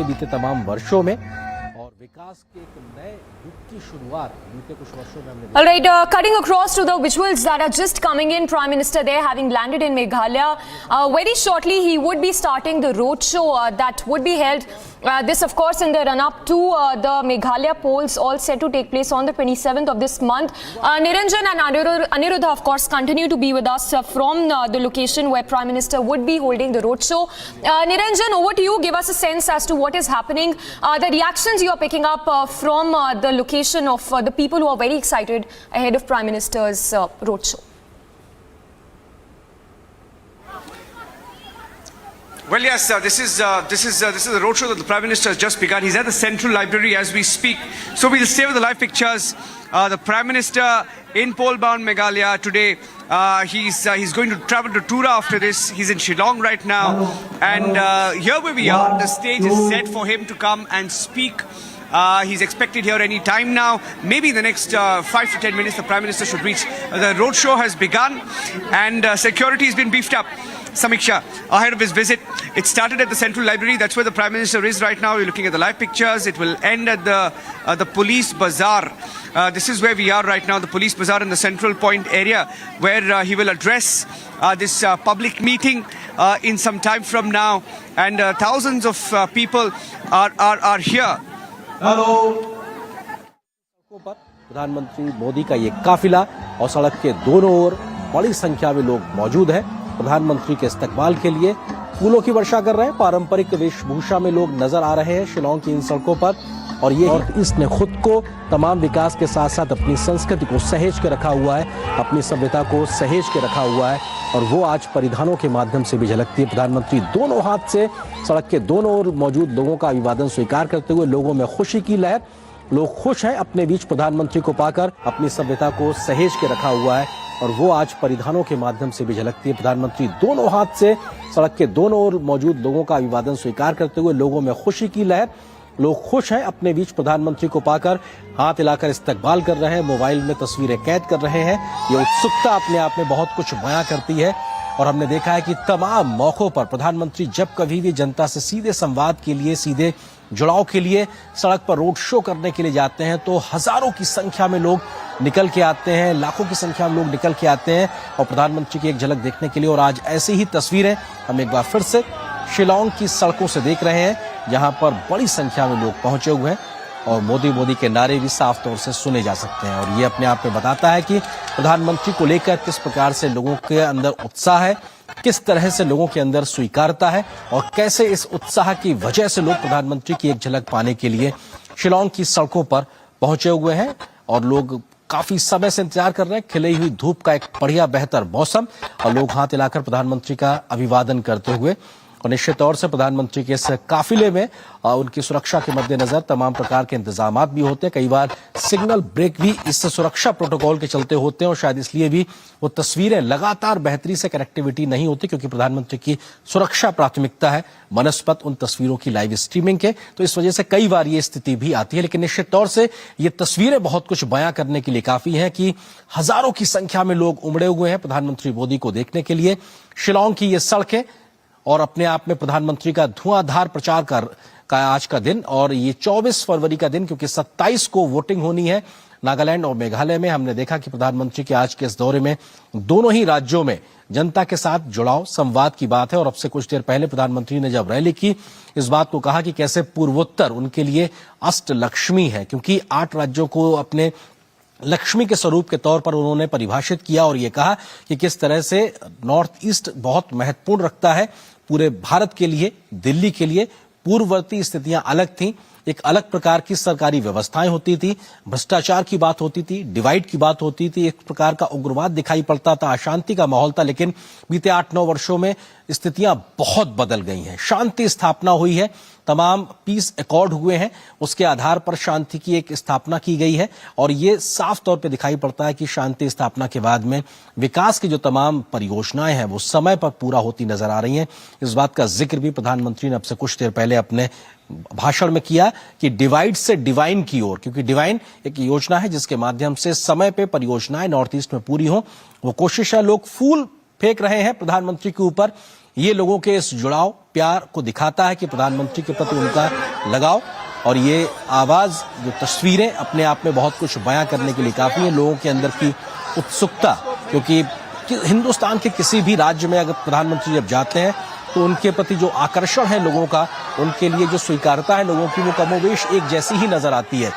बीते तमाम वर्षों में और विकास के एक नए युग की शुरुआत बीते कुछ वर्षों में हमने। All right, cutting across to the visuals that are just coming in. Prime Minister there having landed in Meghalaya. Very shortly he would be starting the roadshow that would be held. This of course in the run-up to the Meghalaya polls, all set to take place on the 27th of this month. Niranjan and Aniruddha of course continue to be with us from the location where Prime Minister would be holding the roadshow. Niranjan, over to you. Give us a sense as to what is happening. The reactions you are picking up from the location of the people who are very excited ahead of Prime Minister's roadshow. Well, yes, this is the roadshow that the Prime Minister has just begun. He's at the Central Library as we speak. So we'll stay with the live pictures. The Prime Minister in pole-bound Meghalaya today. He's going to travel to Tura after this. He's in Shillong right now, and here where we are, the stage is set for him to come and speak. He's expected here any time now. Maybe in the next 5 to 10 minutes, the Prime Minister should reach. The roadshow has begun, and security has been beefed up. Samiksha, ahead of his visit, it started at the Central Library. That's where the Prime Minister is right now. We're looking at the live pictures. It will end at the Police Bazaar. This is where we are right now, the Police Bazaar in the Central Point area, where he will address this public meeting in some time from now. And thousands of people are here. प्रधानमंत्री मोदी का ये काफिला और सड़क के दोनों ओर बड़ी संख्या में लोग मौजूद हैं। प्रधानमंत्री के इस्तकबाल के लिए फूलों की वर्षा कर रहे हैं। पारंपरिक वेशभूषा में लोग नजर आ रहे हैं शिलांग की इन सड़कों पर, और ये इसने खुद को तमाम विकास के साथ साथ अपनी संस्कृति को सहेज के रखा हुआ है, अपनी सभ्यता को सहेज के रखा हुआ है, और वो आज परिधानों के माध्यम से भी झलकती है। प्रधानमंत्री दोनों हाथ से सड़क के दोनों ओर मौजूद लोगों का अभिवादन स्वीकार करते हुए, लोगों में खुशी की लहर, लोग खुश हैं अपने बीच प्रधानमंत्री को पाकर, अपनी सभ्यता को सहेज के रखा हुआ है, और वो आज परिधानों के माध्यम से भी झलकती है। प्रधानमंत्री दोनों हाथ से सड़क के दोनों ओर मौजूद लोगों का अभिवादन स्वीकार करते हुए, लोगों में खुशी की लहर, लोग खुश हैं अपने बीच प्रधानमंत्री को पाकर, हाथ हिलाकर इस्तकबाल कर रहे हैं, मोबाइल में तस्वीरें कैद कर रहे हैं। ये उत्सुकता अपने आप में बहुत कुछ बयां करती है, और हमने देखा है कि तमाम मौकों पर प्रधानमंत्री जब कभी भी जनता से सीधे संवाद के लिए, सीधे जुड़ाव के लिए सड़क पर रोड शो करने के लिए जाते हैं, तो हजारों की संख्या में लोग निकल के आते हैं, लाखों की संख्या में लोग निकल के आते हैं और प्रधानमंत्री की एक झलक देखने के लिए। और आज ऐसी ही तस्वीरें हम एक बार फिर से शिलांग की सड़कों से देख रहे हैं, जहां पर बड़ी संख्या में लोग पहुंचे हुए हैं और मोदी के नारे भी साफ तौर से सुने जा सकते हैं। और ये अपने आप में बताता है कि प्रधानमंत्री को लेकर किस प्रकार से लोगों के अंदर उत्साह है, किस तरह से लोगों के अंदर स्वीकारता है, और कैसे इस उत्साह की वजह से लोग प्रधानमंत्री की एक झलक पाने के लिए शिलांग की सड़कों पर पहुंचे हुए हैं। और लोग काफी समय से इंतजार कर रहे हैं, खिली हुई धूप का एक बढ़िया बेहतर मौसम, और लोग हाथ हिलाकर प्रधानमंत्री का अभिवादन करते हुए। और निश्चित तौर से प्रधानमंत्री के इस काफिले में उनकी सुरक्षा के मद्देनजर तमाम प्रकार के इंतजामात भी होते हैं। कई बार सिग्नल ब्रेक भी इस सुरक्षा प्रोटोकॉल के चलते होते हैं, और शायद इसलिए भी वो तस्वीरें लगातार बेहतरी से कनेक्टिविटी नहीं होती, क्योंकि प्रधानमंत्री की सुरक्षा प्राथमिकता है बनस्पत उन तस्वीरों की लाइव स्ट्रीमिंग के। तो इस वजह से कई बार ये स्थिति भी आती है, लेकिन निश्चित तौर से ये तस्वीरें बहुत कुछ बयां करने के लिए काफी हैं कि हजारों की संख्या में लोग उमड़े हुए हैं प्रधानमंत्री मोदी को देखने के लिए। शिलांग की ये सड़कें और अपने आप में प्रधानमंत्री का धुआंधार प्रचार का आज का दिन, और ये 24 फरवरी का दिन, क्योंकि 27 को वोटिंग होनी है नागालैंड और मेघालय में। हमने देखा कि प्रधानमंत्री के आज के इस दौरे में दोनों ही राज्यों में जनता के साथ जुड़ाव, संवाद की बात है। और अब से कुछ देर पहले प्रधानमंत्री ने जब रैली की, इस बात को कहा कि कैसे पूर्वोत्तर उनके लिए अष्ट लक्ष्मी है, क्योंकि 8 राज्यों को अपने लक्ष्मी के स्वरूप के तौर पर उन्होंने परिभाषित किया, और ये कहा कि किस तरह से नॉर्थ ईस्ट बहुत महत्वपूर्ण रखता है पूरे भारत के लिए, दिल्ली के लिए। पूर्ववर्ती स्थितियां अलग थीं, एक अलग प्रकार की सरकारी व्यवस्थाएं होती थी, भ्रष्टाचार की बात होती थी, डिवाइड की बात होती थी, एक प्रकार का उग्रवाद दिखाई पड़ता था, अशांति का माहौल था। लेकिन बीते 8-9 वर्षों में स्थितियां बहुत बदल गई हैं, शांति स्थापना हुई है, तमाम पीस अकॉर्ड हुए हैं, उसके आधार पर शांति की एक स्थापना की गई है। और ये साफ तौर पे दिखाई पड़ता है कि शांति स्थापना के बाद में विकास की जो तमाम परियोजनाएं हैं वो समय पर पूरा होती नजर आ रही हैं। इस बात का जिक्र भी प्रधानमंत्री ने अब से कुछ देर पहले अपने भाषण में किया कि डिवाइड से डिवाइन की ओर, क्योंकि डिवाइन एक योजना है जिसके माध्यम से समय पे परियोजनाएं नॉर्थ ईस्ट में पूरी हो। वो कोशिश है, लोग फूल फेंक रहे हैं प्रधानमंत्री के ऊपर, ये लोगों के इस जुड़ाव प्यार को दिखाता है कि प्रधानमंत्री के प्रति उनका लगाव, और ये आवाज, जो तस्वीरें अपने आप में बहुत कुछ बयां करने के लिए काफी है। लोगों के अंदर की उत्सुकता, क्योंकि हिंदुस्तान के किसी भी राज्य में अगर प्रधानमंत्री जब जाते हैं तो उनके प्रति जो आकर्षण है लोगों का, उनके लिए जो स्वीकारता है लोगों की, वो कमोवेश एक जैसी ही नजर आती है।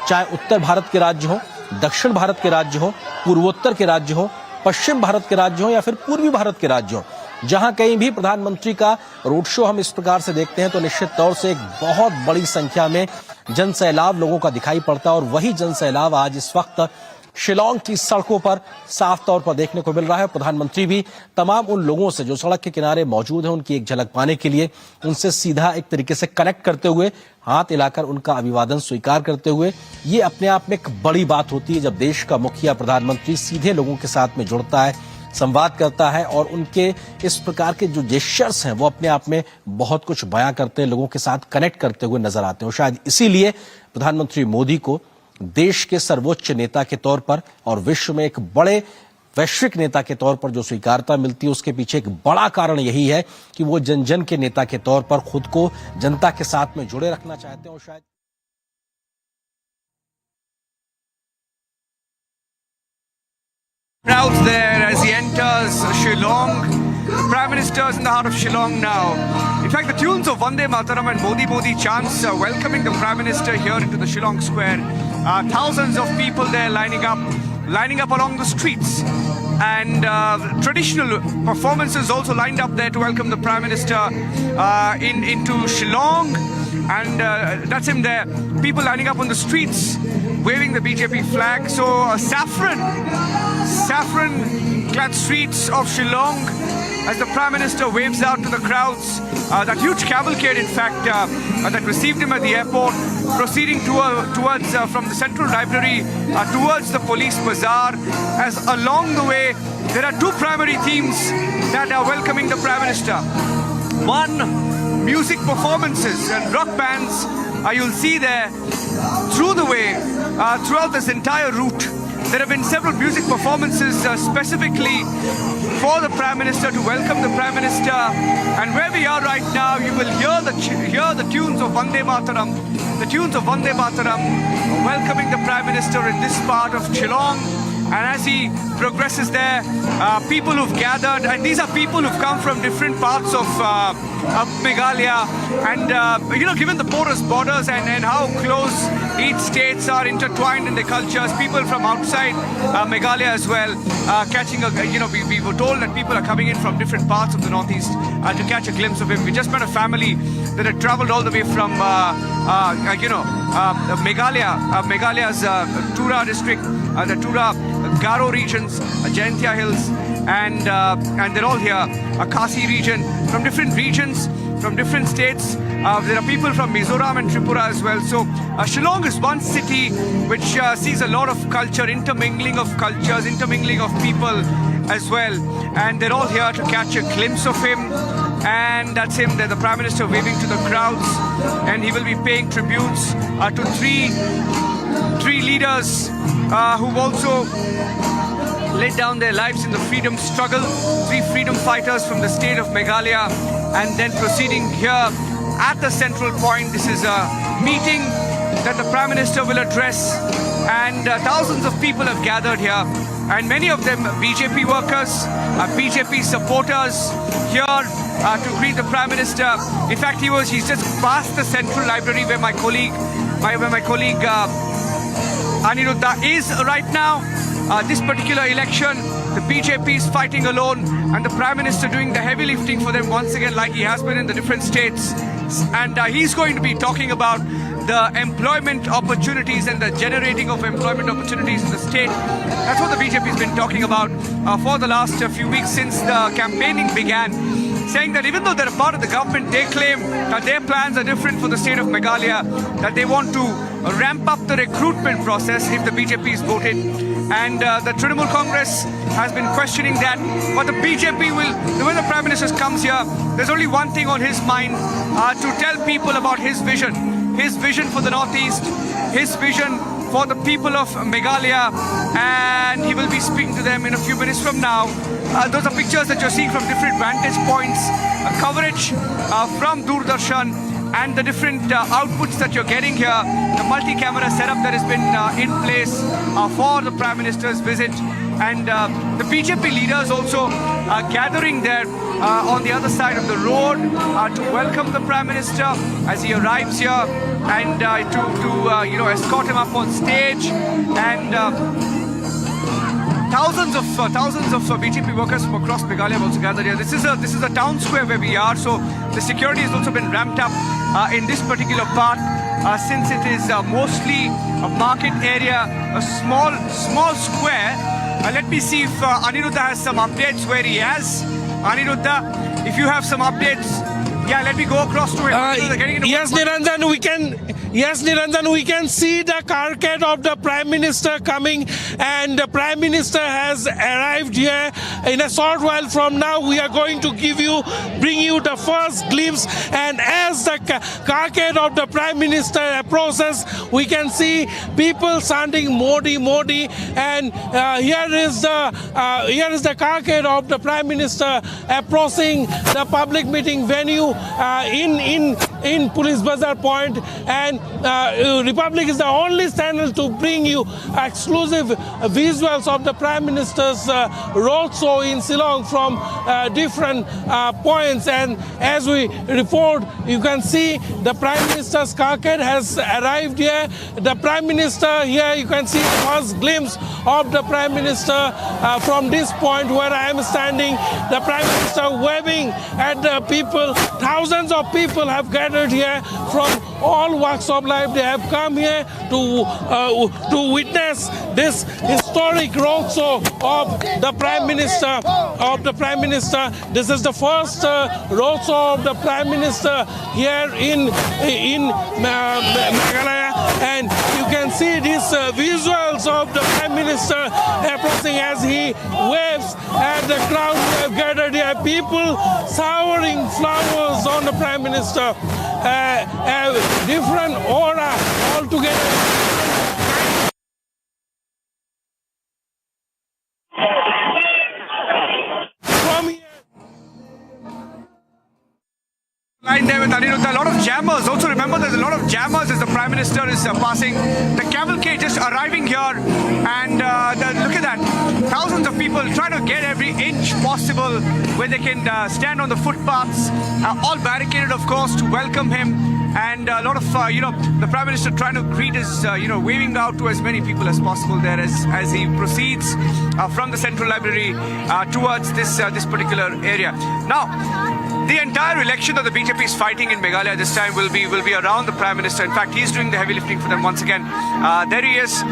चाहे उत्तर भारत के राज्य हो, दक्षिण भारत के राज्य हो, पूर्वोत्तर के राज्य हो, पश्चिम भारत के राज्य हो या फिर पूर्वी भारत के राज्य हो, जहां कहीं भी प्रधानमंत्री का रोड शो हम इस प्रकार से देखते हैं तो निश्चित तौर से एक बहुत बड़ी संख्या में जनसैलाब लोगों का दिखाई पड़ता है। और वही जनसैलाब आज इस वक्त शिलांग की सड़कों पर साफ तौर पर देखने को मिल रहा है। प्रधानमंत्री भी तमाम उन लोगों से जो सड़क के किनारे मौजूद हैं उनकी एक झलक पाने के लिए उनसे सीधा एक तरीके से कनेक्ट करते हुए, हाथ हिलाकर उनका अभिवादन स्वीकार करते हुए, ये अपने आप में एक बड़ी बात होती है जब देश का मुखिया प्रधानमंत्री सीधे लोगों के साथ में जुड़ता है, संवाद करता है और उनके इस प्रकार के जो जेस्चर्स हैं वो अपने आप में बहुत कुछ बयां करते हैं, लोगों के साथ कनेक्ट करते हुए नजर आते हैं। शायद इसीलिए प्रधानमंत्री मोदी को देश के सर्वोच्च नेता के तौर पर और विश्व में एक बड़े वैश्विक नेता के तौर पर जो स्वीकारता मिलती है, उसके पीछे एक बड़ा कारण यही है कि वो जन जन के नेता के तौर पर खुद को जनता के साथ में जुड़े रखना चाहते हैं। और शायद crowds there as he enters Shillong. The Prime Minister is in the heart of Shillong now. In fact, the tunes of Vande Mataram and Modi Modi chants welcoming the Prime Minister here into the Shillong Square. Thousands of people there lining up along the streets. And traditional performances also lined up there to welcome the Prime Minister into Shillong. And that's him there. People lining up on the streets, waving the BJP flag. So saffron-clad streets of Shillong as the Prime Minister waves out to the crowds. That huge cavalcade, in fact, that received him at the airport, proceeding towards from the Central Library towards the Police Bazaar. As along the way, there are two primary themes that are welcoming the Prime Minister. One, music performances and rock bands you'll see there through the way, throughout this entire route. There have been several music performances specifically for the Prime Minister, to welcome the Prime Minister. And where we are right now, you will hear the tunes of Vande Mataram, welcoming the Prime Minister in this part of Shillong. And as he progresses there, people who've gathered, and these are people who've come from different parts of Meghalaya, and given the porous borders and how close each states are intertwined in their cultures, people from outside Meghalaya as well, we were told that people are coming in from different parts of the northeast to catch a glimpse of him. We just met a family that had traveled all the way from Meghalaya's Tura district, the Tura Garo regions, Jaintia Hills, and they're all here. Khasi region, from different regions, from different states. There are people from Mizoram and Tripura as well. So Shillong is one city which sees a lot of culture, intermingling of cultures, intermingling of people as well. And they're all here to catch a glimpse of him. And that's him there, the Prime Minister waving to the crowds. And he will be paying tributes to three leaders who've also laid down their lives in the freedom struggle. 3 freedom fighters from the state of Meghalaya. And then proceeding here at the central point. This is a meeting that the Prime Minister will address. And thousands of people have gathered here. And many of them BJP workers, BJP supporters here to greet the Prime Minister. In fact, he's just past the Central Library where my colleague Aniruddha is right now. This particular election, the BJP is fighting alone, and the Prime Minister doing the heavy lifting for them once again, like he has been in the different states. And he's going to be talking about the employment opportunities and the generating of employment opportunities in the state. That's what the BJP has been talking about for the last few weeks since the campaigning began, saying that even though they're a part of the government, they claim that their plans are different for the state of Meghalaya, that they want to ramp up the recruitment process if the BJP is voted. And the Trinamool Congress has been questioning that. But the BJP will, when the Prime Minister comes here, there's only one thing on his mind, to tell people about his vision for the Northeast, his vision for the people of Meghalaya, and he will be speaking to them in a few minutes from now. Those are pictures that you're seeing from different vantage points, coverage from Doordarshan, and the different outputs that you're getting here, the multi-camera setup that has been in place for the Prime Minister's visit. And the BJP leaders also gathering there on the other side of the road to welcome the Prime Minister as he arrives here, and to escort him up on stage. And thousands of BJP workers from across Meghalaya have also gathered here. This is a town square where we are, so the security has also been ramped up in this particular part, since it is mostly a market area, a small square. Let me see if Aniruddha has some updates where he has. Aniruddha, if you have some updates, yeah, let me go across to him. Yes, Niranjan, we can see the carcade of the Prime Minister coming, and the Prime Minister has arrived here. In a short while from now, we are going to bring you the first glimpse, and as the carcade of the Prime Minister approaches, we can see people chanting Modi, Modi, and here is the carcade of the Prime Minister approaching the public meeting venue in Police Bazaar Point, and Republic is the only channel to bring you exclusive visuals of the Prime Minister's roadshow in Shillong from different points. And as we report, you can see the Prime Minister's carcade has arrived here. The Prime Minister here, you can see the first glimpse of the Prime Minister from this point where I am standing. The Prime Minister waving at the people. Thousands of people have gathered here from all walks of life. They have come here to witness this historic roadshow of the Prime Minister. This is the first roadshow of the Prime Minister here in Meghalaya, and you can see these visuals of the Prime Minister approaching as he waves at the crowd who have gathered here. People showering flowers on the Prime Minister. A different aura altogether. From here. Line there with Aniruddha. A lot of jammers. Also remember, there's a lot of jammers as the Prime Minister is passing. The cavalcade just arriving here, and look at that. Thousands of people trying to get every inch possible where they can stand on the footpaths, all barricaded, of course, to welcome him. And a lot of, the Prime Minister trying to greet his, waving out to as many people as possible there as he proceeds from the Central Library towards this particular area. Now, the entire election that the BJP is fighting in Meghalaya this time will be around the Prime Minister. In fact, he's doing the heavy lifting for them once again. There he is,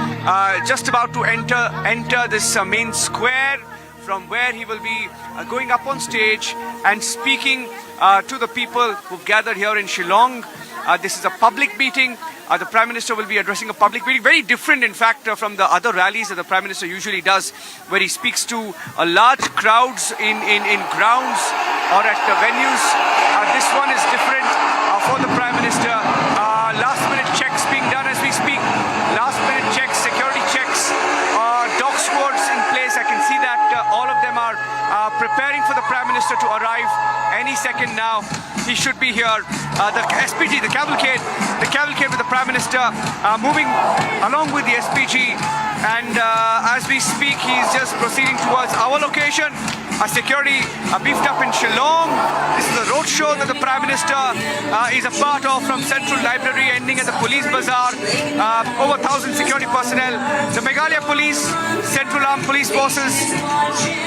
just about to enter this main square, from where he will be going up on stage and speaking to the people who've gathered here in Shillong. This is a public meeting. The Prime Minister will be addressing a public meeting, very different in fact from the other rallies that the Prime Minister usually does, where he speaks to large crowds in grounds or at the venues. This one is different for the Prime Minister. Last minute checks being done as we speak. Last minute checks, security checks, dog squads in place. I can see that all of them are preparing for the Prime Minister to arrive any second now. He should be here. The SPG, the cavalcade with the Prime Minister moving along with the SPG, and as we speak, he's just proceeding towards our location. Security beefed up in Shillong. This is the roadshow that the Prime Minister is a part of, from Central Library ending at the Police Bazaar. Over 1,000 security personnel. The Meghalaya Police, Central Armed Police Forces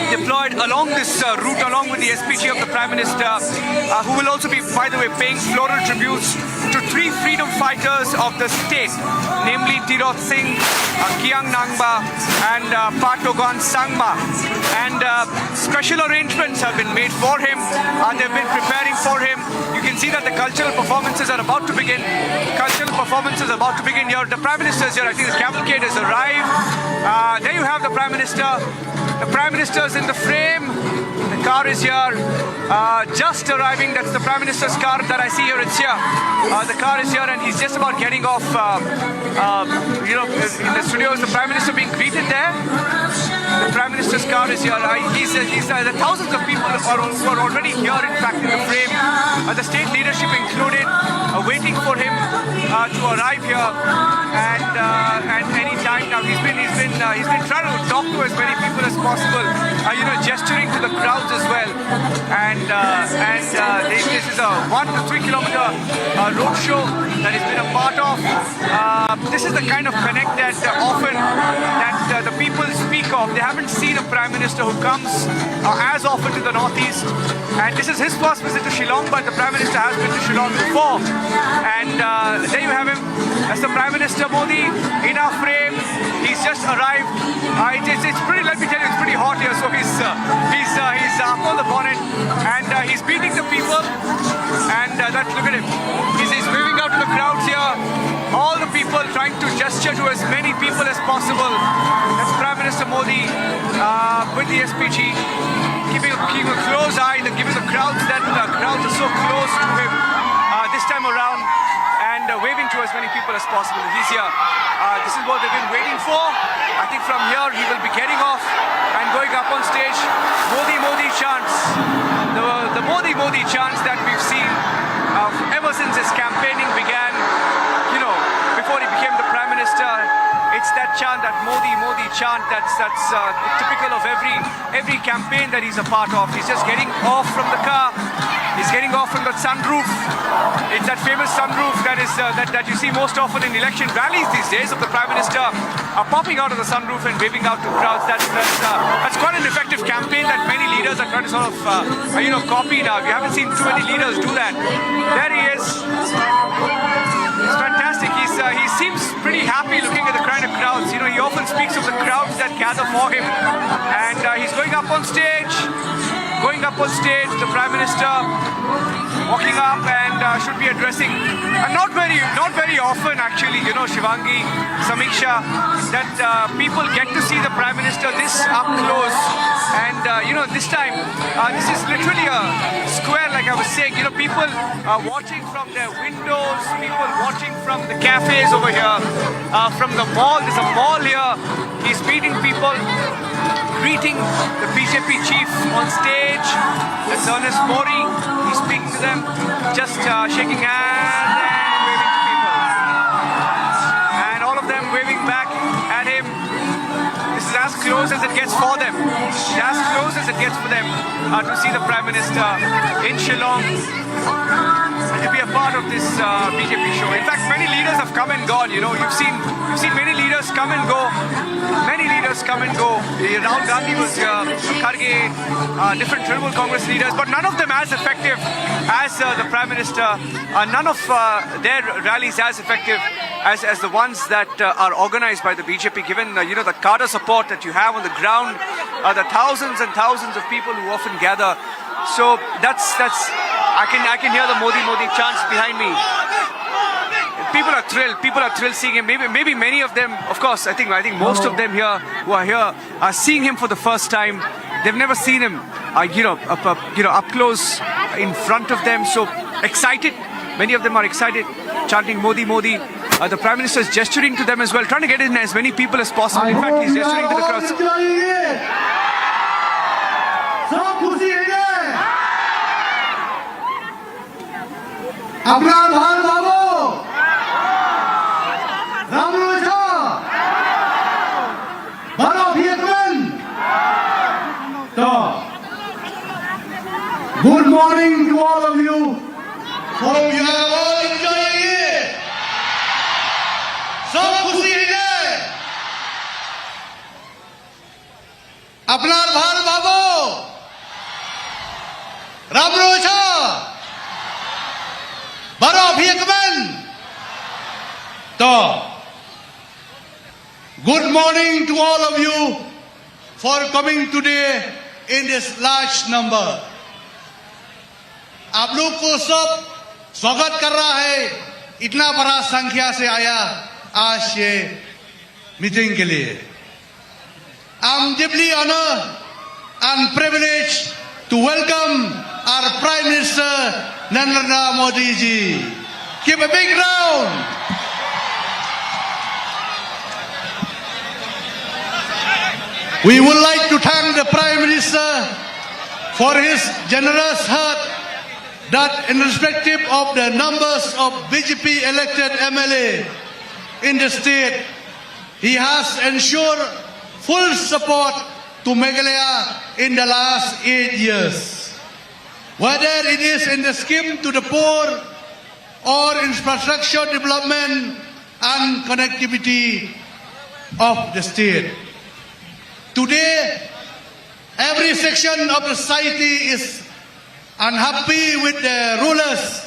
deployed along this route, along with the SPG of the Prime Minister, who will also be, by the way, paying floral tributes to 3 freedom fighters of the state, namely Tirot Singh, Kiang Nangba, and Patogan Sangma. And special arrangements have been made for him. They've been preparing for him. You can see that the cultural performances are about to begin. Here, the Prime Minister is here. I think the cavalcade has arrived. There you have the Prime Minister. The Prime Minister is in the frame. The car is here, just arriving. That's the Prime Minister's car that I see here. It's here. The car is here and he's just about getting off. In the studios, the Prime Minister being greeted there. The Prime Minister's car is here. The thousands of people who are already here, in fact, in the frame. The state leadership included, waiting for him to arrive here. And any time now, he's been trying to talk to as many people as possible. Gesturing to the crowds as well. This is a 1 to 3 kilometer roadshow that he's been a part of. This is the kind of connect that often that the people speak of. They haven't seen a Prime Minister who comes as often to the Northeast. And this is his first visit to Shillong, but the Prime Minister has been to Shillong before. And there you have him. That's the Prime Minister Modi in our frame. He's just arrived. It's pretty, let me tell you, it's pretty hot here. So he's up on the bonnet and he's meeting the people. And look at him. He's waving out to the crowds here. All the people trying to gesture to as many people as possible. That's Prime Minister Modi with the SPG, keeping a close eye, giving the crowds that the crowds are so close to him this time around, and waving to as many people as possible. He's here. This is what they've been waiting for. I think from here he will be getting off and going up on stage. Modi, Modi chants. The Modi, Modi chants that we've seen ever since his campaigning began. Before he became the Prime Minister, it's that chant, that Modi, Modi chant, that's typical of every campaign that he's a part of. He's just getting off from the car. He's getting off from the sunroof. It's that famous sunroof that you see most often in election rallies these days of the Prime Minister popping out of the sunroof and waving out to crowds. That's quite an effective campaign that many leaders are trying to sort of copy now. You haven't seen too many leaders do that. There he is. It's fantastic. He seems pretty happy looking at the kind of crowds. He often speaks of the crowds that gather for him. And he's going up on stage. The Prime Minister walking up and should be addressing. And not very often actually, Shivangi, Samiksha, that people get to see the Prime Minister this up close. And this time, this is literally a square, like I was saying. People watching from their windows, people watching from the cafes over here, from the mall. There's a mall here. He's meeting people, greeting the BJP chief on stage. That's Ernest Mori. He's speaking to them, just shaking hands and waving to people. And all of them waving back at him. This is as close as it gets for them. As close as it gets for them to see the Prime Minister in Shillong and to be a part of this BJP show. In fact, many leaders have come and gone. You've seen many leaders come and go. Rahul Gandhi was here, Kharge, different Trinamool Congress leaders, but none of them as effective as the Prime Minister. None of their rallies as effective as the ones that are organized by the BJP, given the cadre support that you have on the ground, the thousands and thousands of people who often gather. So that's I can hear the Modi Modi chants behind me. People are thrilled seeing him. Maybe many of them, of course, I think most of them here who are here are seeing him for the first time. They've never seen him up close in front of them. So excited. Many of them are excited, chanting Modi Modi. The Prime Minister is gesturing to them as well, trying to get in as many people as possible. In fact, he's gesturing to the crowds. Good morning to all of you. Hope you are all enjoying it. सब खुशी है अपना भाल बाबू रामरोचा बरो भियकमन तो good morning to all of you for coming today in this large number. आप लोग को सब स्वागत कर रहा है, इतना बड़ा संख्या से आया आज ये मीटिंग के लिए. I'm deeply honored and privileged to welcome our Prime Minister Narendra Modi ji. Give a big round. We would like to thank the Prime Minister for his generous heart that irrespective of the numbers of BJP elected MLA in the state, he has ensured full support to Meghalaya in the last 8 years. Whether it is in the scheme to the poor or infrastructure development and connectivity of the state. Today, every section of the society is unhappy with the rulers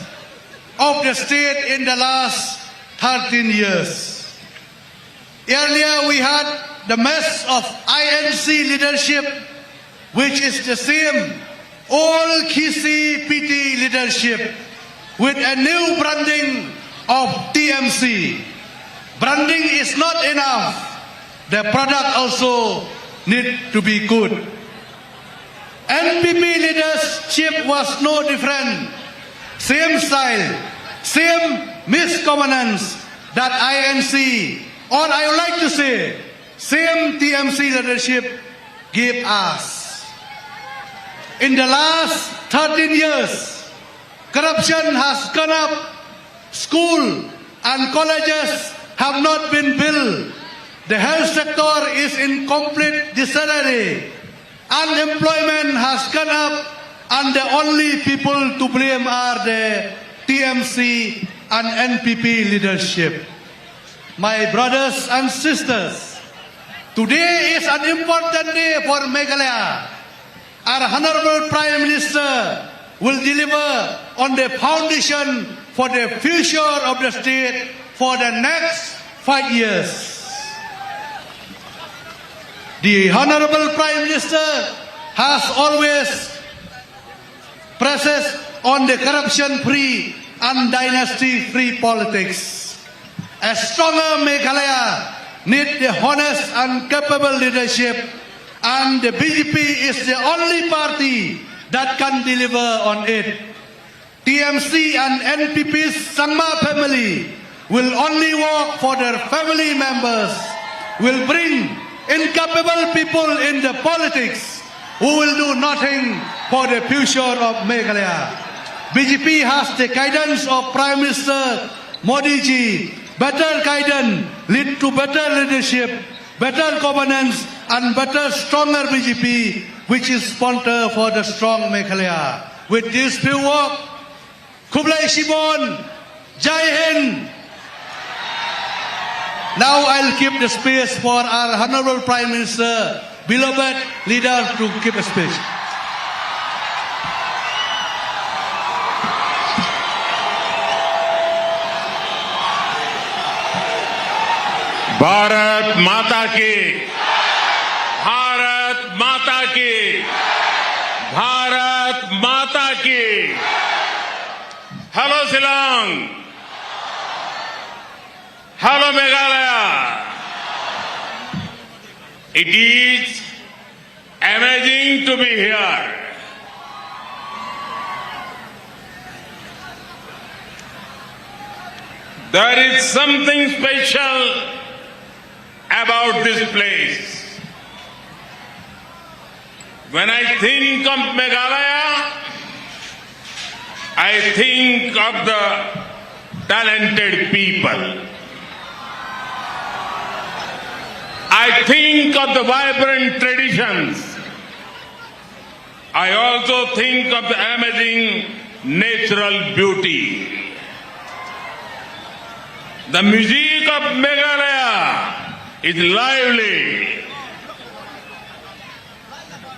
of the state in the last 13 years. Earlier, we had the mess of INC leadership, which is the same old Kisi PT leadership with a new branding of TMC. Branding is not enough. The product also need to be good. NPP leadership was no different. Same style, same misgovernance that INC, or I would like to say, same TMC leadership gave us. In the last 13 years, corruption has gone up. School and colleges have not been built. The health sector is in complete disarray. Unemployment has gone up, and the only people to blame are the TMC and NPP leadership. My brothers and sisters, today is an important day for Meghalaya. Our Honorable Prime Minister will deliver on the foundation for the future of the state for the next 5 years. The Honorable Prime Minister has always pressed on the corruption-free and dynasty-free politics. A stronger Meghalaya needs the honest and capable leadership, and the BJP is the only party that can deliver on it. TMC and NPP's Sangma family will only work for their family members, will bring incapable people in the politics who will do nothing for the future of Meghalaya. BJP has the guidance of Prime Minister Modi ji. Better guidance lead to better leadership, better governance, and better, stronger BJP, which is sponsor for the strong Meghalaya. With this few words, Kublai Shimon, Jai Hind. Now I'll keep the space for our Honorable Prime Minister, beloved leader, to keep a speech. Bharat माता की, भारत माता की, भारत माता की. Hello Shillong. Hello Meghalaya. It is amazing to be here. There is something special about this place. When I think of Meghalaya, I think of the talented people. I think of the vibrant traditions. I also think of the amazing natural beauty. The music of Meghalaya is lively.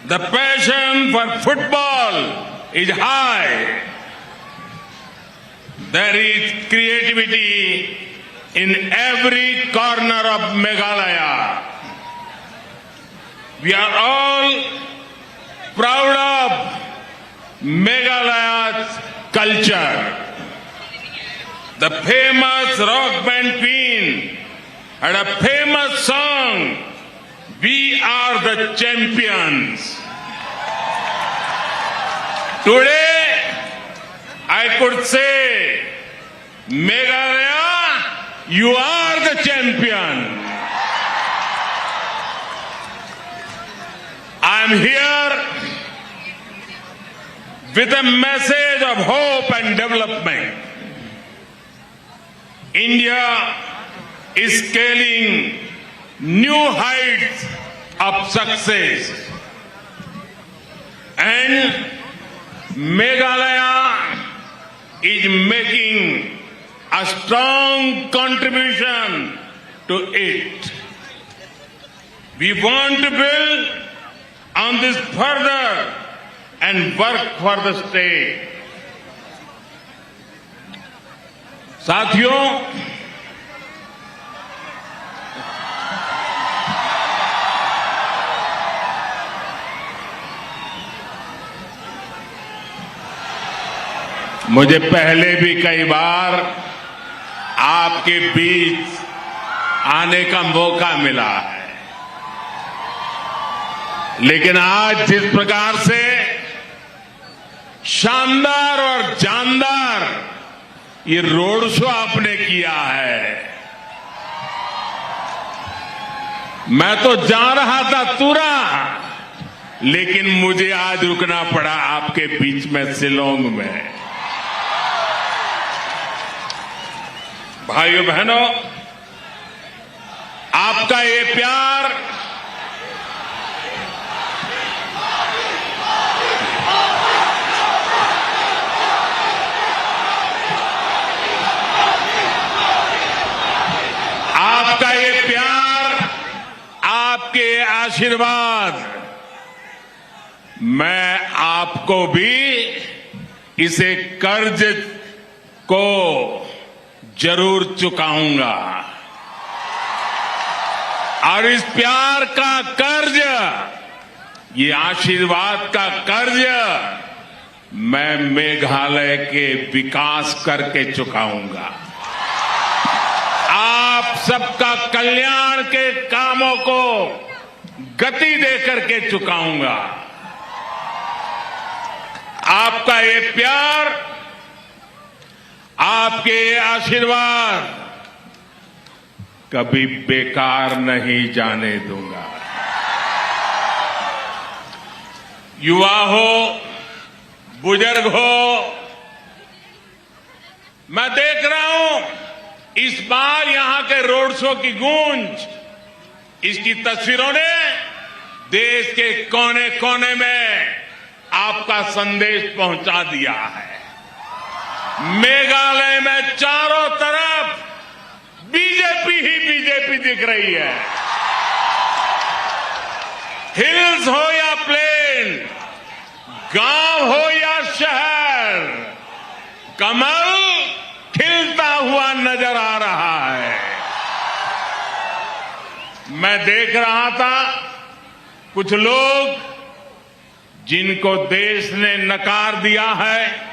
The passion for football is high. There is creativity in every corner of Meghalaya. We are all proud of Meghalaya's culture. The famous rock band Queen had a famous song, "We Are the Champions." Today, I could say, Meghalaya, you are the champion. I'm here with a message of hope and development. India is scaling new heights of success. And Meghalaya is making a strong contribution to it. We want to build on this further and work for the state. साथियों, मुझे पहले भी कई बार आपके बीच आने का मौका मिला है, लेकिन आज जिस प्रकार से शानदार और जानदार ये रोड शो आपने किया है, मैं तो जा रहा था तुरा, लेकिन मुझे आज रुकना पड़ा आपके बीच में शिलोंग में। भाइयों बहनों, आपका ये प्यार आपके आशीर्वाद मैं आपको भी इसे कर्ज को जरूर चुकाऊंगा, और इस प्यार का कर्ज, ये आशीर्वाद का कर्ज मैं मेघालय के विकास करके चुकाऊंगा। आप सबका कल्याण के कामों को गति देकर के चुकाऊंगा। आपका ये प्यार, आपके आशीर्वाद कभी बेकार नहीं जाने दूंगा। युवा हो, बुजुर्ग हो, मैं देख रहा हूं इस बार यहां के रोड शो की गूंज, इसकी तस्वीरों ने देश के कोने कोने में आपका संदेश पहुंचा दिया है। मेघालय में चारों तरफ बीजेपी ही बीजेपी दिख रही है। हिल्स हो या प्लेन, गांव हो या शहर, कमल खिलता हुआ नजर आ रहा है। मैं देख रहा था कुछ लोग जिनको देश ने नकार दिया है,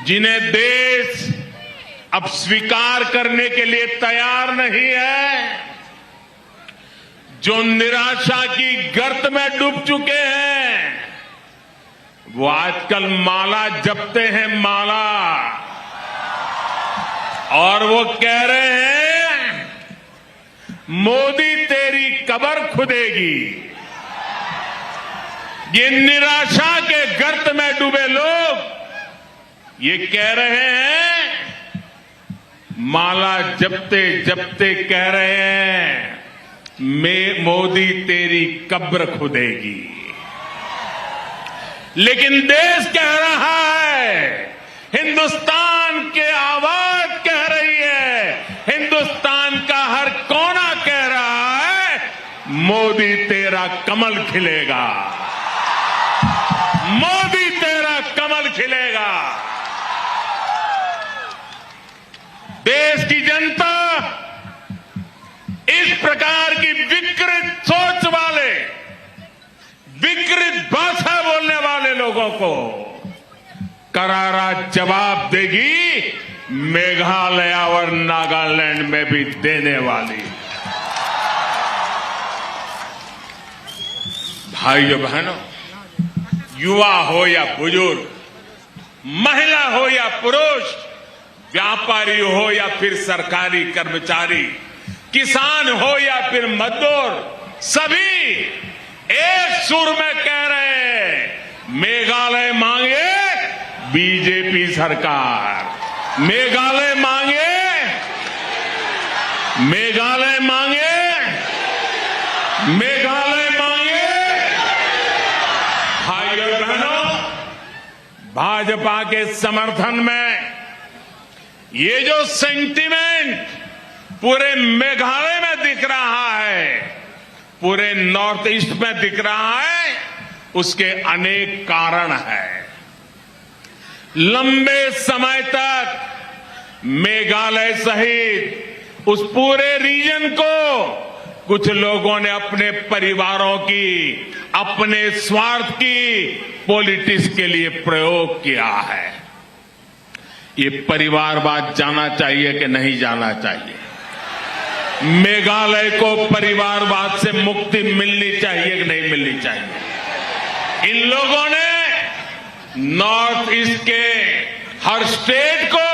जिन्हें देश अब स्वीकार करने के लिए तैयार नहीं है, जो निराशा की गर्त में डूब चुके हैं, वो आजकल माला जपते हैं, माला, और वो कह रहे हैं मोदी तेरी कब्र खुदेगी। ये निराशा के गर्त में डूबे लोग ये कह रहे हैं, माला जपते जपते कह रहे हैं मोदी तेरी कब्र खुदेगी। लेकिन देश कह रहा है, हिंदुस्तान की आवाज कह रही है, हिंदुस्तान का हर कोना कह रहा है, मोदी तेरा कमल खिलेगा, मोदी तेरा कमल खिलेगा। देश की जनता इस प्रकार की विकृत सोच वाले, विकृत भाषा बोलने वाले लोगों को करारा जवाब देगी, मेघालय और नागालैंड में भी देने वाली। भाइयों बहनों, युवा हो या बुजुर्ग, महिला हो या पुरुष, व्यापारी हो या फिर सरकारी कर्मचारी, किसान हो या फिर मजदूर, सभी एक सुर में कह रहे हैं मेघालय मांगे बीजेपी सरकार, मेघालय मांगे, मेघालय मांगे, मेघालय मांगे। भाई और बहनों, भाजपा के समर्थन में ये जो सेंटीमेंट पूरे मेघालय में दिख रहा है, पूरे नॉर्थ ईस्ट में दिख रहा है, उसके अनेक कारण हैं। लंबे समय तक मेघालय सहित उस पूरे रीजन को कुछ लोगों ने अपने परिवारों की, अपने स्वार्थ की पॉलिटिक्स के लिए प्रयोग किया है। ये परिवारवाद जाना चाहिए कि नहीं जाना चाहिए? मेघालय को परिवारवाद से मुक्ति मिलनी चाहिए कि नहीं मिलनी चाहिए? इन लोगों ने नॉर्थ ईस्ट के हर स्टेट को,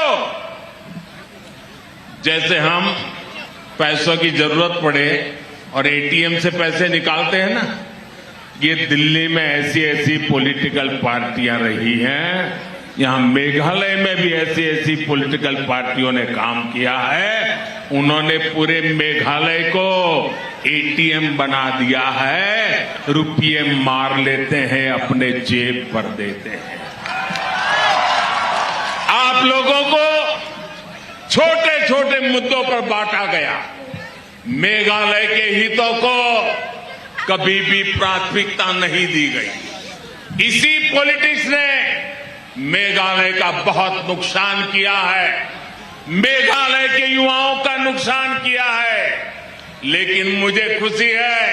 जैसे हम पैसों की जरूरत पड़े और एटीएम से पैसे निकालते हैं ना, ये दिल्ली में ऐसी ऐसी पॉलिटिकल पार्टियां रही हैं, यहां मेघालय में भी ऐसी ऐसी पॉलिटिकल पार्टियों ने काम किया है। उन्होंने पूरे मेघालय को एटीएम बना दिया है, रुपये मार लेते हैं, अपने जेब पर देते हैं। आप लोगों को छोटे छोटे मुद्दों पर बांटा गया, मेघालय के हितों को कभी भी प्राथमिकता नहीं दी गई। इसी पॉलिटिक्स ने मेघालय का बहुत नुकसान किया है, मेघालय के युवाओं का नुकसान किया है। लेकिन मुझे खुशी है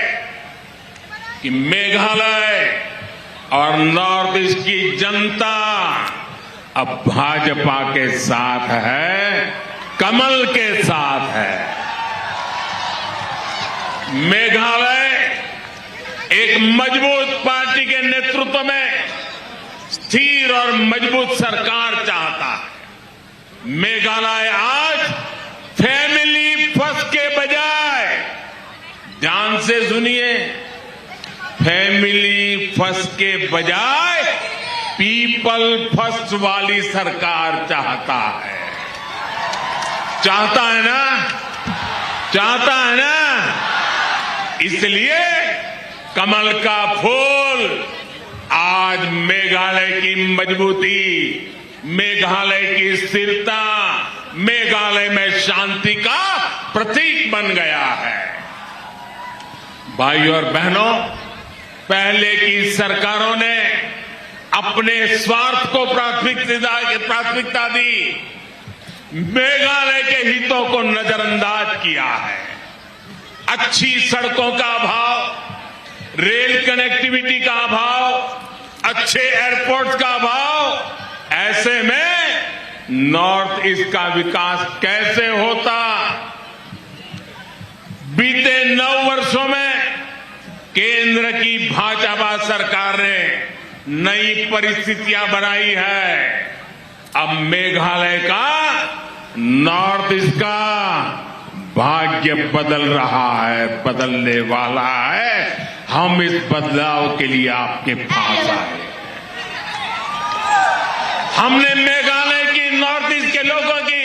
कि मेघालय और नॉर्थ ईस्ट की जनता अब भाजपा के साथ है, कमल के साथ है। मेघालय एक मजबूत पार्टी के नेतृत्व में स्थिर और मजबूत सरकार चाहता है। मेघालय आज फैमिली फर्स्ट के बजाय, ध्यान से सुनिए, फैमिली फर्स्ट के बजाय पीपल फर्स्ट वाली सरकार चाहता है। चाहता है ना? चाहता है ना? इसलिए कमल का फूल आज मेघालय की मजबूती, मेघालय की स्थिरता, मेघालय में शांति का प्रतीक बन गया है। भाइयों और बहनों, पहले की सरकारों ने अपने स्वार्थ को प्राथमिकता दी, मेघालय के हितों को नजरअंदाज किया है। अच्छी सड़कों का अभाव, रेल कनेक्टिविटी का अभाव, अच्छे एयरपोर्ट का अभाव, ऐसे में नॉर्थ ईस्ट का विकास कैसे होता? बीते 9 वर्षों में केंद्र की भाजपा सरकार ने नई परिस्थितियां बनाई है। अब मेघालय का, नॉर्थ ईस्ट का भाग्य बदल रहा है, बदलने वाला है। हम इस बदलाव के लिए आपके पास आए। हमने मेघालय की, नॉर्थ ईस्ट के लोगों की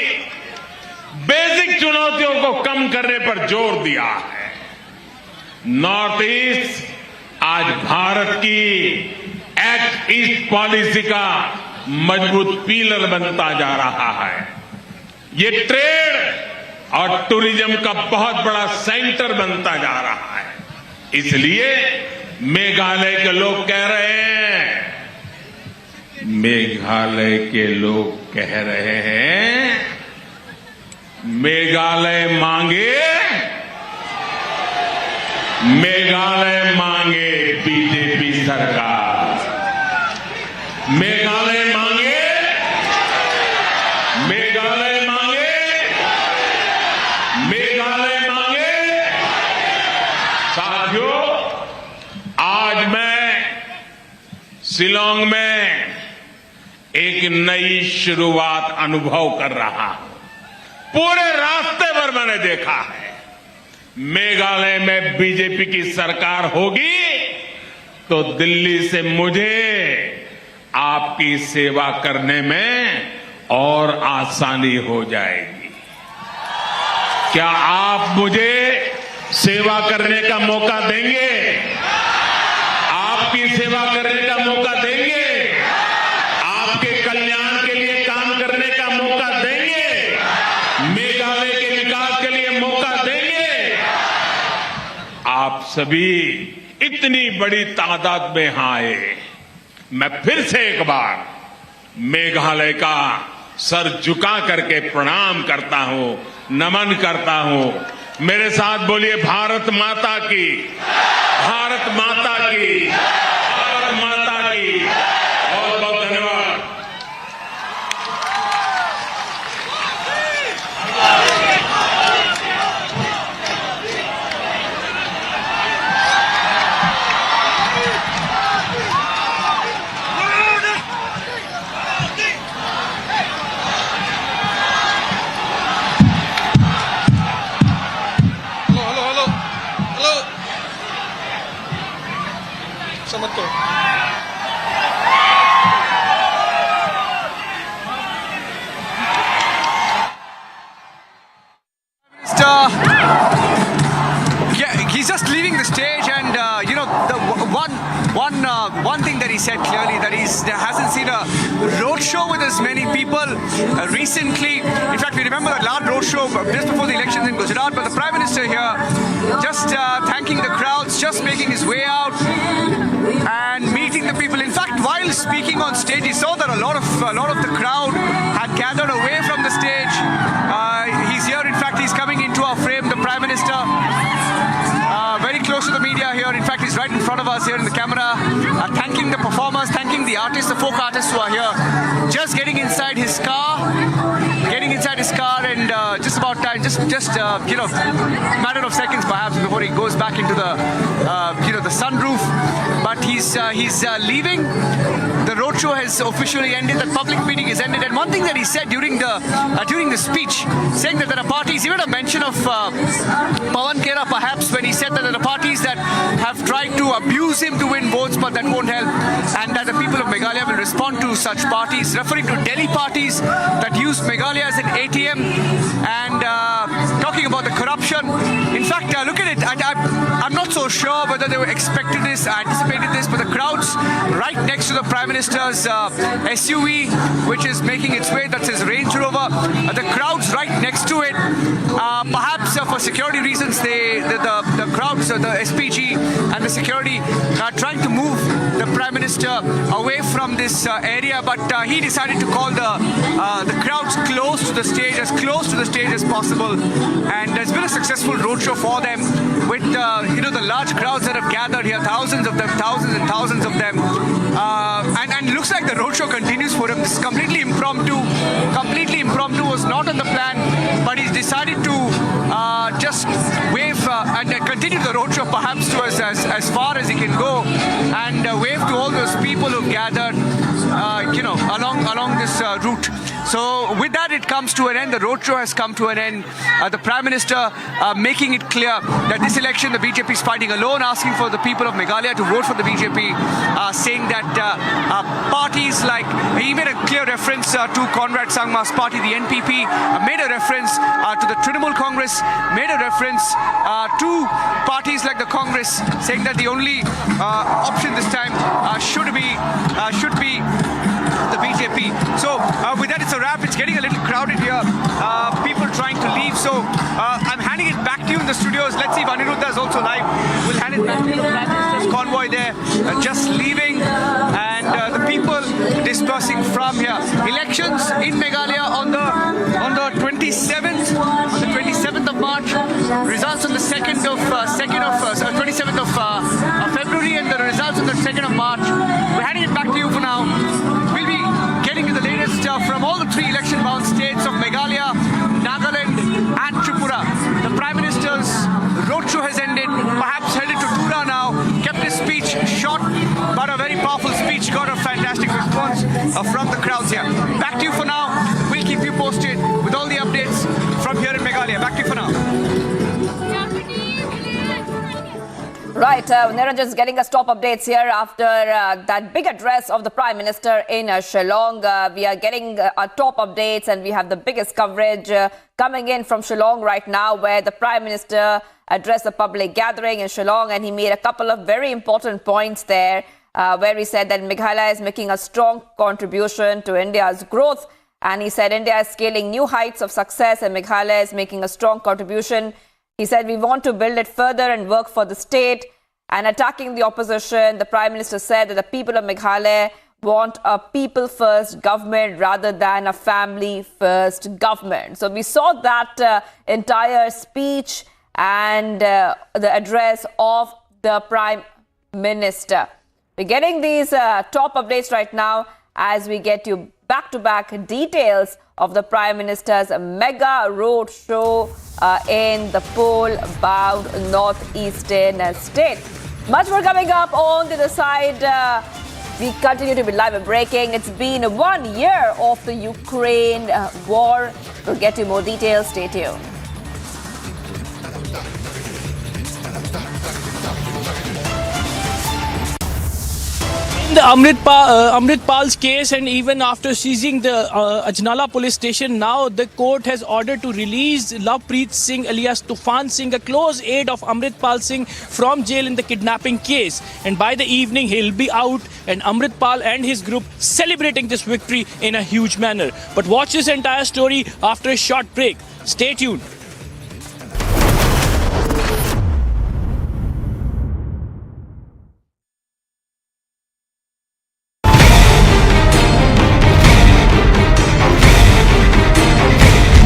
बेसिक चुनौतियों को कम करने पर जोर दिया है। नॉर्थ ईस्ट आज भारत की एक्ट ईस्ट पॉलिसी का मजबूत पिलर बनता जा रहा है। ये ट्रेड और टूरिज्म का बहुत बड़ा सेंटर बनता जा रहा है। इसलिए मेघालय के लोग कह रहे हैं, मेघालय के लोग कह रहे हैं, मेघालय मांगे, मेघालय मांगे बीजेपी सरकार, मेघालय मांगे, मेघालय मांगे, मेघालय मांगे। साथियों, आज मैं शिलोंग में एक नई शुरुआत अनुभव कर रहा हूं। पूरे रास्ते पर मैंने देखा है, मेघालय में बीजेपी की सरकार होगी तो दिल्ली से मुझे आपकी सेवा करने में और आसानी हो जाएगी। क्या आप मुझे सेवा करने का मौका देंगे? आपकी सेवा करने का मौका देंगे? आपके कल्याण के लिए काम करने का मौका देंगे? मेघालय के विकास के लिए मौका देंगे? आप सभी इतनी बड़ी तादाद में यहां आए, मैं फिर से एक बार मेघालय का सर झुका करके प्रणाम करता हूं, नमन करता हूं। मेरे साथ बोलिए, भारत माता की, भारत माता की, भारत माता की। बहुत बहुत धन्यवाद। Yeah, he's just leaving the stage, and the one thing that he said clearly, that he hasn't seen a roadshow with as many people recently. In fact, we remember that last roadshow just before the elections in Gujarat, but the Prime Minister here just thanking the crowds, just making his way out and meeting the people. In fact, while speaking on stage, he saw that a lot of the crowd had gathered away from the stage. He's here. In fact, he's coming into our frame, the Prime Minister. Very close to the media here. In fact, he's right in front of us here in the camera, thanking the performers, thanking the artists, the folk artists who are here. Just getting inside his car, and just about time, just matter of seconds perhaps before he goes back into the the sunroof. But he's leaving. The roadshow has officially ended. The public meeting is ended. And one thing that he said during the speech, saying that there are parties, even a mention of Pawan Kera perhaps, when he said that there are parties that have tried to abuse him to win votes, but that won't help, and that the people of Meghalaya will respond to such parties, referring to Delhi parties that use Meghalaya as an ATM, and talking about the corruption. In fact, look at it. I'm not so sure whether they were expecting this, anticipated this, but the crowds right next to the Prime Minister's SUV, which is making its way, that's his Range Rover, the crowds right next to it, perhaps for security reasons, the crowds, the SPG and the security are trying to move the Prime Minister away from this area, but he decided to call the crowds close to the stage as possible, and there's been a successful roadshow for them with the large crowds that have gathered here, thousands and thousands of them, and looks like the roadshow continues for him. This is completely impromptu, was not on the plan, but he's decided to just wave and continue the roadshow perhaps to as far as he can go, and wave to all those people who've gathered along this route. So with that, it comes to an end. The roadshow has come to an end. The Prime Minister making it clear that this election the BJP is fighting alone, asking for the people of Meghalaya to vote for the BJP, saying that parties like, he made a clear reference to Conrad Sangma's party, the NPP, made a reference to the Trinamool Congress, made a reference to parties like the Congress, saying that the only option this time should be the BJP. So with that, it's a wrap. It's getting a little crowded here. People trying to leave. So I'm handing it back to you in the studios. Let's see if Aniruddha is also live. We'll hand it back to you. The Prime Minister's convoy there just leaving, and the people dispersing from here. Elections in Meghalaya on the 27th of March. Results on the 27th of February, and the results on the 2nd of March. We're handing it back to you for now. We'll be getting to the latest from all the three election-bound states of Meghalaya, Nagaland and Tripura. The Prime Minister's roadshow has ended, perhaps headed to Tura now, kept his speech short but a very powerful from the crowds here. Back to you for now. We'll keep you posted with all the updates from here in Meghalaya. Back to you for now. Right, Niranjan is getting us top updates here after that big address of the Prime Minister in Shillong. We are getting top updates and we have the biggest coverage coming in from Shillong right now, where the Prime Minister addressed a public gathering in Shillong and he made a couple of very important points there, where he said that Meghalaya is making a strong contribution to India's growth. And he said India is scaling new heights of success and Meghalaya is making a strong contribution. He said we want to build it further and work for the state. And attacking the opposition, the Prime Minister said that the people of Meghalaya want a people-first government rather than a family-first government. So we saw that entire speech and the address of the Prime Minister. We're getting these top updates right now as we get you back-to-back details of the Prime Minister's mega road show in the pole-bound northeastern state. Much more coming up on the other side. We continue to be live and breaking. It's been 1 year of the Ukraine war. We'll get you more details. Stay tuned. The Amritpal's case, and even after seizing the Ajnala police station, now the court has ordered to release Lovepreet Singh alias Tufan Singh, a close aide of Amritpal Singh, from jail in the kidnapping case. And by the evening he'll be out, and Amritpal and his group celebrating this victory in a huge manner. But watch this entire story after a short break. Stay tuned.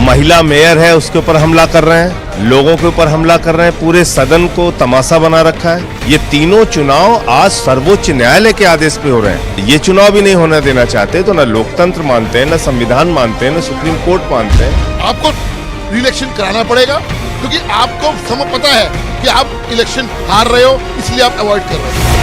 महिला mayor है, उसके ऊपर हमला कर रहे हैं, लोगों के ऊपर हमला कर रहे हैं, पूरे सदन को तमाशा बना रखा है। ये तीनों चुनाव आज सर्वोच्च न्यायालय के आदेश पे हो रहे हैं। ये चुनाव भी नहीं होने देना चाहते, तो ना लोकतंत्र मानते हैं, ना संविधान मानते हैं, ना सुप्रीम कोर्ट मानते हैं। आपको रिइलेक्शन कराना पड़ेगा, क्योंकि आपको समय पता है कि आप इलेक्शन हार रहे हो, इसलिए आप अवॉइड कर रहे हो।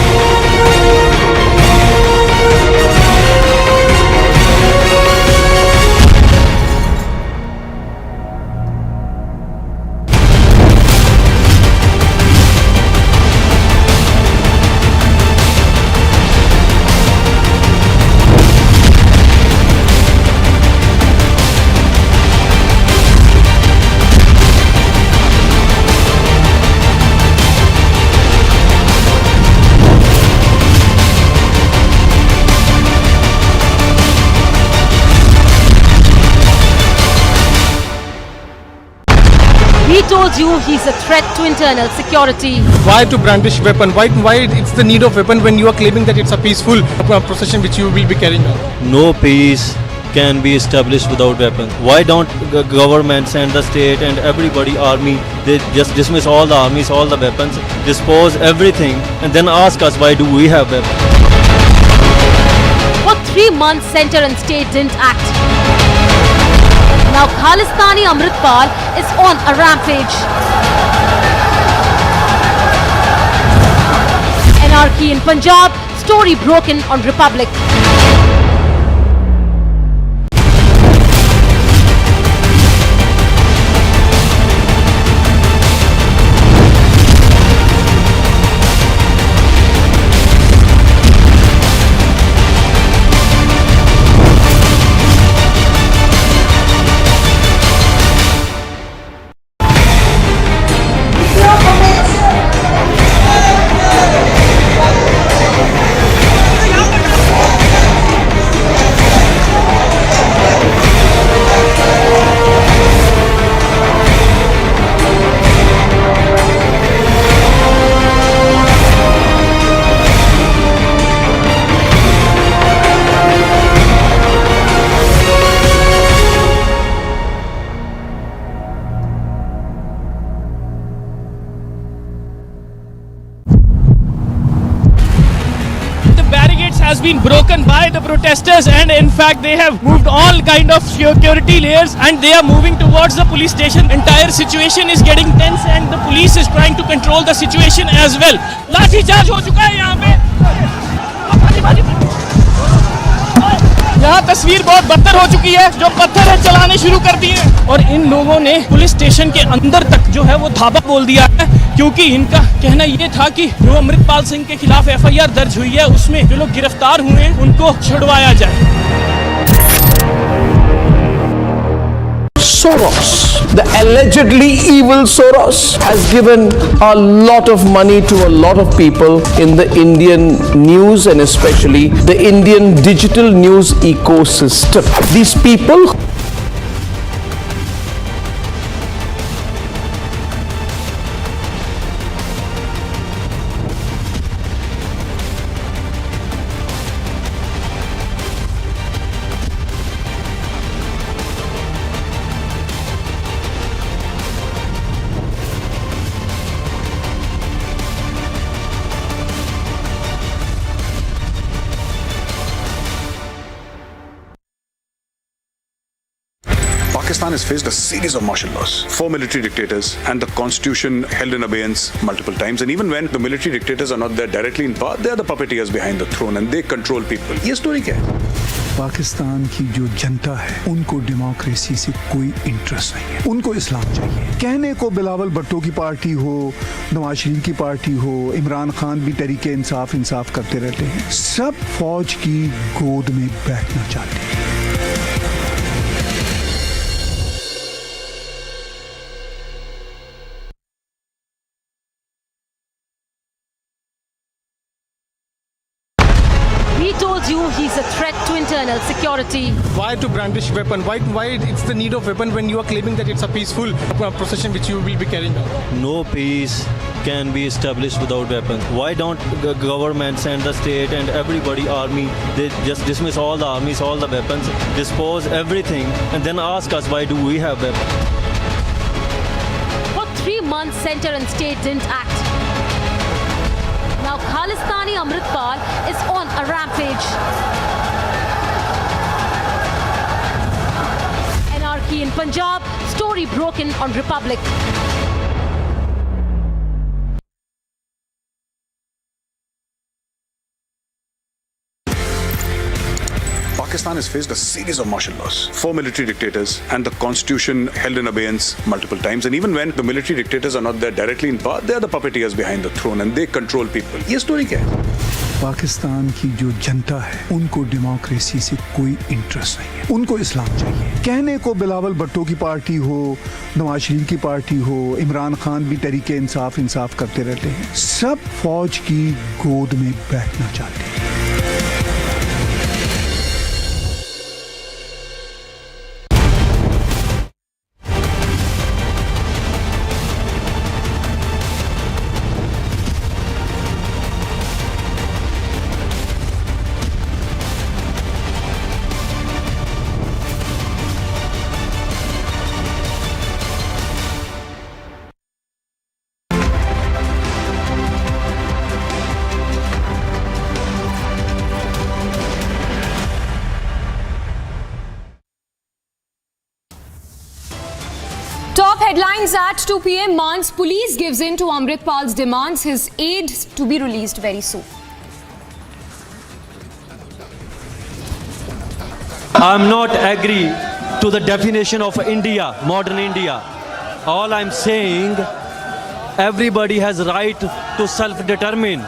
He told you he's a threat to internal security. Why to brandish weapon? Why it's the need of weapon when you are claiming that it's a peaceful procession which you will be carrying out? No peace can be established without weapons. Why don't governments and the state and everybody, army, they just dismiss all the armies, all the weapons, dispose everything, and then ask us why do we have weapons? For 3 months, center and state didn't act. Now Khalistani Amritpal is on a rampage. Anarchy in Punjab, story broken on Republic. Has been broken by the protesters, and in fact they have moved all kind of security layers and they are moving towards the police station. Entire situation is getting tense and the police is trying to control the situation as well. लाठी charge हो चुका है यहाँ पे। यहाँ तस्वीर बहुत बदतर हो चुकी है, जो पत्थर है चलाने शुरू कर दिए और इन लोगों ने पुलिस स्टेशन के अंदर तक जो है वो धाबा बोल दिया है, क्योंकि इनका कहना ये था कि जो अमृतपाल सिंह के खिलाफ FIR दर्ज हुई है उसमें जो लोग गिरफ्तार हुए हैं उनको छुड़वाया जाए। Soros, the allegedly evil Soros, has given a lot of money to a lot of people in the Indian news and especially the Indian digital news ecosystem. These people Pakistan has faced a series of martial laws, 4 military dictators, and the constitution held in abeyance multiple times. And even when the military dictators are not there directly in power, they are the puppeteers behind the throne and they control people. ये story क्या है? पाकिस्तान की जो जनता है उनको democracy से कोई interest नहीं है, उनको इस्लाम चाहिए। कहने को बिलावल भुट्टो की पार्टी हो, नवाज शरीफ की पार्टी हो, इमरान खान भी तरीके इंसाफ करते रहते हैं, सब फौज की गोद में बैठना चाहते हैं। He told you he's a threat to internal security. Why to brandish weapon? Why it's the need of weapon when you are claiming that it's a peaceful procession which you will be carrying out? No peace can be established without weapons. Why don't governments and the state and everybody, army, they just dismiss all the armies, all the weapons, dispose everything, and then ask us why do we have weapons? For 3 months, center and state didn't act. Now Khalistani Amritpal is on a rampage. Anarchy in Punjab, story broken on Republic. Pakistan has faced a series of martial laws, 4 military dictators, and the constitution held in abeyance multiple times. And even when the military dictators are not there directly in power, they are the puppeteers behind the throne and they control people. ये story क्या है? पाकिस्तान की जो जनता है उनको democracy से कोई interest नहीं है, उनको इस्लाम चाहिए। कहने को बिलावल भुट्टो की पार्टी हो, नवाज शरीफ की पार्टी हो, इमरान खान भी तरीके इंसाफ करते रहते हैं, सब फौज की गोद में बैठना चाहते हैं। Top headlines at 2 p.m. Man's police gives in to Amritpal's demands, his aid to be released very soon. I'm not agree to the definition of India, modern India. All I'm saying, everybody has right to self-determine.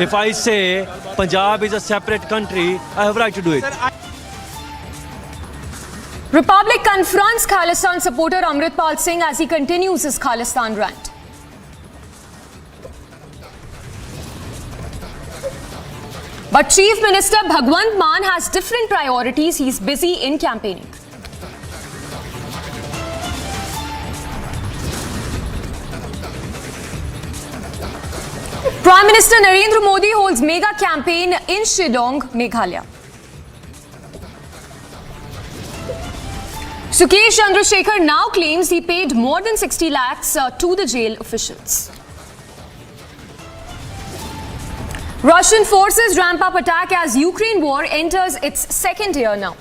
If I say Punjab is a separate country, I have right to do it. Republic confronts Khalistan supporter Amritpal Singh as he continues his Khalistan rant. But Chief Minister Bhagwant Mann has different priorities. He's busy in campaigning. Prime Minister Narendra Modi holds mega campaign in Shillong, Meghalaya. Sukesh Chandrasekhar now claims he paid more than 60 lakhs to the jail officials. Russian forces ramp up attack as Ukraine war enters its second year now.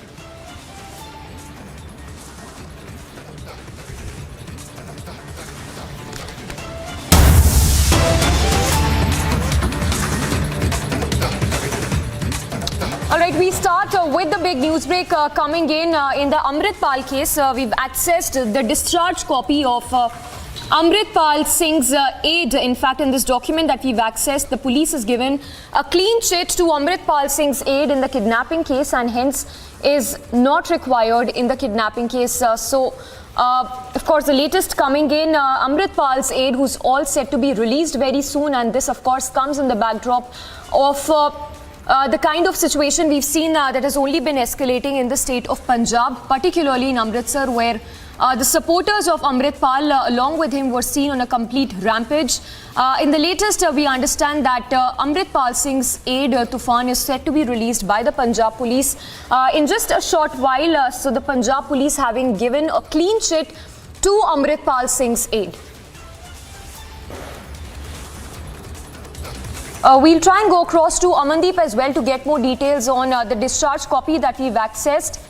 All right, we start with the big news break coming in the Amritpal case. We've accessed the discharge copy of Amritpal Singh's aid. In fact, in this document that we've accessed, the police has given a clean chit to Amritpal Singh's aid in the kidnapping case and hence is not required in the kidnapping case. Of course, the latest coming in, Amritpal's aid, who's all set to be released very soon, and this, of course, comes in the backdrop of the kind of situation we've seen that has only been escalating in the state of Punjab, particularly in Amritsar, where the supporters of Amritpal, along with him, were seen on a complete rampage. In the latest, we understand that Amritpal Singh's aide, Tufan, is set to be released by the Punjab police in just a short while. So the Punjab police having given a clean chit to Amritpal Singh's aide. We'll try and go across to Amandeep as well to get more details on the discharge copy that we've accessed.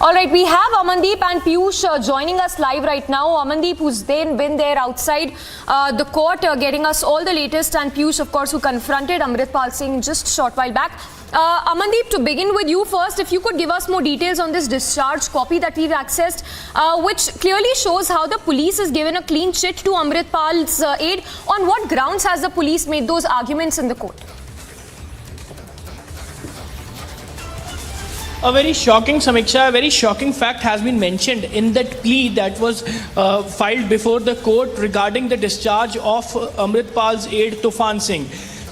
All right, we have Amandeep and Piyush joining us live right now. Amandeep, who's then been there outside the court, getting us all the latest, and Piyush, of course, who confronted Amritpal Singh just a short while back. Amandeep, to begin with you first, if you could give us more details on this discharge copy that we've accessed, which clearly shows how the police has given a clean chit to Amritpal's aide. On what grounds has the police made those arguments in the court? A very shocking, Samiksha, a very shocking fact has been mentioned in that plea that was filed before the court regarding the discharge of Amritpal's aide Tufan Singh.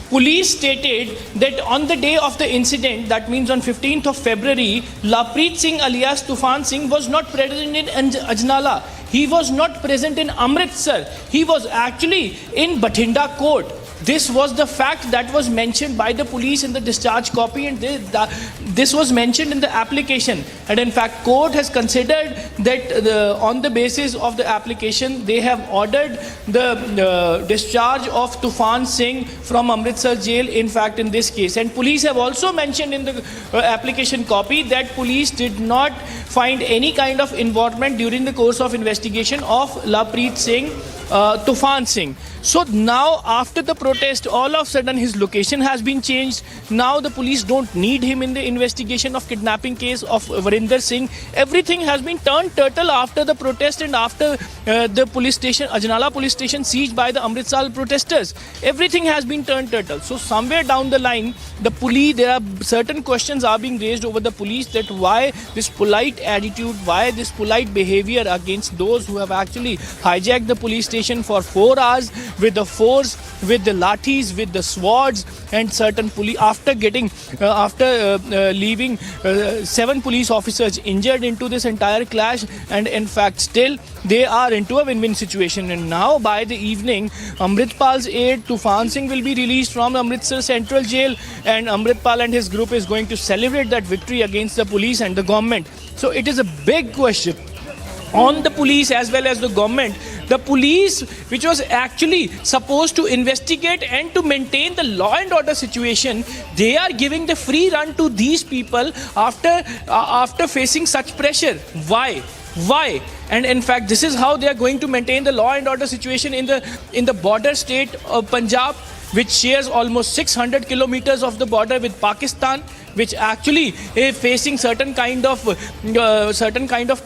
Police stated that on the day of the incident, that means on 15th of February, Lapreet Singh alias Tufan Singh was not present in Ajnala. He was not present in Amritsar. He was actually in Bathinda court. This was the fact that was mentioned by the police in the discharge copy, and this was mentioned in the application. And in fact, court has considered that on the basis of the application, they have ordered the discharge of Tufan Singh from Amritsar jail, in fact, in this case. And police have also mentioned in the application copy that police did not find any kind of involvement during the course of investigation of Lapreet Singh, Tufan Singh. So now, after the protest, all of a sudden his location has been changed. Now the police don't need him in the investigation of kidnapping case of Varinder Singh. Everything has been turned turtle after the protest and after the police station, Ajnala police station, sieged by the Amritsar protesters. Everything has been turned turtle. So somewhere down the line, the police, there are certain questions are being raised over the police, that why this polite attitude, why this polite behavior against those who have actually hijacked the police station for 4 hours with the force, with the lathis, with the swords, and certain police, after leaving 7 police officers injured into this entire clash, and in fact still they are into a win-win situation. And now by the evening, Amritpal's aide Tufan Singh will be released from Amritsar Central Jail, and Amritpal and his group is going to celebrate that victory against the police and the government. So it is a big question on the police as well as the government. The police, which was actually supposed to investigate and to maintain the law and order situation, they are giving the free run to these people after facing such pressure. Why? And in fact, this is how they are going to maintain the law and order situation in the border state of Punjab, which shares almost 600 kilometers of the border with Pakistan, which actually is facing certain kind of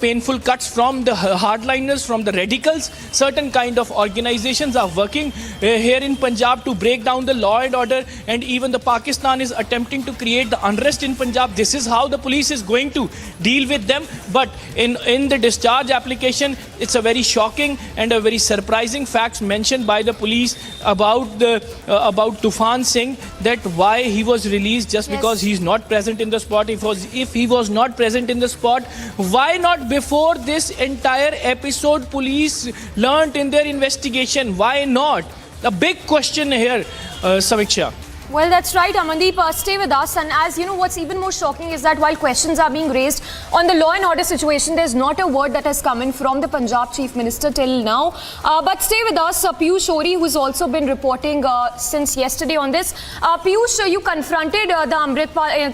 painful cuts from the hardliners, from the radicals. Certain kind of organizations are working here in Punjab to break down the law and order, and even the Pakistan is attempting to create the unrest in Punjab. This is how the police is going to deal with them. But in the discharge application, it's a very shocking and a very surprising facts mentioned by the police about Tufan Singh, that why he was released just because he's not present in the spot. If he was not present in the spot, why not before this entire episode police learnt in their investigation? Why not? A big question here, Samiksha. Well, that's right, Amandeep. Stay with us. And as you know, what's even more shocking is that while questions are being raised on the law and order situation, there's not a word that has come in from the Punjab Chief Minister till now. But stay with us, Piyush Ori, who's also been reporting since yesterday on this. Piyush, you confronted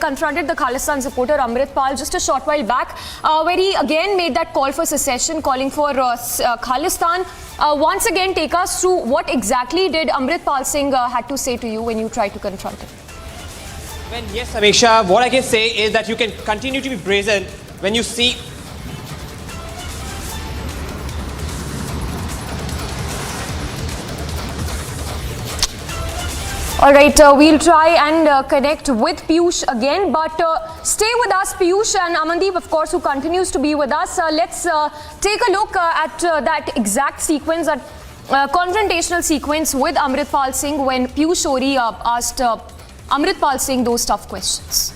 confronted the Khalistan supporter Amritpal just a short while back, where he again made that call for secession, calling for Khalistan. Once again, take us through what exactly did Amritpal Singh had to say to you when you tried to confront him. Well, yes, Amisha, what I can say is that you can continue to be brazen when you see. All right, we'll try and connect with Piyush again, but stay with us, Piyush and Amandeep, of course, who continues to be with us. Let's take a look at that exact sequence, that confrontational sequence with Amritpal Singh when Piyush Sori asked Amritpal Singh those tough questions.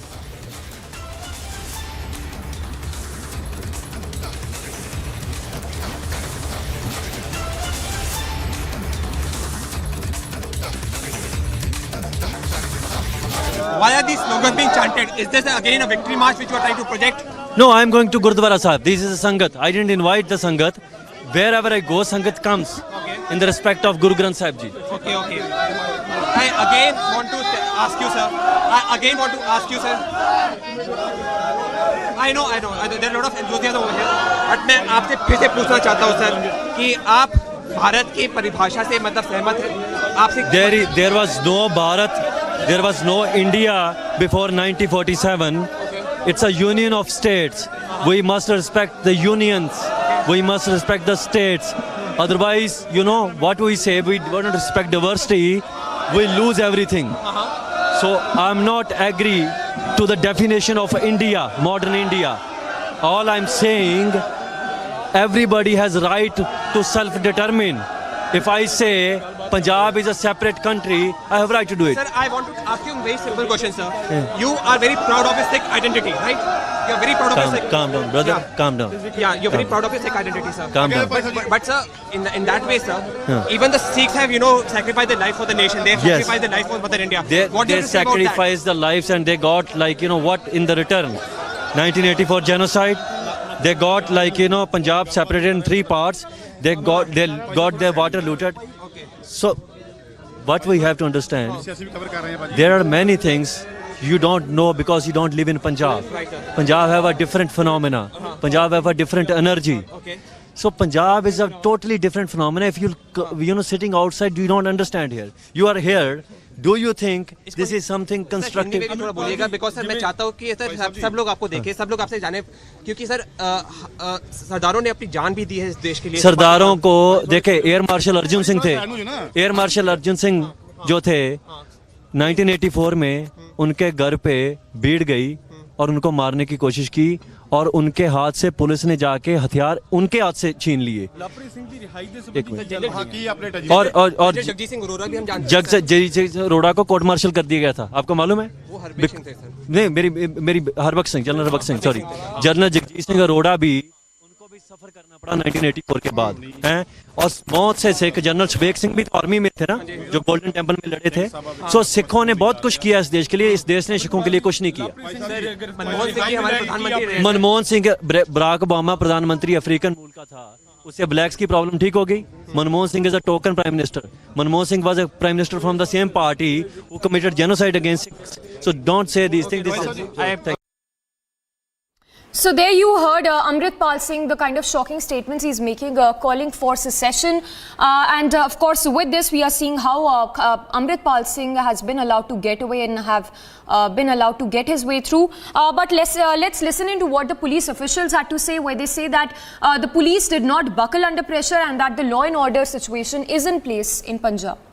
Why are these slogans being chanted? Is this again a victory march which you are trying to project? No, I'm going to Gurdwara Sahib. This is a Sangat. I didn't invite the Sangat. Wherever I go, Sangat comes. In the respect of Guru Granth Sahib Ji. Okay. I again want to ask you, sir. I know. There are a lot of enthusiasm over here. But मैं आपसे फिर से पूछना चाहता हूँ, sir, कि आप भारत की परिभाषा से मतलब सहमत हैं? आपसे There was no Bharat. There was no India before 1947. It's a union of states. We must respect the unions. We must respect the states. Otherwise, you know what we say, we don't respect diversity, we lose everything. So I'm not agree to the definition of India, modern India. All I'm saying, everybody has right to self-determine. If I say Punjab is a separate country, I have right to do it. Sir, I want to ask you a very simple question, sir. Yeah. You are very proud of your Sikh identity, right? You are very proud of your Sikh. Calm down, brother. Yeah. Calm down. Yeah, you're very proud of your Sikh identity, sir. Calm down. But sir, in that way, sir, even the Sikhs have, sacrificed their life for the nation. They have sacrificed their life for Mother India. What do you say about that? They sacrificed their lives and they got what in the return? 1984 genocide. They got Punjab separated in 3 parts. They got their water looted. So what we have to understand, there are many things you don't know because you don't live in Punjab. Punjab have a different phenomena. Punjab have a different energy. So Punjab is a totally different phenomena. If you sitting outside, you don't understand here. You are here. Do you think this is something constructive? थोड़ा बोलिएगा because sir मैं चाहता हूँ कि sir सब लोग आपको देखें, सब लोग आपसे जाने, क्योंकि सर सरदारों ने अपनी जान भी दी है इस देश के लिए. सरदारों को देखे, एयर मार्शल अर्जुन सिंह थे. एयर मार्शल अर्जुन सिंह जो थे 1984 में उनके घर पे भीड़ गई और उनको मारने की कोशिश की और उनके हाथ से पुलिस ने जाके हथियार उनके हाथ से छीन लिए. और जगजीत सिंह अरोड़ा भी हम जानते हैं. जगजीत सिंह अरोड़ा को कोर्ट मार्शल कर दिया गया था, आपको मालूम है? नहीं, मेरी Harbakhsh Singh, general Harbakhsh Singh, sorry, general Jagjit Singh Arora भी उनको भी सफर करना पड़ा 1984 के बाद हैं. और मौत से सिख जनरल शबेक सिंह भी तो आर्मी में थे ना, जो गोल्डन टेम्पल में लड़े थे. सो सिखों ने बहुत कुछ किया इस देश के लिए, इस देश ने सिखों के लिए कुछ नहीं किया. मनमोहन सिंह, बराक ओबामा प्रधानमंत्री अफ्रीकन मूल का था, उससे ब्लैक्स की प्रॉब्लम ठीक हो गई. Manmohan Singh is a token prime minister. Manmohan Singh was a prime minister from the same party who committed genocide against Sikhs. So don't से these things. So there you heard Amritpal Singh, the kind of shocking statements he's making, calling for secession. And of course, with this, we are seeing how Amritpal Singh has been allowed to get away and have been allowed to get his way through. But let's listen into what the police officials had to say, where they say that the police did not buckle under pressure and that the law and order situation is in place in Punjab.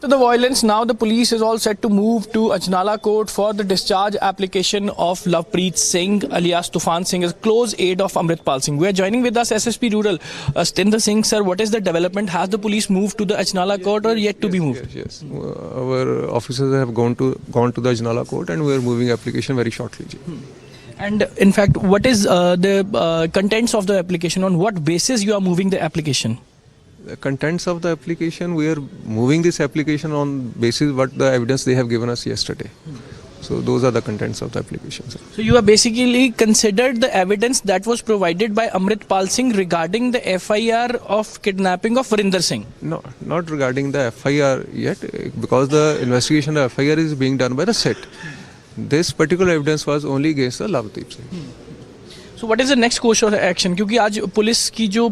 To the violence, now the police is all set to move to Ajnala Court for the discharge application of Lovepreet Singh alias Tufan Singh, as close aide of Amritpal Singh. We are joining with us SSP Rural, Stinder Singh. Sir, what is the development? Has the police moved to the Ajnala Court or yet to be moved? Yes. Our officers have gone to the Ajnala Court and we are moving application very shortly. And in fact, what is the contents of the application? On what basis you are moving the application? The contents of the application, we are moving this application on basis what the evidence they have given us yesterday. So those are the contents of the application, sir. So you have basically considered the evidence that was provided by Amritpal Singh regarding the FIR of kidnapping of Varinder Singh? No, not regarding the FIR yet, because the investigation of FIR is being done by the SET. This particular evidence was only against the Lovepreet Singh. So what is the next course of action? क्योंकि आज police की जो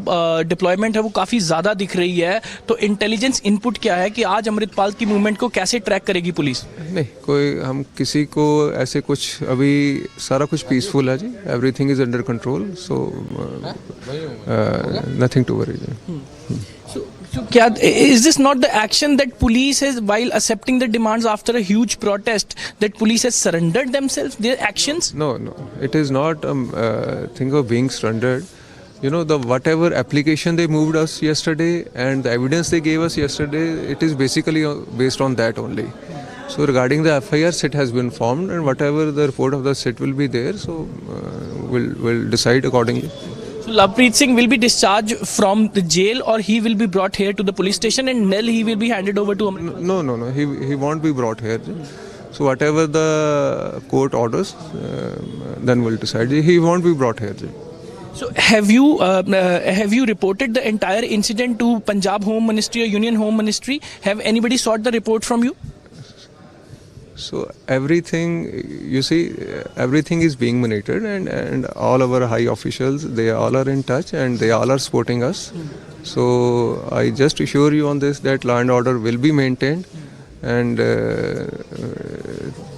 deployment है वो काफ़ी ज़्यादा दिख रही है, तो इंटेलिजेंस इनपुट क्या है कि आज अमृतपाल की मूवमेंट को कैसे ट्रैक करेगी पुलिस? नहीं, कोई हम किसी को ऐसे कुछ, अभी सारा कुछ पीसफुल है जी, everything is under control, so nothing to worry जी. So, is this not the action that police has, while accepting the demands after a huge protest, that police has surrendered themselves, their actions? No, it is not a thing of being surrendered. You know, the whatever application they moved us yesterday and the evidence they gave us yesterday, it is basically based on that only. So regarding the FIR, sit has been formed, and whatever the report of the sit will be there, so we'll decide accordingly. So Lovepreet Singh will be discharged from the jail, or he will be brought here to the police station, and then he will be handed over to Amrit? No. He won't be brought here. So whatever the court orders, then we'll decide. He won't be brought here. So have you reported the entire incident to Punjab Home Ministry or Union Home Ministry? Have anybody sought the report from you? So everything, you see, everything is being monitored, and all our high officials, they all are in touch and they all are supporting us. So I just assure you on this that law and order will be maintained, and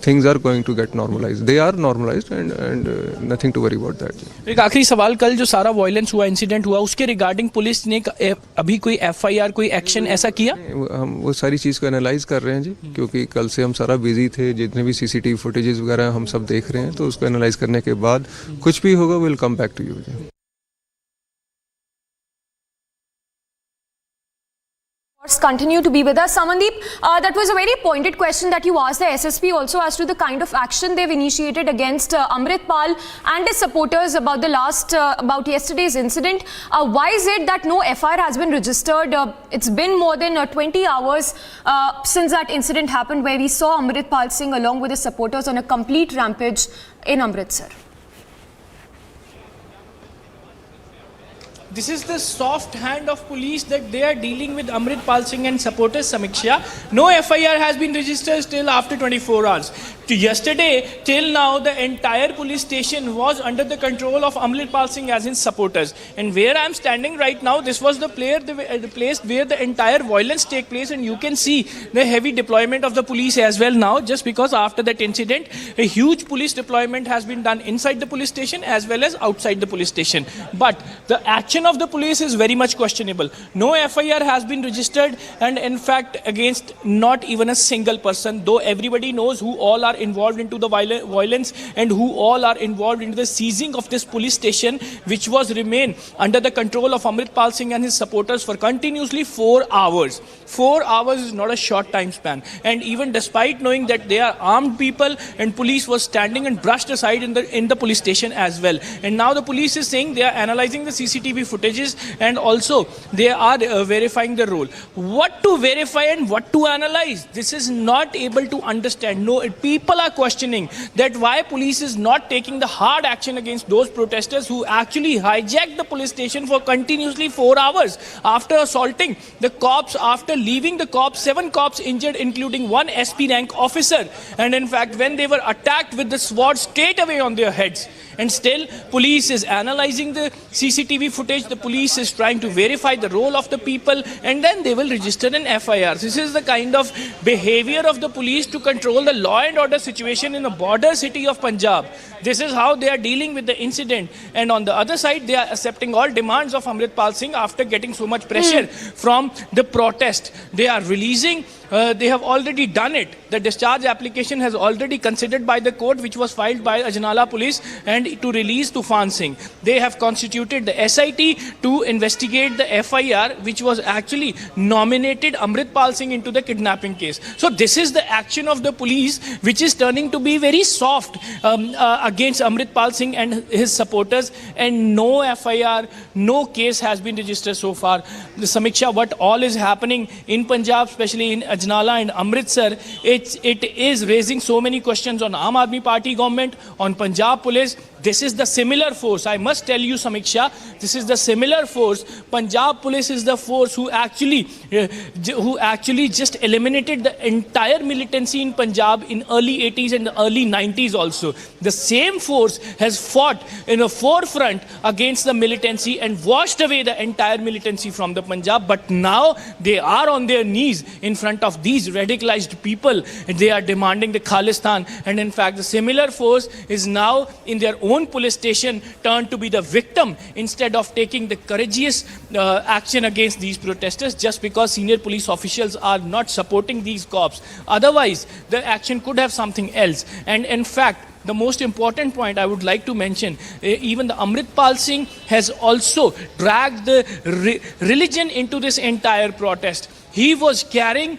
things are going to get normalized. They are normalized, and nothing to worry about that. एक आखिरी सवाल, कल जो सारा violence हुआ, incident हुआ, उसके regarding police ने अभी कोई FIR, कोई एक्शन ऐसा किया? हम वो सारी चीज़ को एनालाइज कर रहे हैं जी, क्योंकि कल से हम सारा बिजी थे, जितने भी CCTV फुटेजेस वगैरह हम सब देख रहे हैं, तो उसको एनालाइज करने के बाद कुछ भी होगा, will come back to you. Continue to be with us. Samandeep, that was a very pointed question that you asked the SSP also as to the kind of action they've initiated against Amritpal and his supporters about yesterday's incident. Why is it that no FIR has been registered? It's been more than 20 hours since that incident happened, where we saw Amritpal Singh along with his supporters on a complete rampage in Amritsar. This is the soft hand of police that they are dealing with Amritpal Singh and supporters, Samiksha. No FIR has been registered still after 24 hours. Yesterday, till now, the entire police station was under the control of Amritpal Singh as his supporters. And where I am standing right now, this was the place where the entire violence take place, and you can see the heavy deployment of the police as well now, just because after that incident, a huge police deployment has been done inside the police station as well as outside the police station. But the action of the police is very much questionable. No FIR has been registered, and in fact against not even a single person, though everybody knows who all are involved into the violence and who all are involved into the seizing of this police station, which was remain under the control of Amritpal Singh and his supporters for continuously 4 hours. 4 hours is not a short time span, and even despite knowing that they are armed people, and police was standing and brushed aside in the police station as well. And now the police is saying they are analyzing the CCTV footages, and also they are verifying the role. What to verify and what to analyze? This is not able to understand. No, people are questioning that why police is not taking the hard action against those protesters who actually hijacked the police station for continuously 4 hours after assaulting the cops. After leaving the cops, 7 cops injured, including 1 SP rank officer, and in fact when they were attacked with the sword straight away on their heads. And still police is analyzing the CCTV footage. The police is trying to verify the role of the people, and then they will register an FIR. This is the kind of behavior of the police to control the law and order situation in the border city of Punjab. This is how they are dealing with the incident. And on the other side, they are accepting all demands of Amritpal Singh after getting so much pressure from the protest. They are releasing. They have already done it. The discharge application has already considered by the court, which was filed by Ajnala police, and to release Tufan Singh. They have constituted the SIT to investigate the FIR, which was actually nominated Amritpal Singh into the kidnapping case. So this is the action of the police, which is turning to be very soft against Amritpal Singh and his supporters, and no FIR, no case has been registered so far. The Samiksha, what all is happening in Punjab, especially in Ajnala and Amritsar, it is raising so many questions on Aam Aadmi Party government, on Punjab police. this is the similar force. I must tell you, Samiksha, this is the similar force. Punjab police is the force who actually just eliminated the entire militancy in Punjab in early 80s and early 90s also. The same force has fought in a forefront against the militancy and washed away the entire militancy from the Punjab. But now they are on their knees in front of these radicalized people. They are demanding the Khalistan. And in fact, the similar force is now in their own police station turned to be the victim instead of taking the courageous action against these protesters just because senior police officials are not supporting these cops. Otherwise, the action could have something else. And in fact, the most important point I would like to mention, even the Amritpal Singh has also dragged the religion into this entire protest. He was carrying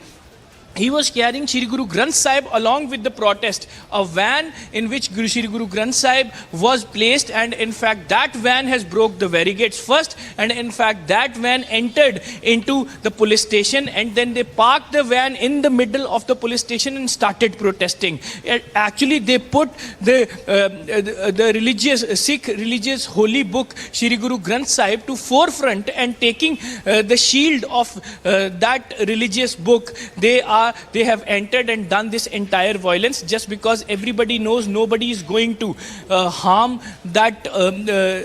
Shri Guru Granth Sahib along with the protest, a van in which Shri Guru Granth Sahib was placed, and in fact that van has broke the barricades first, and in fact that van entered into the police station, and then they parked the van in the middle of the police station and started protesting. Actually they put the Sikh religious holy book Shri Guru Granth Sahib to forefront, and taking the shield of that religious book, they have entered and done this entire violence just because everybody knows nobody is going to harm that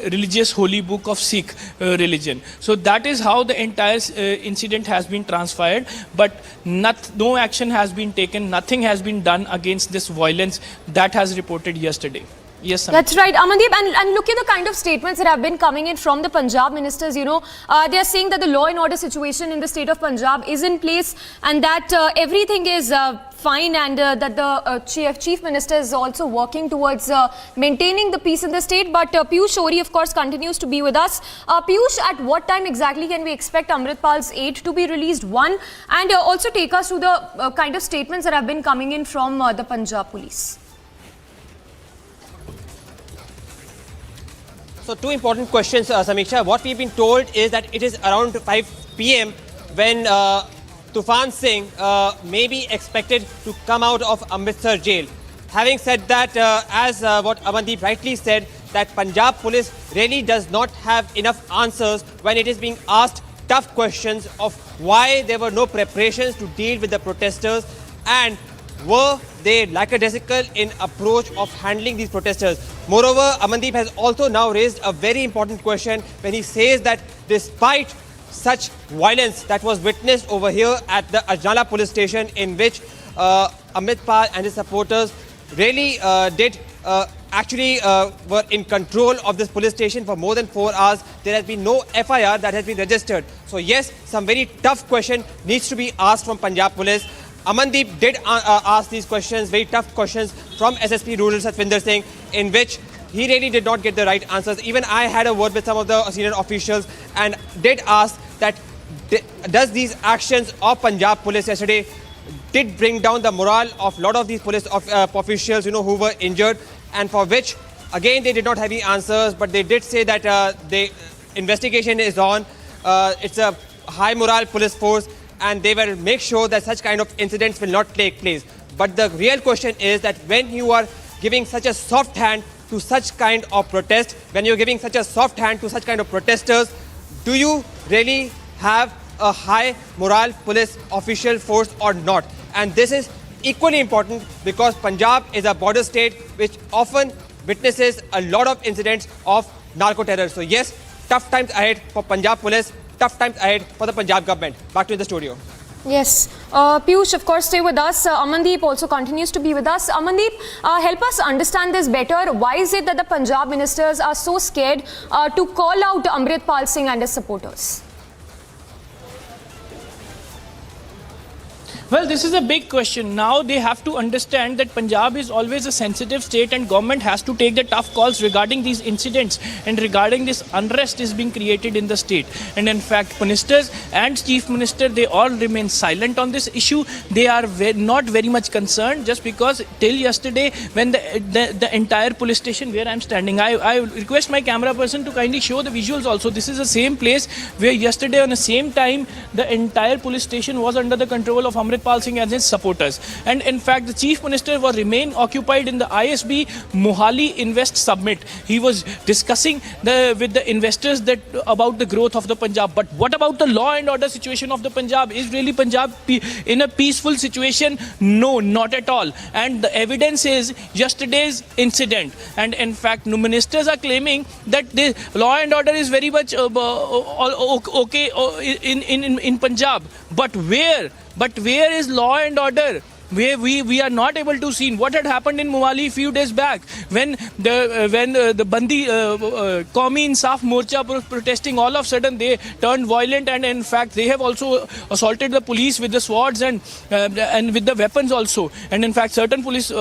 religious holy book of Sikh religion. So that is how the entire incident has been transpired, but no action has been taken, nothing has been done against this violence that has reported yesterday. Yes, Samit. That's right, Amandeep, and look at the kind of statements that have been coming in from the Punjab ministers. You know, they are saying that the law and order situation in the state of Punjab is in place, and that everything is fine, and that the chief minister is also working towards maintaining the peace in the state. But Piyush Ohri, of course, continues to be with us. Piyush, at what time exactly can we expect Amritpal's aid to be released? One, and also take us to the kind of statements that have been coming in from the Punjab police. So two important questions, Samiksha. What we've been told is that it is around 5 p.m. when Tufan Singh may be expected to come out of Amritsar jail. Having said that, as what Amandeep rightly said, that Punjab police really does not have enough answers when it is being asked tough questions of why there were no preparations to deal with the protesters, and were they lackadaisical in approach of handling these protesters. Moreover, Amandeep has also now raised a very important question when he says that despite such violence that was witnessed over here at the Ajnala police station, in which Amritpal and his supporters really were in control of this police station for more than 4 hours, there has been no FIR that has been registered. So yes, some very tough question needs to be asked from Punjab police. Amandeep did ask these questions, very tough questions, from SSP Rural Satvinder Singh, in which he really did not get the right answers. Even I had a word with some of the senior officials and did ask that does these actions of Punjab police yesterday did bring down the morale of a lot of these police officials, who were injured, and for which, again, they did not have any answers, but they did say that the investigation is on. It's a high morale police force, and they will make sure that such kind of incidents will not take place. But the real question is that when you are giving such a soft hand to such kind of protest, when you're giving such a soft hand to such kind of protesters, do you really have a high morale police official force or not? And this is equally important because Punjab is a border state which often witnesses a lot of incidents of narco terror. So yes, tough times ahead for Punjab police, tough times ahead for the Punjab government. Back to the studio. Yes. Piyush, of course, stay with us. Amandeep also continues to be with us. Amandeep, help us understand this better. Why is it that the Punjab ministers are so scared to call out Amritpal Singh and his supporters? Well, this is a big question. Now they have to understand that Punjab is always a sensitive state and government has to take the tough calls regarding these incidents and regarding this unrest is being created in the state. And in fact, ministers and chief minister, they all remain silent on this issue. They are not very much concerned just because till yesterday when the entire police station where I'm standing, I request my camera person to kindly show the visuals also. This is the same place where yesterday on the same time, the entire police station was under the control of Amrit Amritpal Singh and his supporters. And in fact, the Chief Minister was remain occupied in the ISB Mohali Invest Summit. He was discussing with the investors that about the growth of the Punjab. But what about the law and order situation of the Punjab? Is really Punjab in a peaceful situation? No, not at all. And the evidence is yesterday's incident. And in fact, ministers are claiming that the law and order is very much okay in Punjab. But where is law and order? We are not able to see what had happened in Mohali a few days back when the Bandi Qaumi Insaf Morcha protesting, all of a sudden they turned violent, and in fact they have also assaulted the police with the swords and with the weapons also, and in fact certain police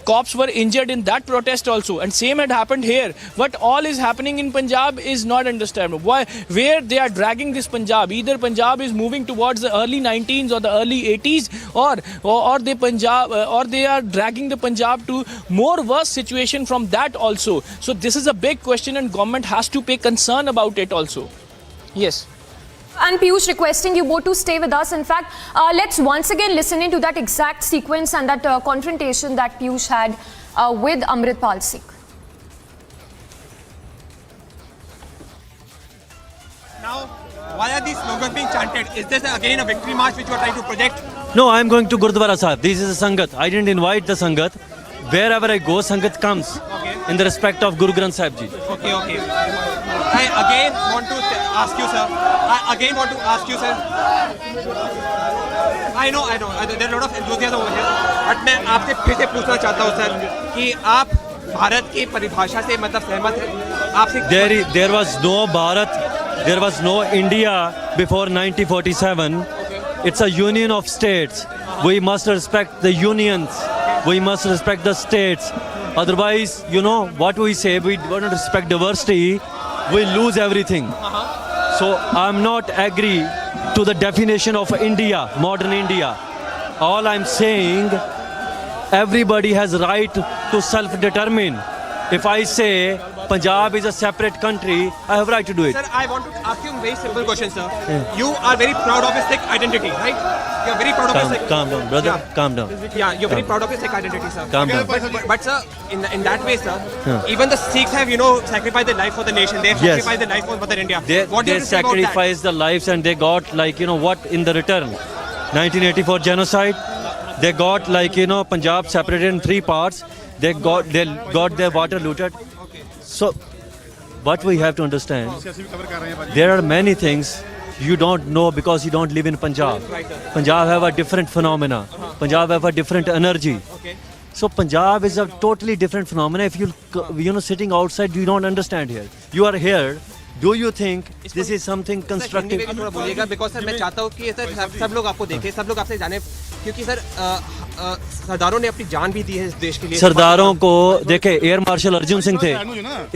cops were injured in that protest also, and same had happened here. What all is happening in Punjab is not understandable. Why, where they are dragging this Punjab? Either Punjab is moving towards the early 19s or the early 80s, or they are dragging the Punjab to more worse situation from that also. So this is a big question, and government has to pay concern about it also. Yes. And Piyush, requesting you both to stay with us. In fact, let's once again listen into that exact sequence and that confrontation that Piyush had with Amritpal Singh. Now, why are these slogans being chanted? Is this again a victory march which you are trying to project? No, I am going to Gurdwara Sahib. This is a Sangat. I didn't invite the Sangat. Wherever I go, Sangat comes in the respect of Guru Granth Sahib Ji. Okay. I again want to ask you, sir. I know. There are a lot of enthusiasm over here. But मैं आपसे फिर से पूछना चाहता हूँ, sir, कि आप भारत की परिभाषा से मतलब सहमत हैं? आपसे There was no Bharat, there was no India before 1947. It's a union of states. We must respect the unions. We must respect the states. Otherwise, you know what we say, we don't respect diversity, we lose everything. So I'm not agree to the definition of India, modern India. All I'm saying, everybody has right to self-determine. If I say Punjab is a separate country, I have right to do it. Sir, I want to ask you a very simple question, sir. Yeah. You are very proud of your Sikh identity, right? You are very proud of your Sikh. Calm down, brother. Yeah. Calm down. Yeah, you're very proud of your Sikh identity, sir. Calm down. But sir, in that way, sir, even the Sikhs have, sacrificed their life for the nation. They have sacrificed their life for Mother India. They sacrificed the lives, and they got what in the return? 1984 genocide. They got Punjab separated in 3 parts. They got their water looted. So, what we have to understand, there are many things you don't know because you don't live in Punjab. Punjab have a different phenomena. Punjab have a different energy. So Punjab is a totally different phenomena. If you sitting outside, you don't understand here. You are here. Do you think this is something constructive? थोड़ा बोलिएगा because sir मैं चाहता हूँ कि sir सब लोग आपको देखें, सब लोग आपसे जाने, क्योंकि सर सरदारों ने अपनी जान भी दी है इस देश के लिए. सरदारों को देखे, एयर मार्शल अर्जुन सिंह थे.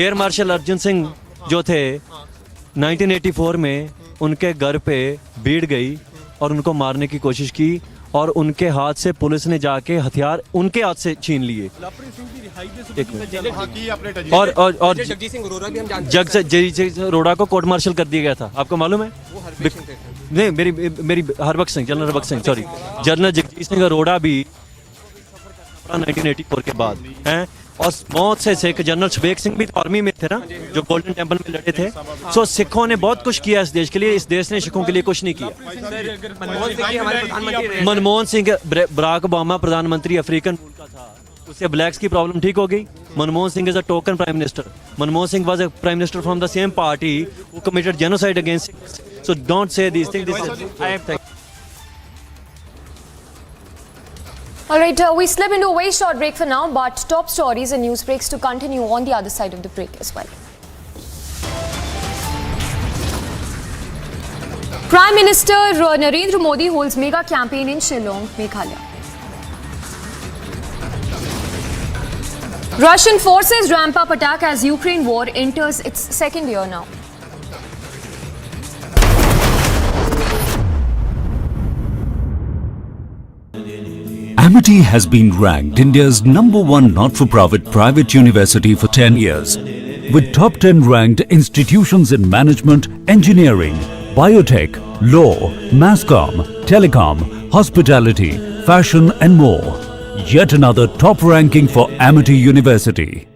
एयर मार्शल अर्जुन सिंह जो थे 1984 में उनके घर पे भीड़ गई और उनको मारने की कोशिश की, और उनके हाथ से पुलिस ने जाके हथियार उनके हाथ से छीन लिए. और जगजीत सिंह अरोड़ा को कोर्ट मार्शल कर दिया गया था, आपको मालूम है? नहीं, मेरी Harbakhsh Singh, general Harbakhsh Singh, sorry, general Jagjit Singh Arora भी 1984 के बाद हैं. और मौत से सिख जनरल शबेक सिंह भी आर्मी में थे ना, जो गोल्डन टेम्पल में लड़े थे. सो सिखों ने बहुत कुछ किया इस देश के लिए, इस देश ने सिखों के लिए कुछ नहीं किया. मनमोहन सिंह, बराक ओबामा प्रधानमंत्री अफ्रीकन मूल का था, उससे ब्लैक्स की प्रॉब्लम ठीक हो गई. Manmohan Singh is a token prime minister. Manmohan Singh was a prime minister from the same party who committed genocide against. So don't say these things. All right, we slip into a very short break for now, but top stories and news breaks to continue on the other side of the break as well. Prime Minister Narendra Modi holds mega campaign in Shillong, Meghalaya. Russian forces ramp up attack as Ukraine war enters its second year now. Amity has been ranked India's #1 not-for-profit private university for 10 years, with top 10 ranked institutions in management, engineering, biotech, law, mass comm, telecom, hospitality, fashion and more. Yet another top ranking for Amity University.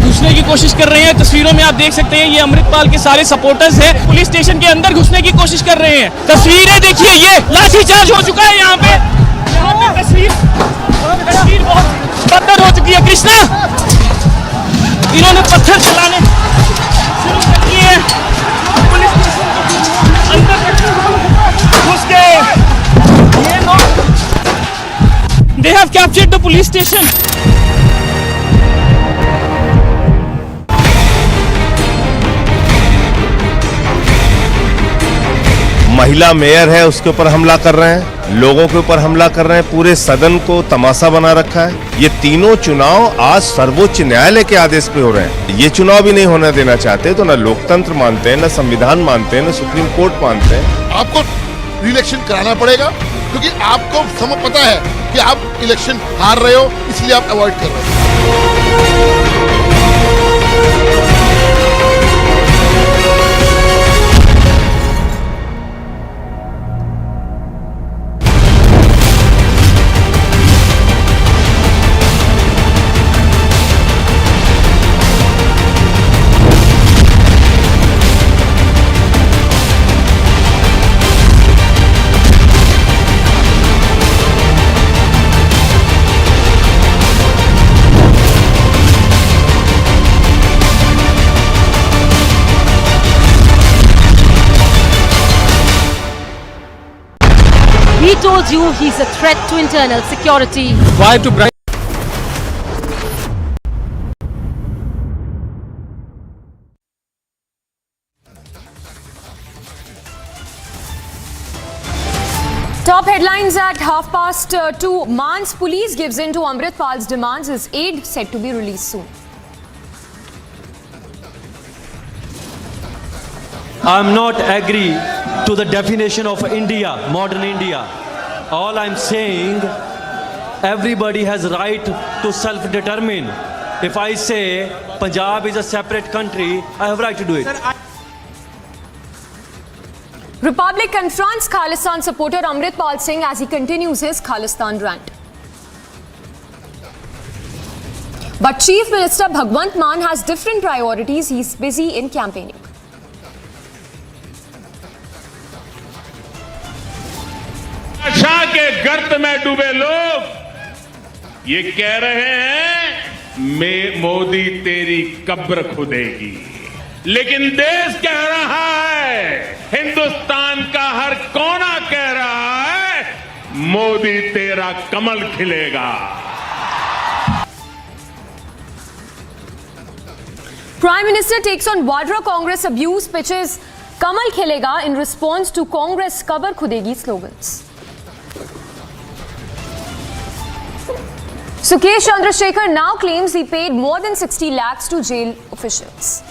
घुसने की कोशिश कर रहे हैं। तस्वीरों में आप देख सकते हैं ये अमृतपाल के सारे सपोर्टर्स हैं, पुलिस स्टेशन के अंदर घुसने की कोशिश कर रहे हैं। तस्वीरें देखिए, ये लाठीचार्ज हो चुका है यहाँ पे तस्वीर बहुत बदतर हो चुकी है। कृष्णा, इन्होंने पत्थर चलाने शुरू कर दिए हैं, पुलिस स्टेशन के अंदर घुस गए ये लोग। They have captured the police station. महिला मेयर है उसके ऊपर हमला कर रहे हैं, लोगों के ऊपर हमला कर रहे हैं, पूरे सदन को तमाशा बना रखा है। ये तीनों चुनाव आज सर्वोच्च न्यायालय के आदेश पे हो रहे हैं। ये चुनाव भी नहीं होने देना चाहते, तो ना लोकतंत्र मानते हैं, ना संविधान मानते हैं, ना सुप्रीम कोर्ट मानते हैं। आपको रिइलेक्शन कराना पड़ेगा, क्योंकि आपको समय पता है कि आप इलेक्शन हार रहे हो, इसलिए आप अवॉइड कर रहे हो। We told you he's a threat to internal security. Why to bribe? Top headlines at 2:30. Man's police gives in to Amritpal's demands. His aid set to be released soon. I'm not agree to the definition of India, modern India. All I'm saying, everybody has right to self-determine. If I say Punjab is a separate country, I have right to do it. Republic confronts Khalistan supporter Amritpal Singh as he continues his Khalistan rant. But Chief Minister Bhagwant Mann has different priorities. He's busy in campaigning. आशा के गर्त में डूबे लोग ये कह रहे हैं मोदी तेरी कब्र खुदेगी, लेकिन देश कह रहा है, हिंदुस्तान का हर कोना कह रहा है, मोदी तेरा कमल खिलेगा। Prime Minister takes on Vadra Congress abuse, pitches Kamal Khilega in response to Congress Kabar Khudegi slogans. Sukesh Chandrasekhar now claims he paid more than 60 lakhs to jail officials.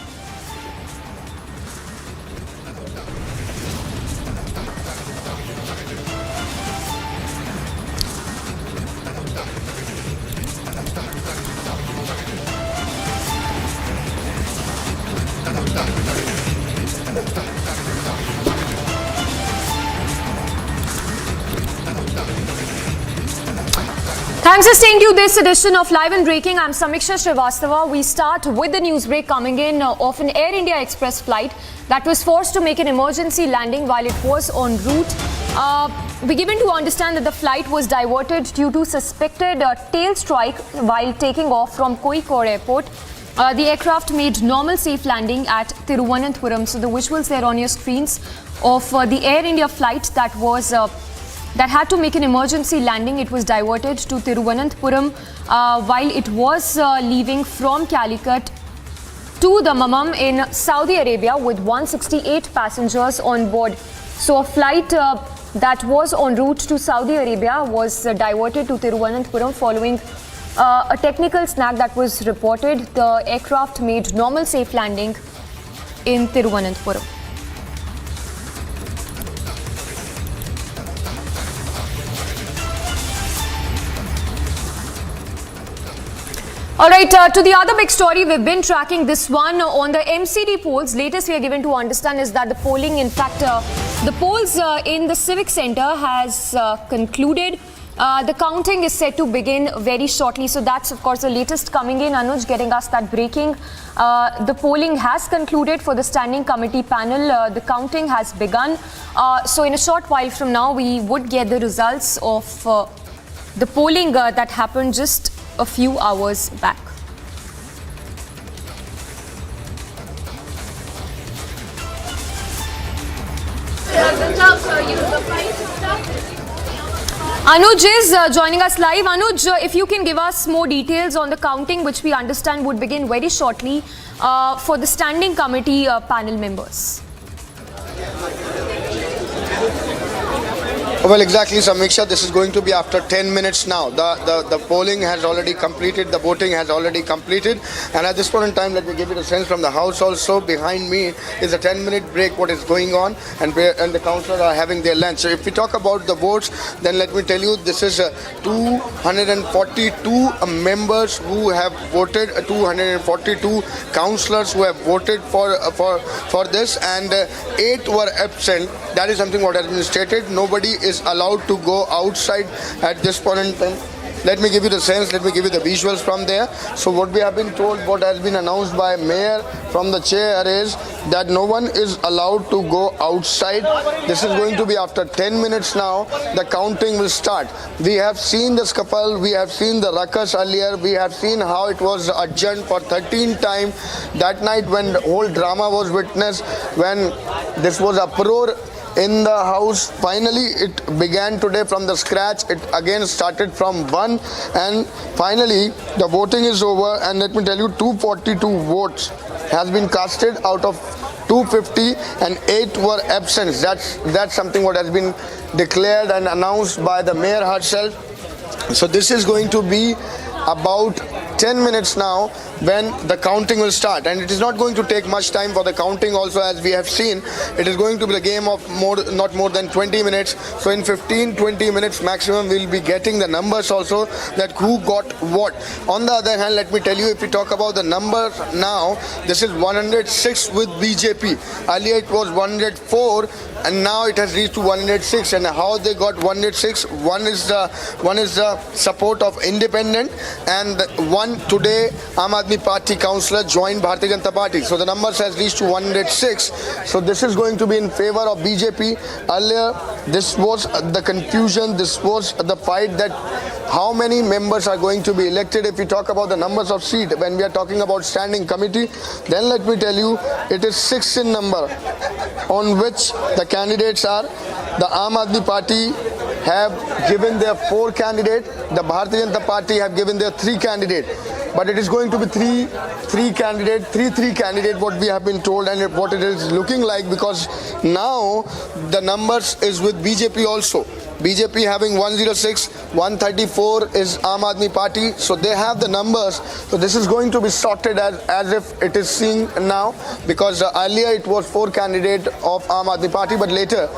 Thanks for staying tuned to this edition of Live and Breaking. I'm Samiksha Srivastava. We start with the news break coming in of an Air India Express flight that was forced to make an emergency landing while it was en route. We're given to understand that the flight was diverted due to suspected tail strike while taking off from Kozhikode Airport. The aircraft made normal safe landing at Thiruvananthapuram. So the visuals there on your screens of the Air India flight that had to make an emergency landing. It was diverted to Thiruvananthapuram while it was leaving from Calicut to the Dammam in Saudi Arabia with 168 passengers on board. So a flight that was en route to Saudi Arabia was diverted to Thiruvananthapuram following a technical snag that was reported. The aircraft made normal safe landing in Thiruvananthapuram. All right, to the other big story, we've been tracking this one on the MCD polls. Latest we are given to understand is that the polling, in fact, the polls in the Civic Centre has concluded. The counting is set to begin very shortly. So that's, of course, the latest coming in. Anuj getting us that breaking. The polling has concluded for the Standing Committee panel. The counting has begun. So in a short while from now, we would get the results of the polling that happened just a few hours back. Anuj is joining us live. Anuj, if you can give us more details on the counting, which we understand would begin very shortly for the Standing Committee panel members. Well, exactly, Samiksha. This is going to be after 10 minutes now. The polling has already completed. The voting has already completed. And at this point in time, let me give you a sense from the House also. Behind me is a 10-minute break, what is going on. And the councillors are having their lunch. So if we talk about the votes, then let me tell you, this is 242 members who have voted, 242 councillors who have voted for this. And 8 were absent. That is something what has been stated. Nobody is allowed to go outside at this point in time. Let me give you the sense, let me give you the visuals from there. So what we have been told, what has been announced by Mayor from the chair is that no one is allowed to go outside. This is going to be after 10 minutes now. The counting will start. We have seen the scuffle, we have seen the ruckus earlier, we have seen how it was adjourned for 13 times. That night when the whole drama was witnessed, when this was uproar in the House, finally it began today from the scratch. It again started from 1 and finally the voting is over, and let me tell you, 242 votes has been casted out of 250 and 8 were absent. That's something what has been declared and announced by the mayor herself. So this is going to be about 10 minutes now when the counting will start, and it is not going to take much time for the counting also. As we have seen, it is going to be a game of not more than 20 minutes. So in 15-20 minutes maximum we'll be getting the numbers also, that who got what. On the other hand, let me tell you, if we talk about the numbers now, this is 106 with BJP. Earlier it was 104 and now it has reached to 106. And how they got 106? One is the support of independent, and one today Aam Aadmi Party councillor joined Bharatiya Janata Party. So the numbers has reached to 106. So this is going to be in favor of BJP. Earlier, this was the confusion, this was the fight that how many members are going to be elected. If we talk about the numbers of seats, when we are talking about standing committee, then let me tell you, it is 6 in number on which the candidates are. The Aam Aadmi Party have given their 4 candidates. The Bharatiya Janata Party have given their 3 candidates. But it is going to be 3 candidates, what we have been told, and what it is looking like, because now the numbers is with BJP also. BJP having 106, 134 is Aam Aadmi Party. So they have the numbers. So this is going to be sorted as if it is seen now, because earlier it was 4 candidates of Aam Aadmi Party, but later,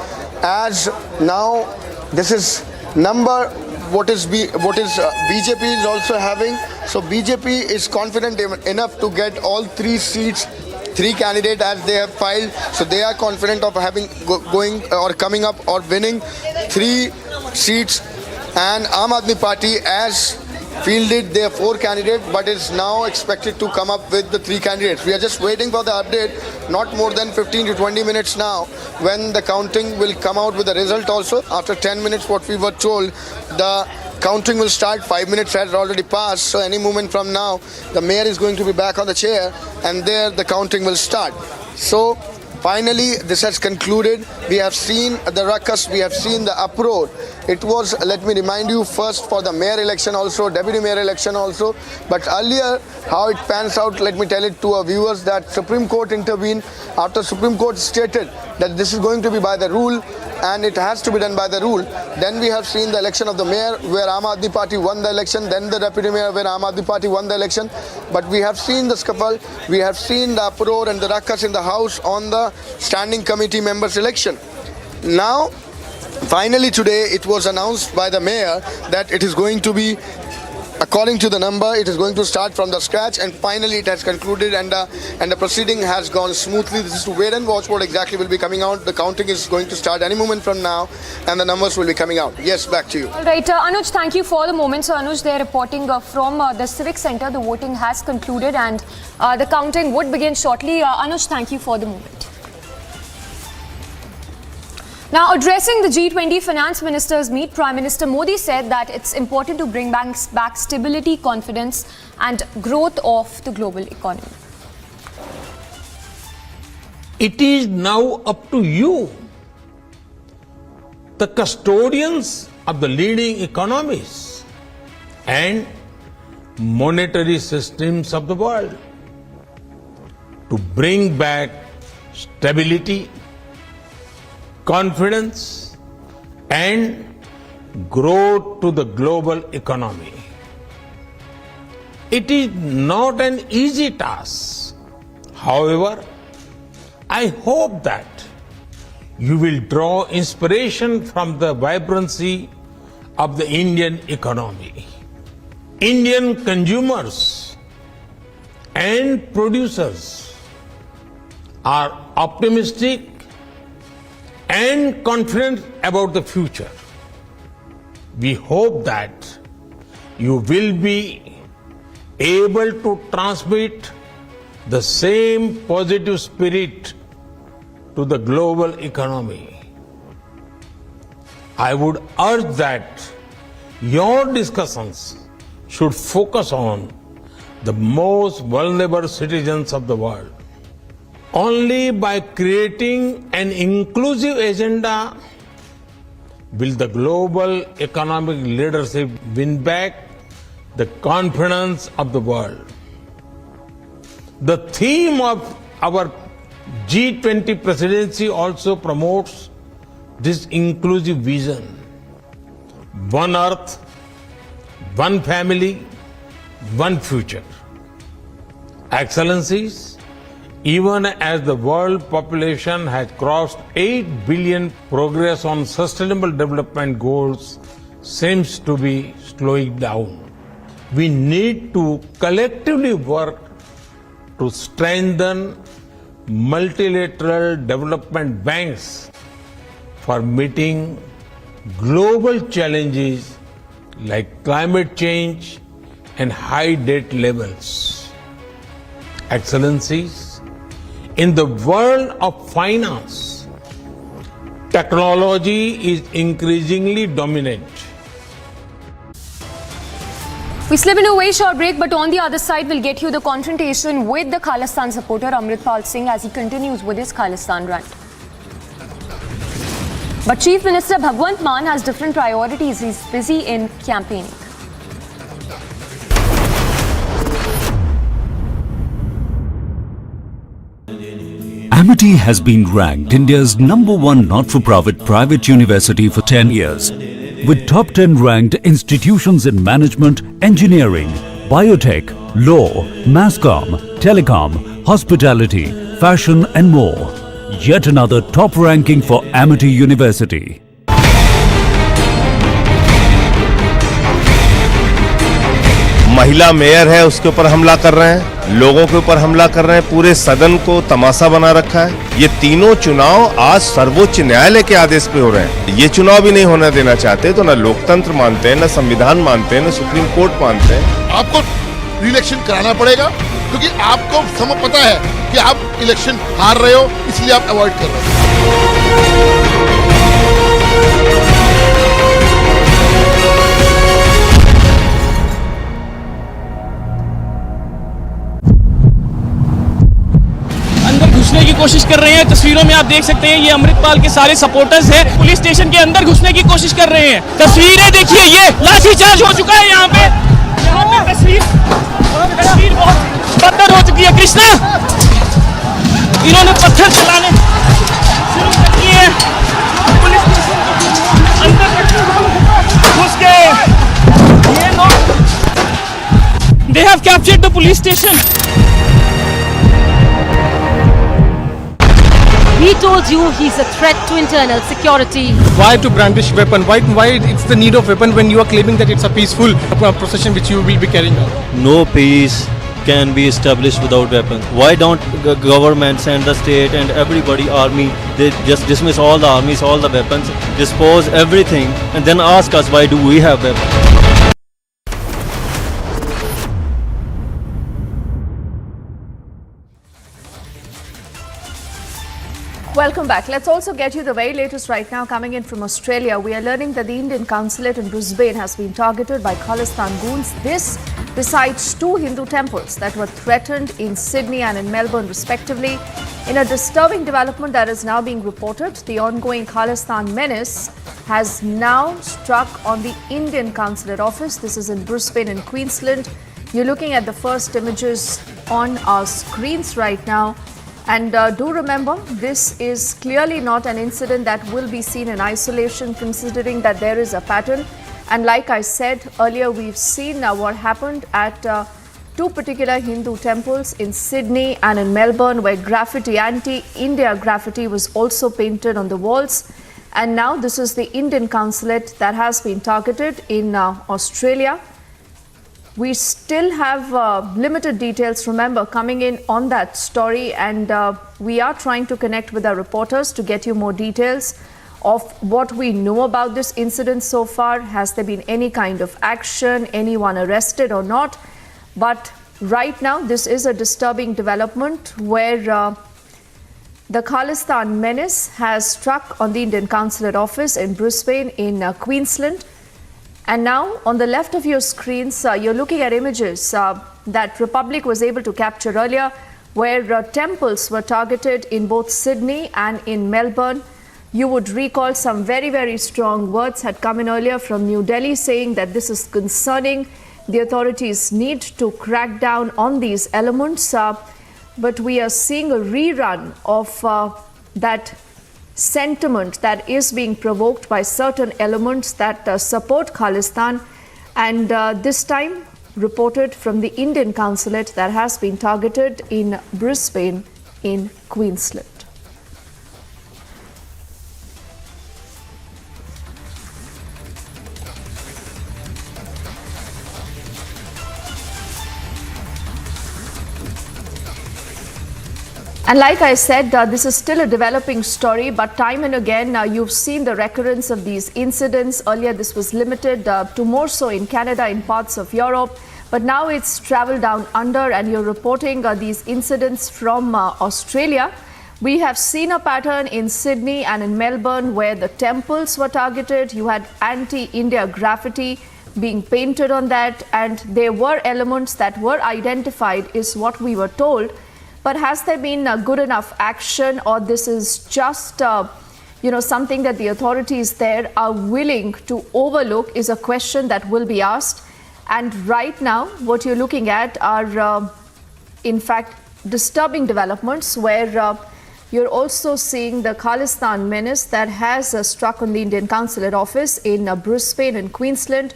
as now this is number what is BJP is also having. So BJP is confident enough to get all 3 seats, 3 candidates as they have filed. So they are confident of having coming up or winning 3 seats. And Aam Aadmi Party as fielded their 4 candidates, but is now expected to come up with the 3 candidates. We are just waiting for the update, not more than 15 to 20 minutes now, when the counting will come out with the result also. After 10 minutes, what we were told, the counting will start. 5 minutes has already passed, so any moment from now, the mayor is going to be back on the chair, and there the counting will start. So finally, this has concluded. We have seen the ruckus, we have seen the uproar. It was, let me remind you, first for the mayor election also, deputy mayor election also. But earlier, how it pans out, let me tell it to our viewers, that Supreme Court intervened after Supreme Court stated that this is going to be by the rule. and it has to be done by the rule. Then we have seen the election of the mayor where Aam Aadmi Party won the election, then the deputy mayor where Aam Aadmi Party won the election. But we have seen the scuffle, we have seen the uproar and the ruckus in the house on the standing committee members election. Now, finally today it was announced by the mayor that it is going to be, according to the number, it is going to start from the scratch, and finally it has concluded and the proceeding has gone smoothly. This is to wait and watch what exactly will be coming out. The counting is going to start any moment from now and the numbers will be coming out. Yes, back to you. All right, Anuj, thank you for the moment. So Anuj, they're reporting from the Civic Centre. The voting has concluded and the counting would begin shortly. Anuj, thank you for the moment. Now, addressing the G20 finance ministers meet, Prime Minister Modi said that it's important to bring back stability, confidence and growth of the global economy. It is now up to you, the custodians of the leading economies and monetary systems of the world, to bring back stability, confidence and growth to the global economy. It is not an easy task. However, I hope that you will draw inspiration from the vibrancy of the Indian economy. Indian consumers and producers are optimistic and confident about the future. We hope that you will be able to transmit the same positive spirit to the global economy. I would urge that your discussions should focus on the most vulnerable citizens of the world. Only by creating an inclusive agenda will the global economic leadership win back the confidence of the world. The theme of our G20 presidency also promotes this inclusive vision. One Earth, one family, one future. Excellencies, even as the world population has crossed 8 billion, progress on sustainable development goals seems to be slowing down. We need to collectively work to strengthen multilateral development banks for meeting global challenges like climate change and high debt levels. Excellencies, in the world of finance, technology is increasingly dominant. We slip into a very short break, but on the other side, we'll get you the confrontation with the Khalistan supporter Amritpal Singh as he continues with his Khalistan rant. But Chief Minister Bhagwant Mann has different priorities. He's busy in campaigning. Amity has been ranked India's #1 not-for-profit private university for 10 years, with top 10 ranked institutions in management, engineering, biotech, law, masscom, telecom, hospitality, fashion and more. Yet another top ranking for Amity University. महिला mayor है, उसके ऊपर हमला कर रहे हैं, लोगों के ऊपर हमला कर रहे हैं, पूरे सदन को तमाशा बना रखा है। ये तीनों चुनाव आज सर्वोच्च न्यायालय के आदेश पे हो रहे हैं। ये चुनाव भी नहीं होने देना चाहते, तो ना लोकतंत्र मानते हैं, ना संविधान मानते हैं, ना सुप्रीम कोर्ट मानते हैं। आपको रिइलेक्शन कराना पड़ेगा, क्योंकि आपको समय पता है कि आप इलेक्शन हार रहे हो, इसलिए आप अवॉइड कर रहे हो। घुसने की कोशिश कर रहे हैं। तस्वीरों में आप देख सकते हैं ये अमृतपाल के सारे सपोर्टर्स हैं, पुलिस स्टेशन के अंदर घुसने की कोशिश कर रहे हैं। तस्वीरें देखिए, ये लाठीचार्ज हो चुका है यहाँ पे तस्वीर बहुत बदतर हो चुकी है। कृष्णा, इन्होंने पत्थर चलाने शुरू कर दिए हैं। Police have captured the police station. We told you he's a threat to internal security. Why to brandish weapon? Why it's the need of weapon when you are claiming that it's a peaceful procession which you will be carrying out? No peace can be established without weapons. Why don't governments and the state and everybody, army, they just dismiss all the armies, all the weapons, dispose everything, and then ask us why do we have weapons? Welcome back. Let's also get you the very latest right now coming in from Australia. We are learning that the Indian consulate in Brisbane has been targeted by Khalistan goons. This besides two Hindu temples that were threatened in Sydney and in Melbourne respectively. In a disturbing development that is now being reported, the ongoing Khalistan menace has now struck on the Indian consulate office. This is in Brisbane in Queensland. You're looking at the first images on our screens right now. And do remember, this is clearly not an incident that will be seen in isolation, considering that there is a pattern. And like I said earlier, we've seen what happened at two particular Hindu temples in Sydney and in Melbourne, where graffiti, anti-India graffiti was also painted on the walls. And now this is the Indian consulate that has been targeted in Australia. We still have limited details, remember, coming in on that story, and we are trying to connect with our reporters to get you more details of what we know about this incident so far. Has there been any kind of action, anyone arrested or not? But right now, this is a disturbing development where the Khalistan menace has struck on the Indian consulate office in Brisbane in Queensland. And now, on the left of your screens, you're looking at images that Republic was able to capture earlier, where temples were targeted in both Sydney and in Melbourne. You would recall some very, very strong words had come in earlier from New Delhi saying that this is concerning. The authorities need to crack down on these elements. But we are seeing a rerun of that sentiment that is being provoked by certain elements that support Khalistan, and this time reported from the Indian consulate that has been targeted in Brisbane in Queensland. And like I said, this is still a developing story, but time and again, you've seen the recurrence of these incidents. Earlier, this was limited to more so in Canada, in parts of Europe, but now it's traveled down under, and you're reporting these incidents from Australia. We have seen a pattern in Sydney and in Melbourne where the temples were targeted. You had anti-India graffiti being painted on that, and there were elements that were identified, is what we were told. But has there been good enough action, or this is just something that the authorities there are willing to overlook, is a question that will be asked. And right now, what you're looking at are, in fact, disturbing developments where you're also seeing the Khalistan menace that has struck on the Indian consulate office in Brisbane in Queensland.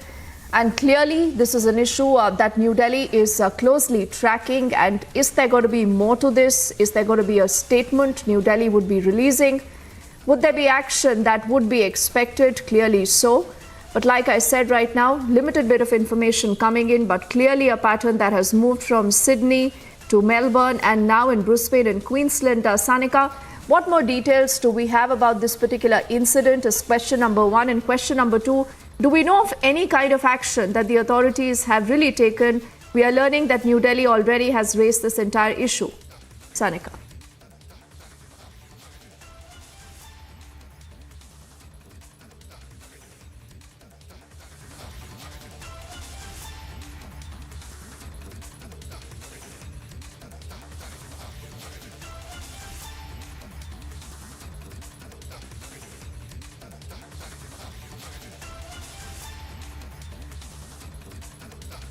And clearly, this is an issue that New Delhi is closely tracking. And is there going to be more to this? Is there going to be a statement New Delhi would be releasing? Would there be action that would be expected? Clearly so. But like I said right now, limited bit of information coming in, but clearly a pattern that has moved from Sydney to Melbourne and now in Brisbane in Queensland. Sanika, what more details do we have about this particular incident is question number one. And question number two, do we know of any kind of action that the authorities have really taken? We are learning that New Delhi already has raised this entire issue. Sanika.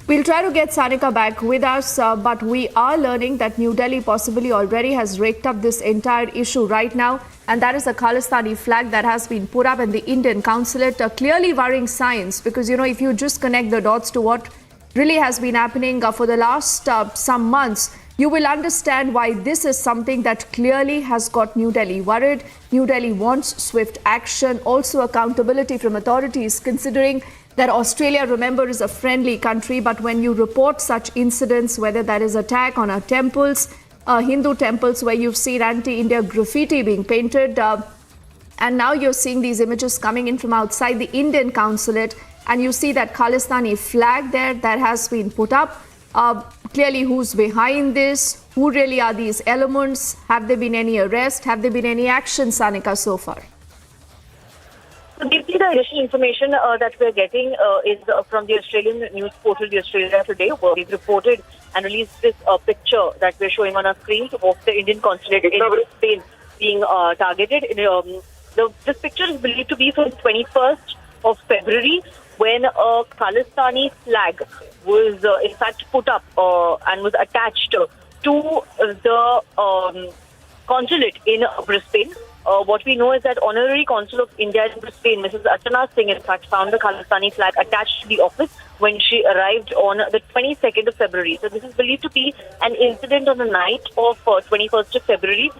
We'll try to get Sanika back with us, but we are learning that New Delhi possibly already has raked up this entire issue right now, and that is the Khalistani flag that has been put up in the Indian consulate, clearly worrying signs, because, if you just connect the dots to what really has been happening for the last some months, you will understand why this is something that clearly has got New Delhi worried. New Delhi wants swift action, also accountability from authorities, considering that Australia, remember, is a friendly country. But when you report such incidents, whether that is attack on our temples, Hindu temples where you've seen anti-India graffiti being painted, and now you're seeing these images coming in from outside the Indian consulate, and you see that Khalistani flag there that has been put up. Clearly, who's behind this? Who really are these elements? Have there been any arrests? Have there been any actions, Sanika, so far? So, Deepti, the additional information that we're getting is from the Australian news portal, the Australia Today, where they've reported and released this picture that we're showing on our screen of the Indian consulate in Spain being targeted. This picture is believed to be from the 21st of February, when a Khalistani flag was in fact put up and was attached to the consulate in Brisbane. What we know is that Honorary Consul of India in Brisbane, Mrs. Archana Singh, in fact, found the Khalistani flag attached to the office when she arrived on the 22nd of February. So this is believed to be an incident on the night of 21st of February.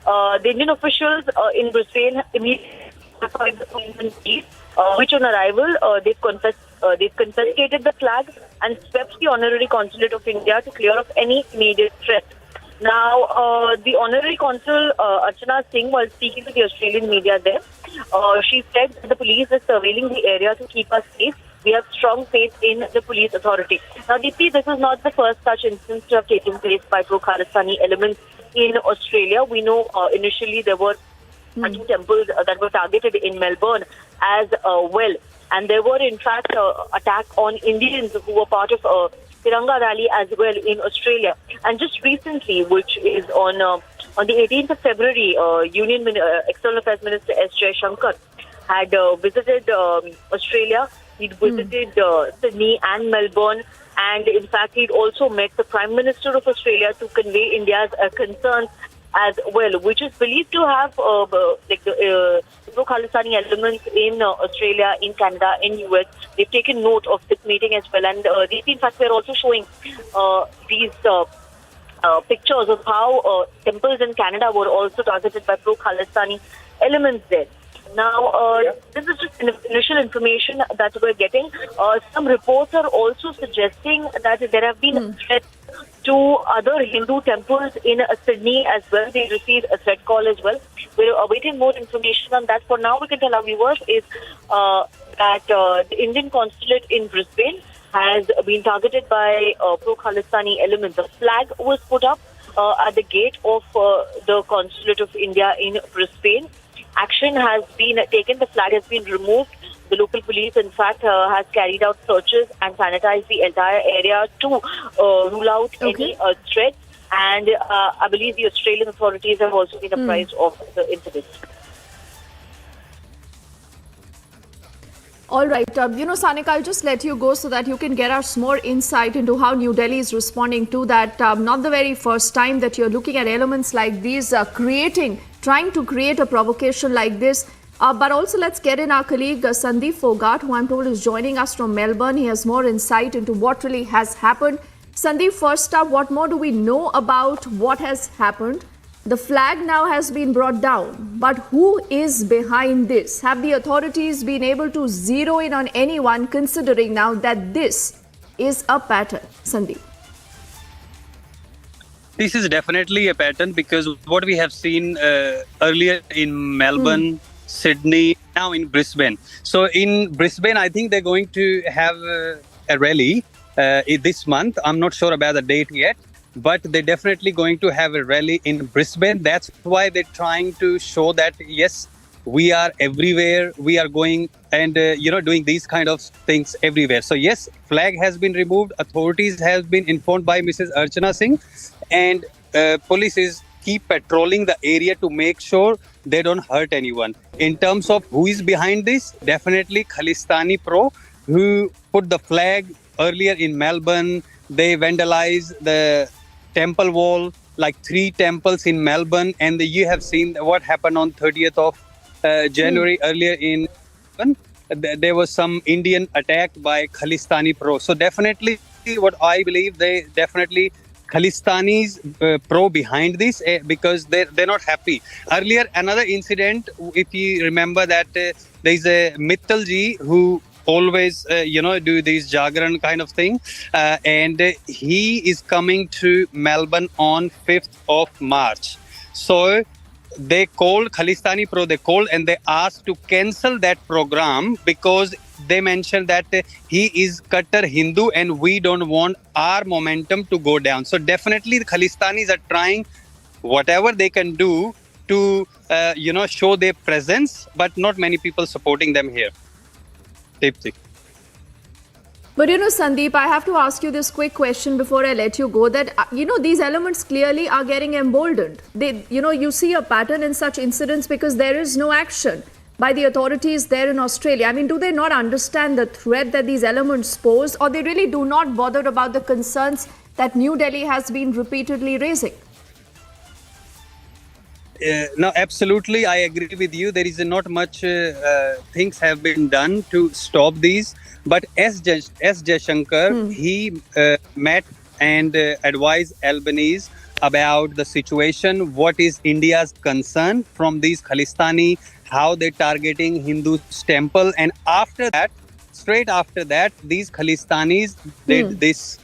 The Indian officials in Brisbane immediately notified the police chief, which on arrival they've confiscated the flag and swept the Honorary Consulate of India to clear off any immediate threat. Now, the Honorary Consul Archana Singh, while speaking to the Australian media there, she said that the police is surveilling the area to keep us safe. We have strong faith in the police authority. Now, Deepti, this is not the first such instance to have taken place by pro-Khalistani elements in Australia. We know initially there were two temples that were targeted in Melbourne as well. And there were, in fact, attacks on Indians who were part of Tiranga rally as well in Australia. And just recently, which is on the 18th of February, Union External Affairs Minister S. Jaishankar had visited Australia. He'd visited Sydney and Melbourne. And in fact, he'd also met the Prime Minister of Australia to convey India's concerns as well, which is believed to have the pro-Khalistani elements in Australia, in Canada, in US. They've taken note of this meeting as well, and in fact, we're also showing these pictures of how temples in Canada were also targeted by pro-Khalistani elements there. Now, this is just initial information that we're getting. Some reports are also suggesting that there have been threats to other Hindu temples in Sydney as well. They received a threat call as well. We're awaiting more information on that. For now, we can tell our viewers is that the Indian consulate in Brisbane has been targeted by pro-Khalistani elements. The flag was put up at the gate of the consulate of India in Brisbane. Action has been taken. The flag has been removed. The local police, in fact, has carried out searches and sanitized the entire area to rule out any threats. And I believe the Australian authorities have also been apprised of the incident. All right. Sanika, I'll just let you go so that you can get us more insight into how New Delhi is responding to that. Not the very first time that you're looking at elements like these trying to create a provocation like this. But also let's get in our colleague Sandeep Fogart, who I'm told is joining us from Melbourne. He has more insight into what really has happened. Sandeep, first up, what more do we know about what has happened? The flag now has been brought down, but who is behind this? Have the authorities been able to zero in on anyone, considering now that this is a pattern? Sandeep. This is definitely a pattern, because what we have seen earlier in Melbourne, Sydney, now in Brisbane. So in Brisbane, I think they're going to have a rally this month. I'm not sure about the date yet, but they're definitely going to have a rally in Brisbane. That's why they're trying to show that, yes, we are everywhere. We are going and, doing these kind of things everywhere. So yes, flag has been removed. Authorities have been informed by Mrs. Archana Singh, and police is keep patrolling the area to make sure they don't hurt anyone. In terms of who is behind this, definitely Khalistani Pro, who put the flag earlier in Melbourne. They vandalized the temple wall, like 3 temples in Melbourne, and you have seen what happened on 30th of January earlier in Melbourne. There was some Indian attack by Khalistani Pro. So definitely what I believe, they definitely Khalistanis pro behind this because they're not happy. Earlier, another incident, if you remember that there is a Mittal ji who always do these Jagran kind of thing, and he is coming to Melbourne on 5th of March. So they called Khalistani Pro, they called and they asked to cancel that program because they mentioned that he is Kattar Hindu and we don't want our momentum to go down. So definitely the Khalistanis are trying whatever they can do to show their presence, but not many people supporting them here. Deepti. But Sandeep, I have to ask you this quick question before I let you go, that, these elements clearly are getting emboldened. They, you see a pattern in such incidents because there is no action by the authorities there in Australia. I mean, do they not understand the threat that these elements pose, or they really do not bother about the concerns that New Delhi has been repeatedly raising? No, absolutely. I agree with you. There is not much things have been done to stop these. But S. Jaishankar, he met and advised Albanese about the situation, what is India's concern from these Khalistani, how they're targeting Hindu temple. And after that, straight after that, these Khalistanis did this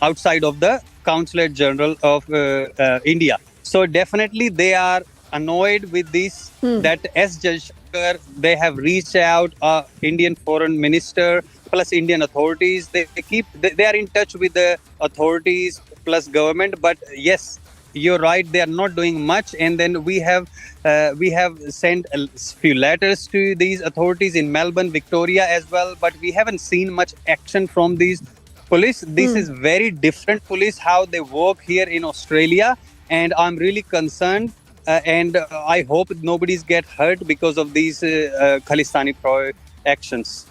outside of the Consulate General of India. So definitely they are annoyed with this, that S. Jaishankar, they have reached out, Indian foreign minister plus Indian authorities. They are in touch with the authorities plus government. But yes, you're right, they are not doing much. And then we have sent a few letters to these authorities in Melbourne, Victoria as well. But we haven't seen much action from these police. This is very different police, how they work here in Australia. And I'm really concerned. And I hope nobody's get hurt because of these Khalistani pro actions.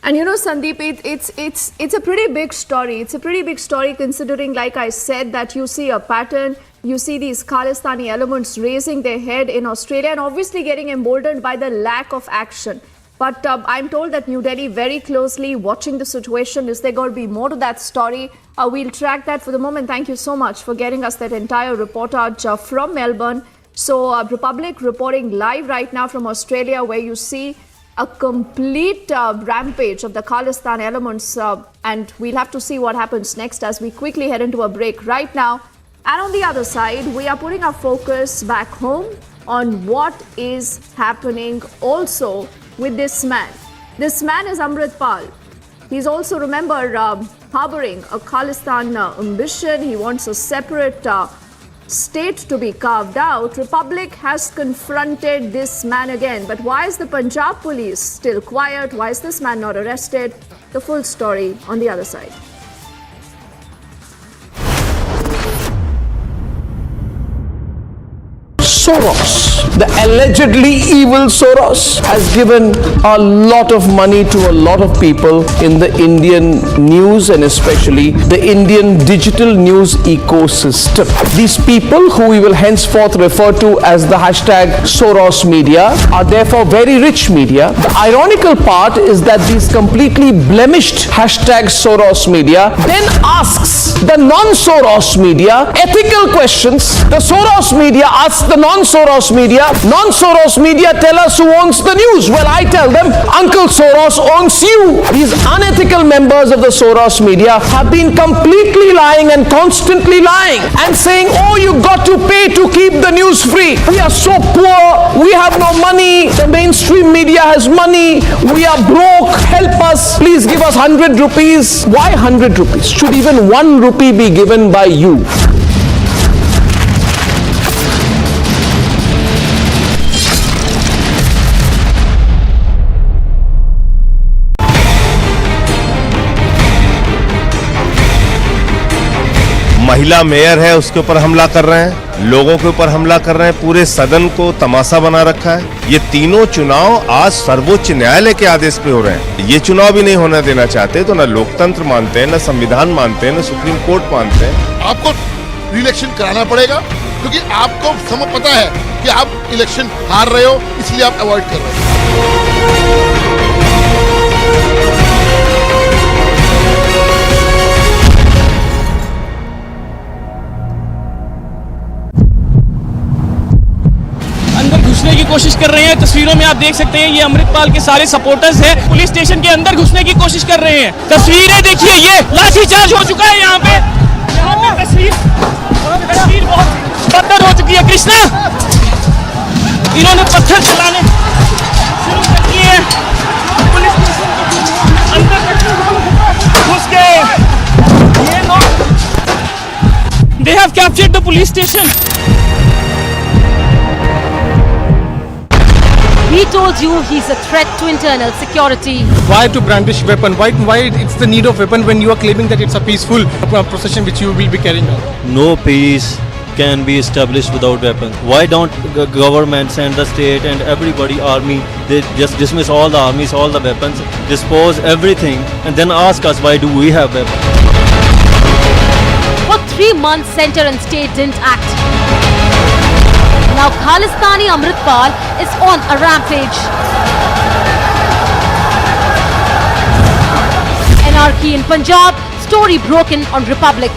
And Sandeep, it's a pretty big story. It's a pretty big story considering, like I said, that you see a pattern. You see these Khalistani elements raising their head in Australia and obviously getting emboldened by the lack of action. But I'm told that New Delhi very closely watching the situation. Is there going to be more to that story? We'll track that. For the moment, thank you so much for getting us that entire reportage from Melbourne. So Republic reporting live right now from Australia, where you see a complete rampage of the Khalistan elements. And we'll have to see what happens next as we quickly head into a break right now. And on the other side, we are putting our focus back home on what is happening also with this man. This man is Amrit Pal. He's also, remember, harboring a Khalistan ambition. He wants a separate state to be carved out. Republic has confronted this man again. But why is the Punjab police still quiet? Why is this man not arrested? The full story on the other side. Soros, the allegedly evil Soros, has given a lot of money to a lot of people in the Indian news and especially the Indian digital news ecosystem. These people, who we will henceforth refer to as the hashtag Soros media, are therefore very rich media. The ironical part is that these completely blemished hashtag Soros media then asks the non-Soros media ethical questions. The Soros media asks the non-Soros media tell us who owns the news. Well, I tell them, Uncle Soros owns you. These unethical members of the Soros media have been completely lying and constantly lying and saying, oh, you got to pay to keep the news free. We are so poor, we have no money, the mainstream media has money, we are broke, help us, please give us 100 rupees. Why 100 rupees? Should even 1 rupee be given by you? महिला mayor है, उसके ऊपर हमला कर रहे हैं, लोगों के ऊपर हमला कर रहे हैं, पूरे सदन को तमाशा बना रखा है। ये तीनों चुनाव आज सर्वोच्च न्यायालय के आदेश पे हो रहे हैं। ये चुनाव भी नहीं होने देना चाहते, तो ना लोकतंत्र मानते हैं, ना संविधान मानते हैं, ना सुप्रीम कोर्ट मानते हैं। आपको रिइलेक्शन कराना पड़ेगा क्योंकि आपको समय पता है कि आप इलेक्शन हार रहे हो, इसलिए आप अवॉइड कर रहे हो। कोशिश कर रहे हैं। तस्वीरों में आप देख सकते हैं ये अमृतपाल के सारे सपोर्टर्स हैं, पुलिस स्टेशन के अंदर घुसने की कोशिश कर रहे हैं। तस्वीरें देखिए, ये लाठीचार्ज हो चुका है यहाँ पे तस्वीर बहुत बदतर हो चुकी है। कृष्णा, इन्होंने पत्थर चलाने शुरू कर दिए हैं, पुलिस स्टेशन के अंदर घुस गए ये लोग। They have captured the police station. He told you he's a threat to internal security. Why to brandish weapon? Why it's the need of weapon when you are claiming that it's a peaceful procession which you will be carrying out? No peace can be established without weapons. Why don't governments and the state and everybody, army, they just dismiss all the armies, all the weapons, dispose everything, and then ask us why do we have weapons? For 3 months, center and state didn't act. Now Khalistani Amritpal is on a rampage. Anarchy in Punjab, story broken on Republic.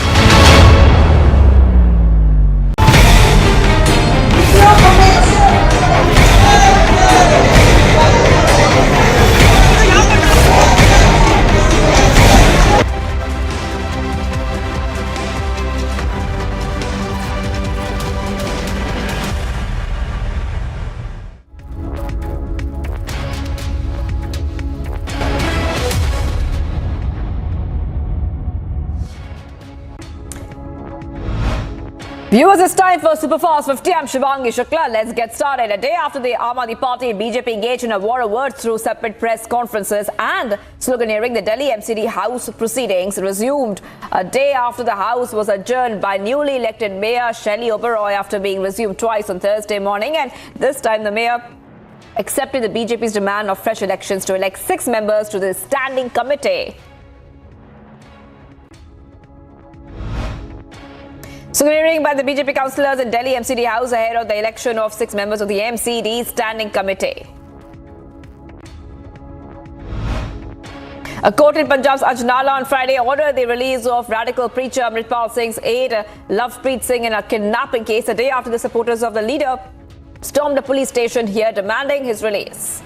Viewers, it's time for Superfast 50. I'm Shivangi Shukla. Let's get started. A day after the Aam Aadmi Party and BJP engaged in a war of words through separate press conferences and sloganeering, the Delhi MCD House proceedings resumed. A day after the House was adjourned by newly elected Mayor Shelly Oberoi after being resumed twice on Thursday morning, and this time the Mayor accepted the BJP's demand of fresh elections to elect 6 members to the standing committee. Sloganeering by the BJP councillors in Delhi MCD House ahead of the election of 6 members of the MCD Standing Committee. A court in Punjab's Ajnala on Friday ordered the release of radical preacher Amritpal Singh's aide Lovepreet Singh in a kidnapping case a day after the supporters of the leader stormed a police station here demanding his release.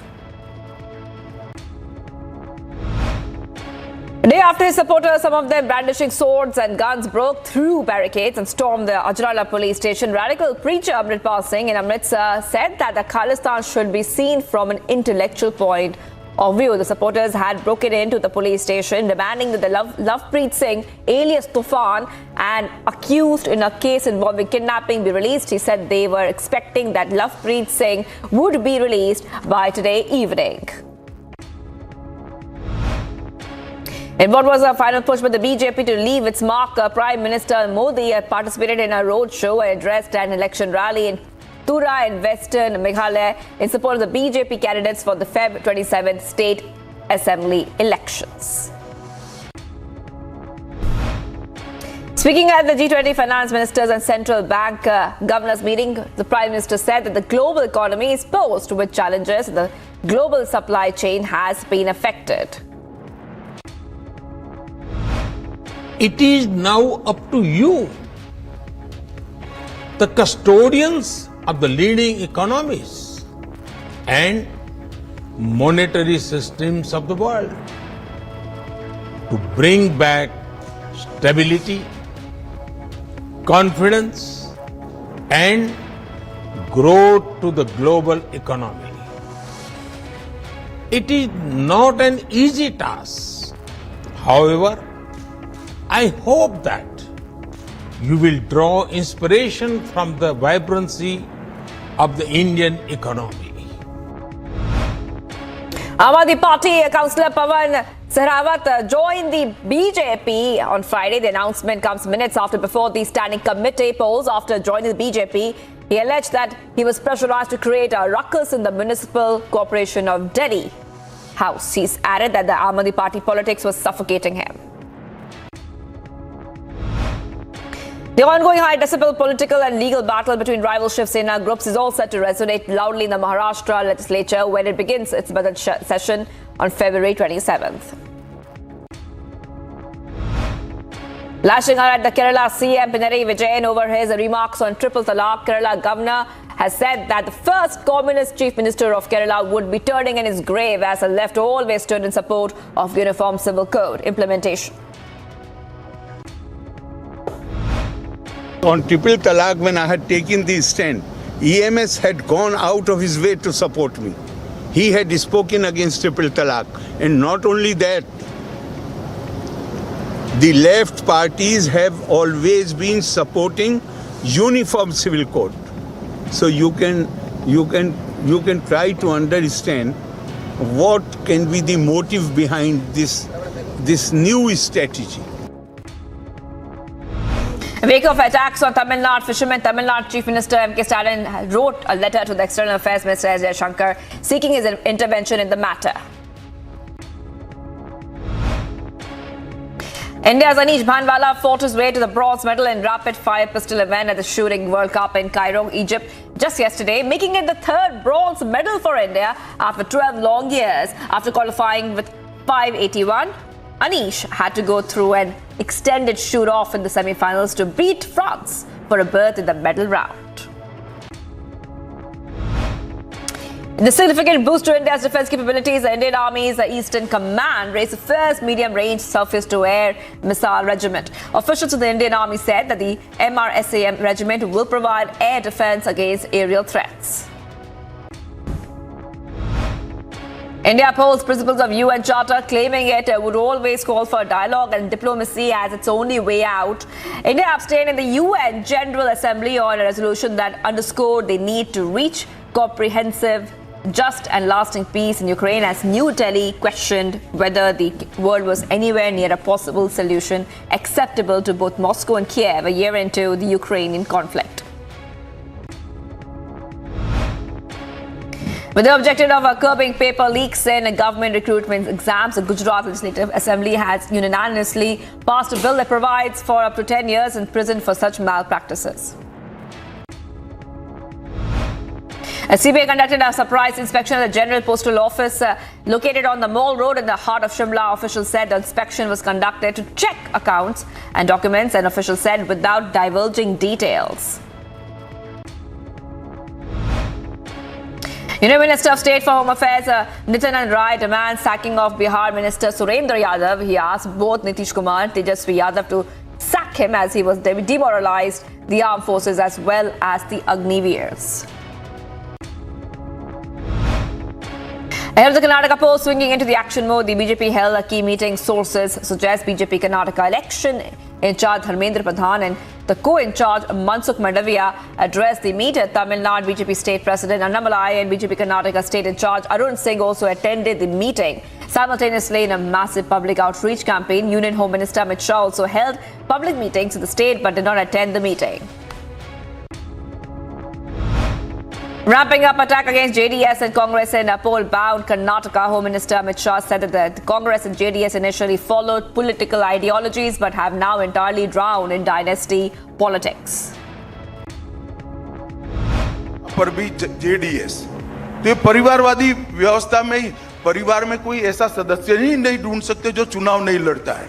A day after his supporters, some of them brandishing swords and guns, broke through barricades and stormed the Ajnala police station. Radical preacher Amritpal Singh in Amritsar said that the Khalistan should be seen from an intellectual point of view. The supporters had broken into the police station, demanding that the Lovepreet Singh, alias Tufan, and accused in a case involving kidnapping be released. He said they were expecting that Lovepreet Singh would be released by today evening. In what was a final push by the BJP to leave its mark, Prime Minister Modi had participated in a roadshow and addressed an election rally in Tura in Western Meghalaya in support of the BJP candidates for the Feb 27th State Assembly elections. Speaking at the G20 Finance Ministers and Central Bank Governors meeting, the Prime Minister said that the global economy is posed with challenges. The global supply chain has been affected. It is now up to you, the custodians of the leading economies and monetary systems of the world, to bring back stability, confidence and growth to the global economy. It is not an easy task. However, I hope that you will draw inspiration from the vibrancy of the Indian economy. Aam Aadmi Party Councillor Pawan Sehrawat joined the BJP on Friday. The announcement comes minutes before the standing committee polls. After joining the BJP, he alleged that he was pressurized to create a ruckus in the Municipal Corporation of Delhi House. He's added that the Aam Aadmi Party politics was suffocating him. The ongoing high decibel political and legal battle between rival Shiv Sena groups is all set to resonate loudly in the Maharashtra legislature when it begins its budget session on February 27th. Lashing out at the Kerala CM Pinarayi Vijayan over his remarks on triple talaq, Kerala governor has said that the first communist chief minister of Kerala would be turning in his grave, as the left always stood in support of Uniform Civil Code implementation. On triple talaq, when I had taken the stand, EMS had gone out of his way to support me. He had spoken against triple talaq. And not only that, the left parties have always been supporting uniform civil code. So you can try to understand what can be the motive behind this new strategy. In wake of attacks on Tamil Nadu fishermen, Tamil Nadu Chief Minister M.K. Stalin wrote a letter to the External Affairs Minister S. Jaishankar seeking his intervention in the matter. India's Anish Bhanwala fought his way to the bronze medal in rapid-fire pistol event at the Shooting World Cup in Cairo, Egypt, just yesterday, making it the third bronze medal for India after 12 long years. After qualifying with 581, Anish had to go through an extended shoot-off in the semi-finals to beat France for a berth in the medal round. In the significant boost to India's defense capabilities, the Indian Army's Eastern Command raised the first medium-range surface-to-air missile regiment. Officials of the Indian Army said that the MRSAM regiment will provide air defense against aerial threats. India upholds principles of UN Charter, claiming it would always call for dialogue and diplomacy as its only way out. India abstained in the UN General Assembly on a resolution that underscored the need to reach comprehensive, just and lasting peace in Ukraine, as New Delhi questioned whether the world was anywhere near a possible solution acceptable to both Moscow and Kiev a year into the Ukrainian conflict. With the objective of curbing paper leaks in government recruitment exams, the Gujarat Legislative Assembly has unanimously passed a bill that provides for up to 10 years in prison for such malpractices. CBI conducted a surprise inspection at the General Postal Office located on the Mall Road in the heart of Shimla. Officials said the inspection was conducted to check accounts and documents, and officials said without divulging details. Union Minister of State for Home Affairs Nityanand Rai demands sacking of Bihar Minister Surendra Yadav. He asked both Nitish Kumar and Tejasvi Yadav to sack him as he was demoralized the armed forces as well as the Agniveers. Ahead of the Karnataka poll swinging into the action mode, the BJP held a key meeting. Sources suggest BJP Karnataka election in charge Dharmendra Pradhan and the co-in-charge Mansukh Mandaviya addressed the meeting. Tamil Nadu BJP State President Annamalai and BJP Karnataka State in-charge Arun Singh also attended the meeting. Simultaneously, in a massive public outreach campaign, Union Home Minister Amit Shah also held public meetings in the state but did not attend the meeting. Ramping up attack against JDS and Congress in a poll-bound Karnataka, Home Minister Amit Shah said that the Congress and JDS initially followed political ideologies but have now entirely drowned in dynasty politics. पर भी JDS तो ये परिवारवादी व्यवस्था में ही परिवार में कोई ऐसा सदस्य ही नहीं ढूंढ सकते जो चुनाव नहीं लड़ता है।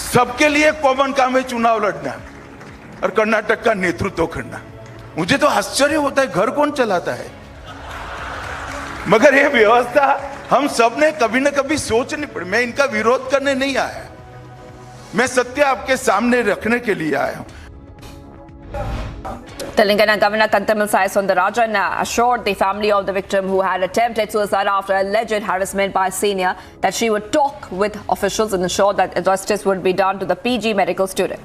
सबके लिए कॉमन काम है चुनाव लड़ना और कर्नाटक का नेतृत्व करना। मुझे तो आश्चर्य होता है घर कौन चलाता है, मगर ये व्यवस्था हम सब ने कभी न कभी सोचनी पड़ी। मैं इनका विरोध करने नहीं आया, मैं सत्य आपके सामने रखने के लिए आया हूं। Telangana Governor Kantamil Sundararajan assured the family of the victim who had attempted suicide after alleged harassment by a senior that she would talk with officials and ensure that justice would be done to the PG medical student.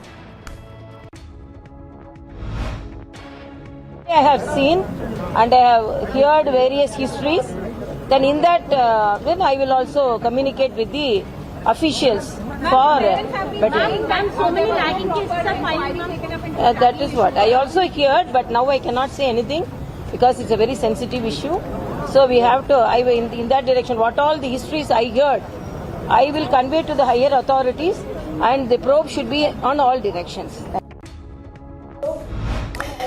I have seen and I have heard various histories. Then in that, then I will also communicate with the officials for better. So many lagging cases are filed. That is what I also heard, but now I cannot say anything because it's a very sensitive issue. So we have to, in that direction, what all the histories I heard, I will convey to the higher authorities, and the probe should be on all directions.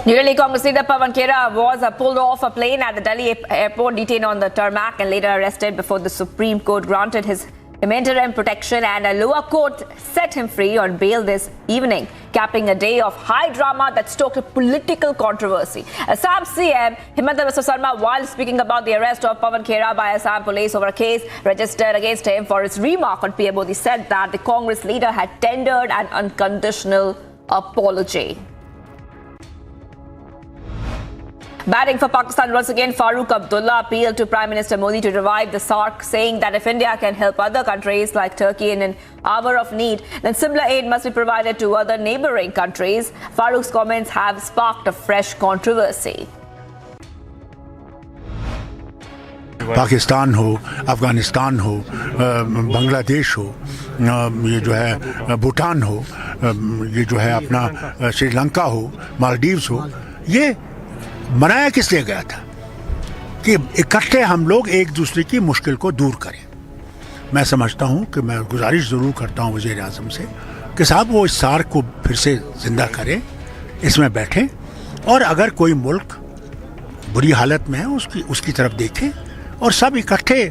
New Delhi Congress leader Pawan Khera was pulled off a plane at the Delhi airport, detained on the tarmac and later arrested before the Supreme Court granted his interim protection, and a lower court set him free on bail this evening, capping a day of high drama that stoked a political controversy. Assam CM Himanta Biswa Sarma, while speaking about the arrest of Pawan Khera by Assam police over a case registered against him for his remark on PM Modi, said that the Congress leader had tendered an unconditional apology. Batting for Pakistan once again, Farooq Abdullah appealed to Prime Minister Modi to revive the SAARC, saying that if India can help other countries like Turkey in an hour of need, then similar aid must be provided to other neighbouring countries. Farooq's comments have sparked a fresh controversy. Pakistan हो, अफगानिस्तान हो, बांग्लादेश हो, ये जो है भूटान हो, ये जो है अपना श्रीलंका हो, मालदीव्स हो, ये बनाया किस लिए गया था कि इकट्ठे हम लोग एक दूसरे की मुश्किल को दूर करें। मैं समझता हूं कि मैं गुजारिश ज़रूर करता हूं वज़ीर आज़म से कि साहब वो इस सार्क को फिर से ज़िंदा करें, इसमें बैठें और अगर कोई मुल्क बुरी हालत में है उसकी तरफ देखें और सब इकट्ठे।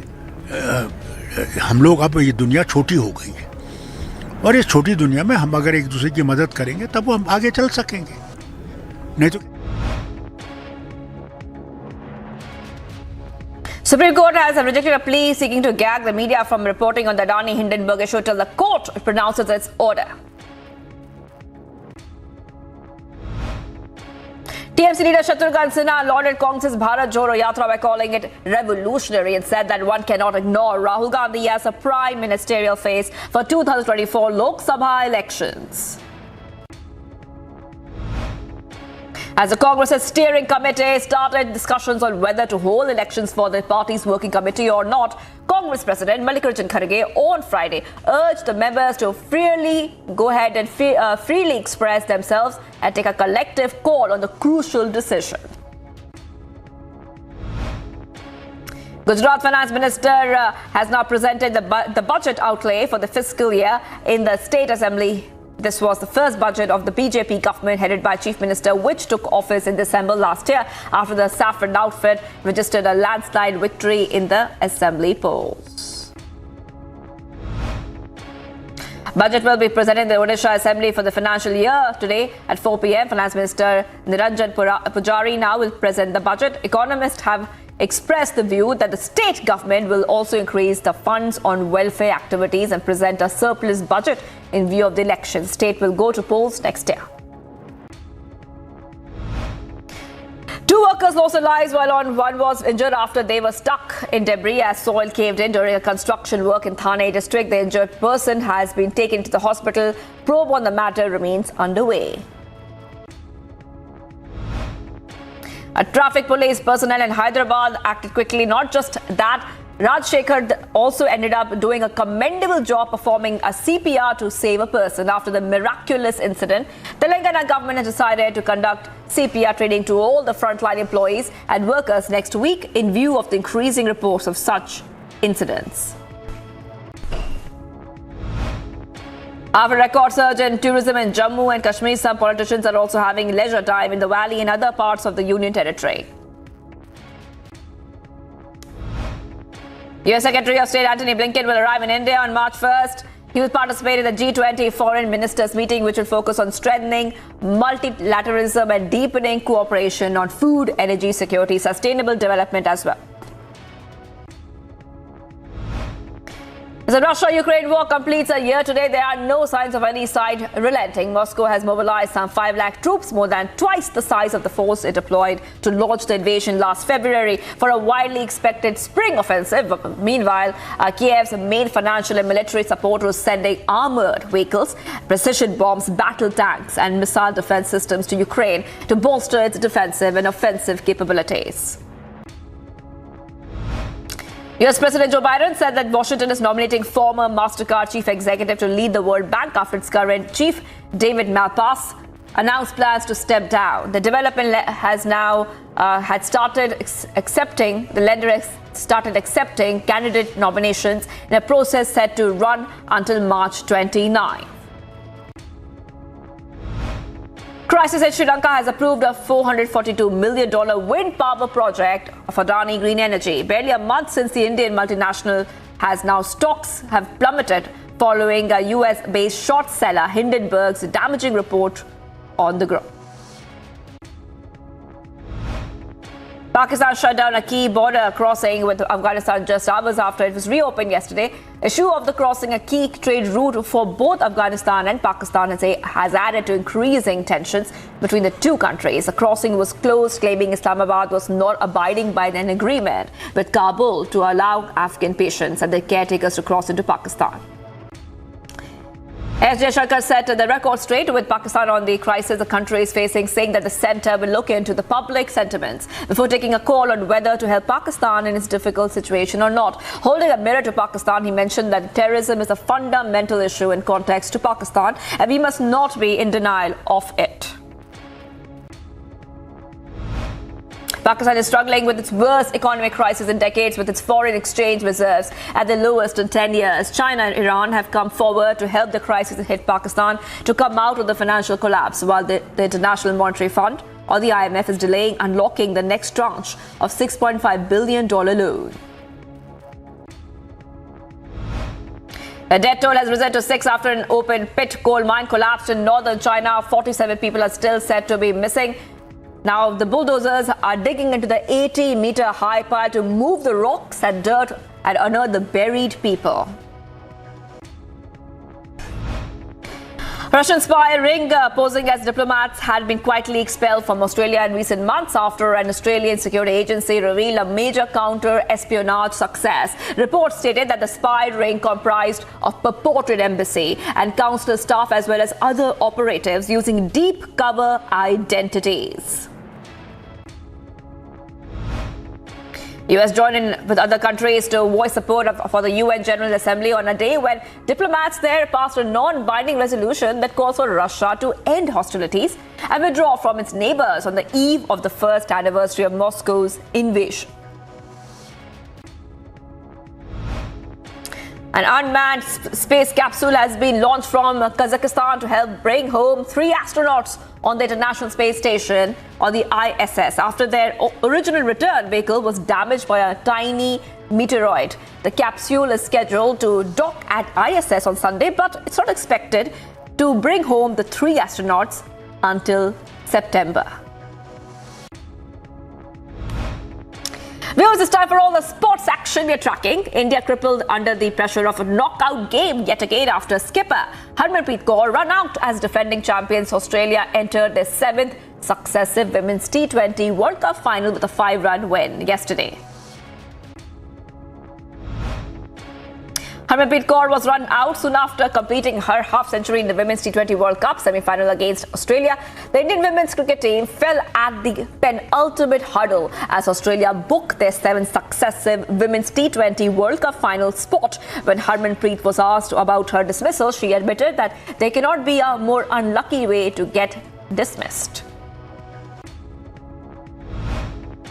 हम लोग अब ये दुनिया छोटी हो गई है और इस छोटी दुनिया में हम अगर एक दूसरे की मदद करेंगे तब वो हम आगे चल सकेंगे, नहीं तो। Supreme Court has rejected a plea seeking to gag the media from reporting on the Adani Hindenburg issue till the court pronounces its order. TMC leader Shatrughan Sinha lauded Congress's Bharat Jodo Yatra by calling it revolutionary and said that one cannot ignore Rahul Gandhi as a prime ministerial face for 2024 Lok Sabha elections. As the Congress's steering committee started discussions on whether to hold elections for the party's working committee or not, Congress President Mallikarjun Kharge on Friday urged the members to freely go ahead and freely express themselves and take a collective call on the crucial decision. Gujarat Finance Minister has now presented the budget outlay for the fiscal year in the State Assembly. This was the first budget of the BJP government headed by Chief Minister, which took office in December last year after the saffron outfit registered a landslide victory in the assembly polls. Budget will be presented in the Odisha Assembly for the financial year today at 4 p.m. Finance Minister Niranjan Pujari now will present the budget. Economists have expressed the view that the state government will also increase the funds on welfare activities and present a surplus budget in view of the election. State will go to polls next year. Two workers lost their lives while one was injured after they were stuck in debris as soil caved in during a construction work in Thane district. The injured person has been taken to the hospital. Probe on the matter remains underway. A traffic police personnel in Hyderabad acted quickly. Not just that, Rajshekhar also ended up doing a commendable job performing a CPR to save a person. After the miraculous incident, Telangana government has decided to conduct CPR training to all the frontline employees and workers next week in view of the increasing reports of such incidents. After a record surge in tourism in Jammu and Kashmir, some politicians are also having leisure time in the valley and other parts of the Union Territory. US Secretary of State Antony Blinken will arrive in India on March 1st. He will participate in the G20 foreign ministers meeting, which will focus on strengthening multilateralism and deepening cooperation on food, energy, security, sustainable development as well. As the Russia-Ukraine war completes a year today, there are no signs of any side relenting. Moscow has mobilized some 5 lakh troops, more than twice the size of the force it deployed to launch the invasion last February for a widely expected spring offensive. Meanwhile, Kiev's main financial and military support was sending armored vehicles, precision bombs, battle tanks and missile defense systems to Ukraine to bolster its defensive and offensive capabilities. US President Joe Biden said that Washington is nominating former MasterCard chief executive to lead the World Bank after its current chief, David Malpass, announced plans to step down. The development has now started accepting candidate nominations in a process set to run until March 29. Crisis in Sri Lanka has approved a $442 million wind power project of Adani Green Energy. Barely a month since the Indian multinational has now stocks have plummeted following a US-based short seller Hindenburg's damaging report on the growth. Pakistan shut down a key border crossing with Afghanistan just hours after it was reopened yesterday. Issue of the crossing, a key trade route for both Afghanistan and Pakistan, has added to increasing tensions between the two countries. The crossing was closed, claiming Islamabad was not abiding by an agreement with Kabul to allow Afghan patients and their caretakers to cross into Pakistan. S. Jaishankar set the record straight with Pakistan on the crisis the country is facing, saying that the centre will look into the public sentiments before taking a call on whether to help Pakistan in its difficult situation or not. Holding a mirror to Pakistan, he mentioned that terrorism is a fundamental issue in context to Pakistan and we must not be in denial of it. Pakistan is struggling with its worst economic crisis in decades, with its foreign exchange reserves at the lowest in 10 years. China and Iran have come forward to help the crisis that hit Pakistan to come out of the financial collapse, while the International Monetary Fund, or the IMF, is delaying unlocking the next tranche of $6.5 billion loan. The death toll has risen to 6 after an open pit coal mine collapsed in northern China. 47 people are still said to be missing. Now, the bulldozers are digging into the 80-meter high pile to move the rocks and dirt and unearth the buried people. Russian spy ring posing as diplomats had been quietly expelled from Australia in recent months after an Australian security agency revealed a major counter-espionage success. Reports stated that the spy ring comprised of purported embassy and consular staff as well as other operatives using deep cover identities. The US joined in with other countries to voice support for the UN General Assembly on a day when diplomats there passed a non-binding resolution that calls for Russia to end hostilities and withdraw from its neighbors on the eve of the first anniversary of Moscow's invasion. An unmanned space capsule has been launched from Kazakhstan to help bring home 3 astronauts on the International Space Station, or the ISS, after their original return vehicle was damaged by a tiny meteoroid. The capsule is scheduled to dock at ISS on Sunday, but it's not expected to bring home the 3 astronauts until September. Viewers, it's time for all the sports action we're tracking. India crippled under the pressure of a knockout game yet again after skipper Harmanpreet Kaur run out as defending champions. Australia entered their 7th successive Women's T20 World Cup final with a 5-run win yesterday. Harmanpreet Kaur was run out soon after completing her half-century in the Women's T20 World Cup semi-final against Australia. The Indian women's cricket team fell at the penultimate hurdle as Australia booked their 7th successive Women's T20 World Cup final spot. When Harmanpreet was asked about her dismissal, she admitted that there cannot be a more unlucky way to get dismissed.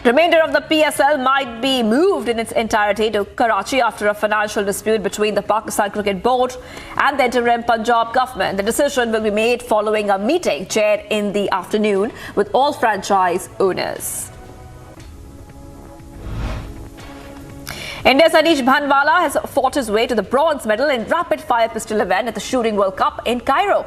Remainder of the PSL might be moved in its entirety to Karachi after a financial dispute between the Pakistan Cricket Board and the interim Punjab government. The decision will be made following a meeting chaired in the afternoon with all franchise owners. India's Anish Bhanwala has fought his way to the bronze medal in rapid-fire pistol event at the Shooting World Cup in Cairo.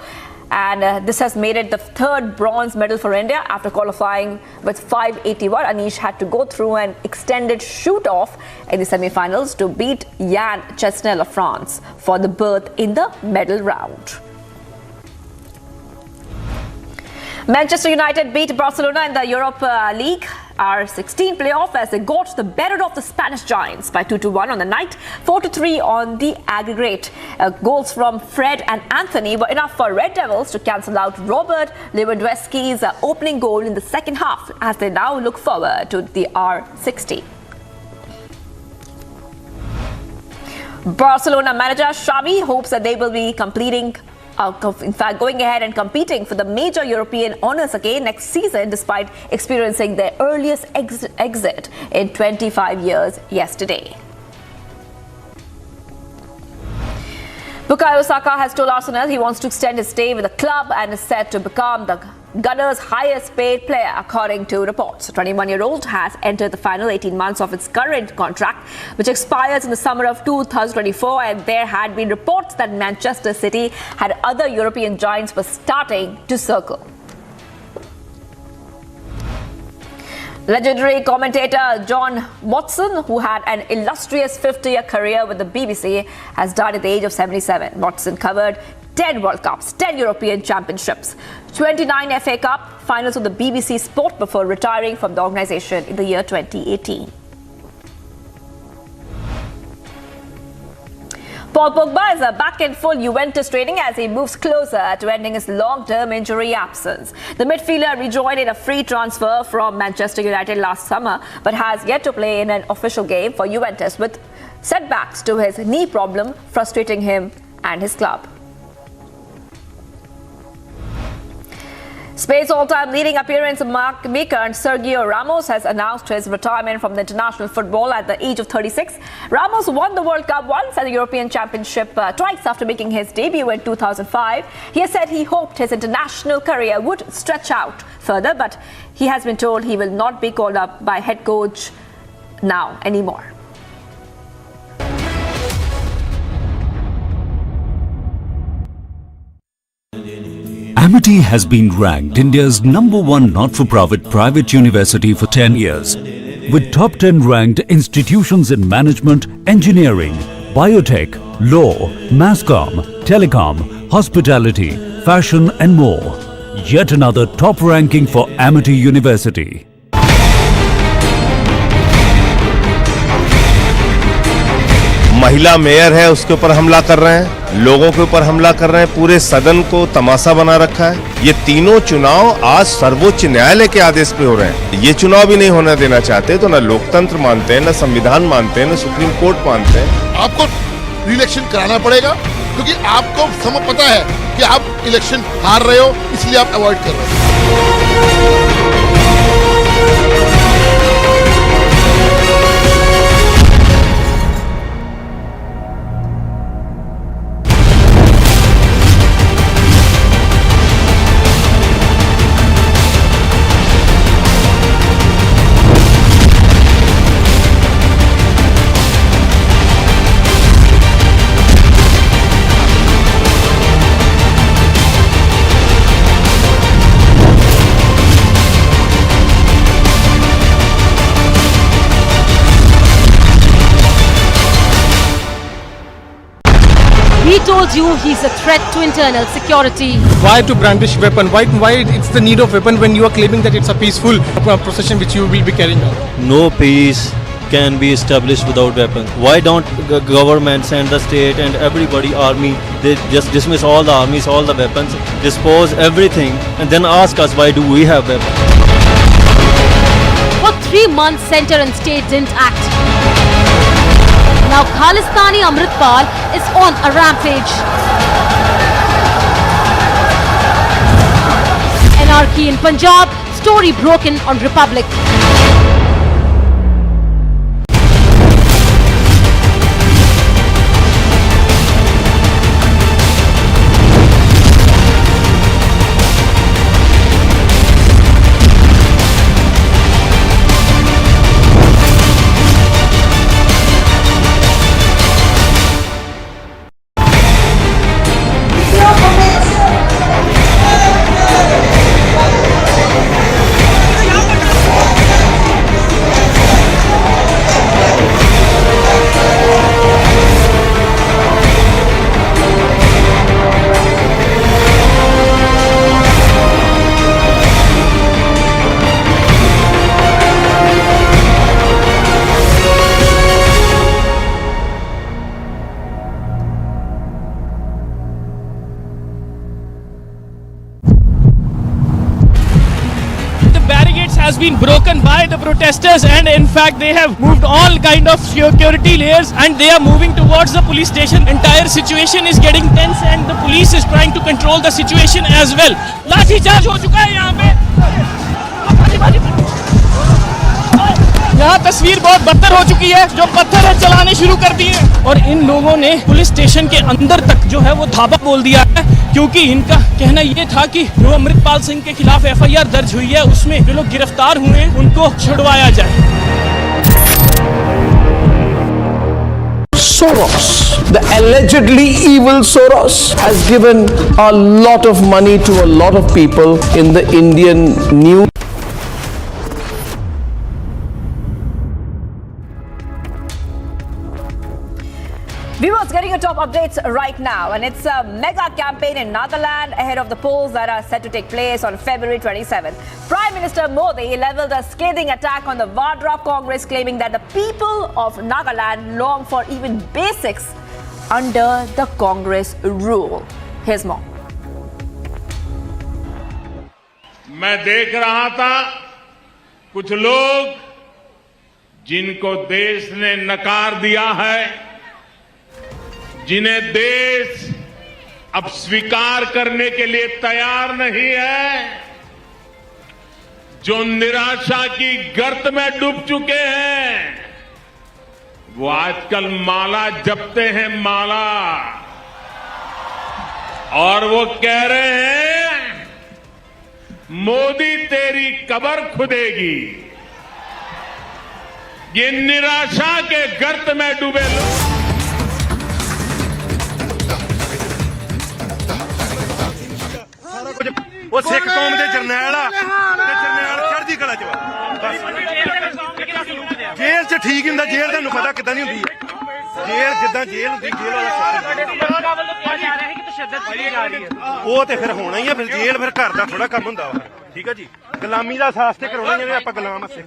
And this has made it the 3rd bronze medal for India. After qualifying with 581, Anish had to go through an extended shoot-off in the semi-finals to beat Yann Chesnel of France for the berth in the medal round. Manchester United beat Barcelona in the Europa League R16 playoff as they got the better of the Spanish giants by 2-1 on the night, 4-3 on the aggregate. Goals from Fred and Anthony were enough for Red Devils to cancel out Robert Lewandowski's opening goal in the second half as they now look forward to the R60. Barcelona manager Xavi hopes that they will be going ahead and competing for the major European honours again next season, despite experiencing their earliest exit in 25 years yesterday. Bukayo Saka has told Arsenal he wants to extend his stay with the club and is set to become the Gunners' highest paid player, according to reports. The 21-year-old has entered the final 18 months of its current contract, which expires in the summer of 2024, and there had been reports that Manchester City had other European giants were starting to circle. Legendary commentator John Watson, who had an illustrious 50-year career with the BBC, has died at the age of 77. Watson covered 10 World Cups, 10 European Championships, 29 FA Cup finals of the BBC Sport before retiring from the organisation in the year 2018. Paul Pogba is back in full Juventus training as he moves closer to ending his long-term injury absence. The midfielder rejoined in a free transfer from Manchester United last summer, but has yet to play in an official game for Juventus, with setbacks to his knee problem frustrating him and his club. Spain's all-time leading appearance maker and Sergio Ramos has announced his retirement from the international football at the age of 36. Ramos won the World Cup once and the European Championship twice after making his debut in 2005. He has said he hoped his international career would stretch out further, but he has been told he will not be called up by head coach now anymore. Amity has been ranked India's #1 not-for-profit private university for 10 years, with top 10 ranked institutions in management, engineering, biotech, law, masscom, telecom, hospitality, fashion and more. Yet another top ranking for Amity University. महिला mayor है उसके ऊपर हमला कर रहे हैं, लोगों के ऊपर हमला कर रहे हैं, पूरे सदन को तमाशा बना रखा है। ये तीनों चुनाव आज सर्वोच्च न्यायालय के आदेश पे हो रहे हैं। ये चुनाव भी नहीं होने देना चाहते, तो ना लोकतंत्र मानते हैं, ना संविधान मानते हैं, ना सुप्रीम कोर्ट मानते हैं। आपको रिइलेक्शन कराना पड़ेगा, क्योंकि आपको समय पता है कि आप इलेक्शन हार रहे हो, इसलिए आप अवॉइड कर रहे हो। We told you he's a threat to internal security. Why to brandish weapon? Why it's the need of weapon when you are claiming that it's a peaceful procession which you will be carrying out? No peace can be established without weapons. Why don't governments and the state and everybody, army, they just dismiss all the armies, all the weapons, dispose everything, and then ask us why do we have weapons? For 3 months, Centre and State didn't act. Now Khalistani Amritpal is on a rampage. Anarchy in Punjab, story broken on Republic. Has been broken by the protesters, and in fact they have moved all kind of security layers and they are moving towards the police station. Entire situation is getting tense and the police is trying to control the situation as well. लाठी charge हो चुका है यहाँ पे। यहाँ तस्वीर बहुत बदतर हो चुकी है, जो पत्थर है चलाने शुरू कर दिए और इन लोगों ने पुलिस स्टेशन के अंदर तक जो है वो धाबा बोल दिया है, क्योंकि इनका कहना ये था कि जो अमृतपाल सिंह के खिलाफ FIR दर्ज हुई है उसमें जो लोग गिरफ्तार हुए हैं उनको छुड़वाया जाए। Soros, the allegedly evil Soros, has given a lot of money to a lot of people in the Indian news. Viewers, getting your top updates right now, and it's a mega campaign in Nagaland ahead of the polls that are set to take place on February 27th. Prime Minister Modi leveled a scathing attack on the Vadra Congress, claiming that the people of Nagaland long for even basics under the Congress rule. Here's more. मैं देख रहा था कुछ लोग जिनको देश ने नकार दिया है, जिन्हें देश अब स्वीकार करने के लिए तैयार नहीं है, जो निराशा की गर्त में डूब चुके हैं, वो आजकल माला जपते हैं, माला, और वो कह रहे हैं मोदी तेरी कब्र खुदेगी। ये निराशा के गर्त में डूबे लोग वो सिख कौम के जरनैल आ ते जरनैल चढ़दी कला च बस जेल च ठीक हुंदा, जेल तैनूं पता किदां दी हुंदी है, जेल जिद्दां जेल हुंदी, जेल वाला वो ते फिर होना ही है, फिर जेल फिर घर दा थोड़ा कम हुंदा वा, ठीक है जी। गुलामी दा साहस ते कराउणा जिहड़े आपां गुलाम सिख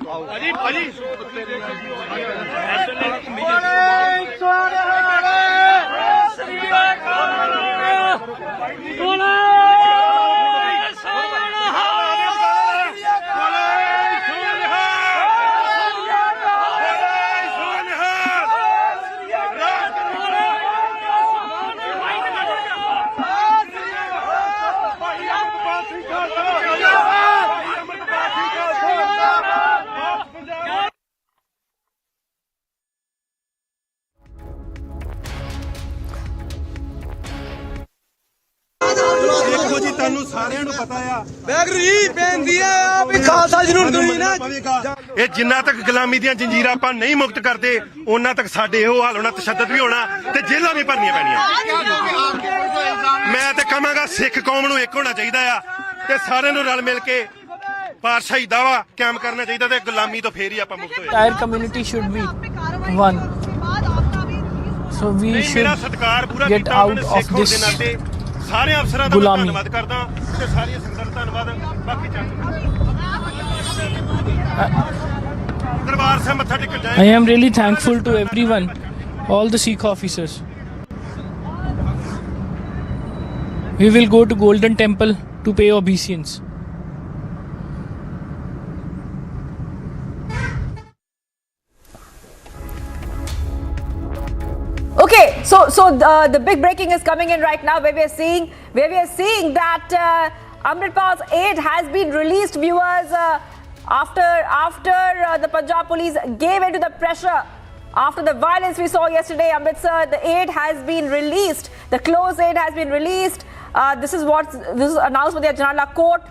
ਇਹ ਜਿੰਨਾ ਤੱਕ ਗੁਲਾਮੀ ਦੀਆਂ ਜੰਜੀਰਾਂ ਆਪਾਂ ਨਹੀਂ ਮੁਕਤ ਕਰਦੇ ਉਹਨਾਂ ਤੱਕ ਸਾਡੇ ਇਹੋ ਹਾਲ ਹੋਣਾ, ਤਸ਼ੱਦਦ ਵੀ ਹੋਣਾ ਤੇ ਜੇਲ੍ਹਾਂ ਵੀ ਭਰਨੀਆਂ ਪੈਣੀਆਂ। ਮੈਂ ਤੇ ਕਹਾਂਗਾ ਸਿੱਖ ਕੌਮ ਨੂੰ ਇੱਕ ਹੋਣਾ ਚਾਹੀਦਾ ਆ ਤੇ ਸਾਰਿਆਂ ਨੂੰ ਰਲ ਮਿਲ ਕੇ ਪਾਤਸ਼ਾਹੀ ਦਾਵਾ ਕਾਇਮ ਕਰਨਾ ਚਾਹੀਦਾ ਤੇ ਗੁਲਾਮੀ ਤੋਂ ਫੇਰ ਹੀ ਆਪਾਂ ਮੁਕਤ ਹੋਏ। Entire community should be one. So we should get out of this ਸਾਰੇ ਅਫਸਰਾਂ ਦਾ ਧੰਨਵਾਦ ਕਰਦਾ ਤੇ ਸਾਰੀਆਂ ਸੰਗਤਾਂ ਦਾ ਧੰਨਵਾਦ। ਬਾਕੀ ਦਰਬਾਰ ਸਾਹਿਬ ਮੱਥਾ ਟੇਕਣ ਜਾਏ। I am really thankful to everyone, all the Sikh officers. We will go to Golden Temple to pay obeisance. Okay, so the big breaking is coming in right now, where we are seeing that Amritpal's aide has been released, viewers, after the Punjab police gave in to the pressure after the violence we saw yesterday. Amritsar, the aide has been released. The close aide has been released. This is announced by the Ajnala court,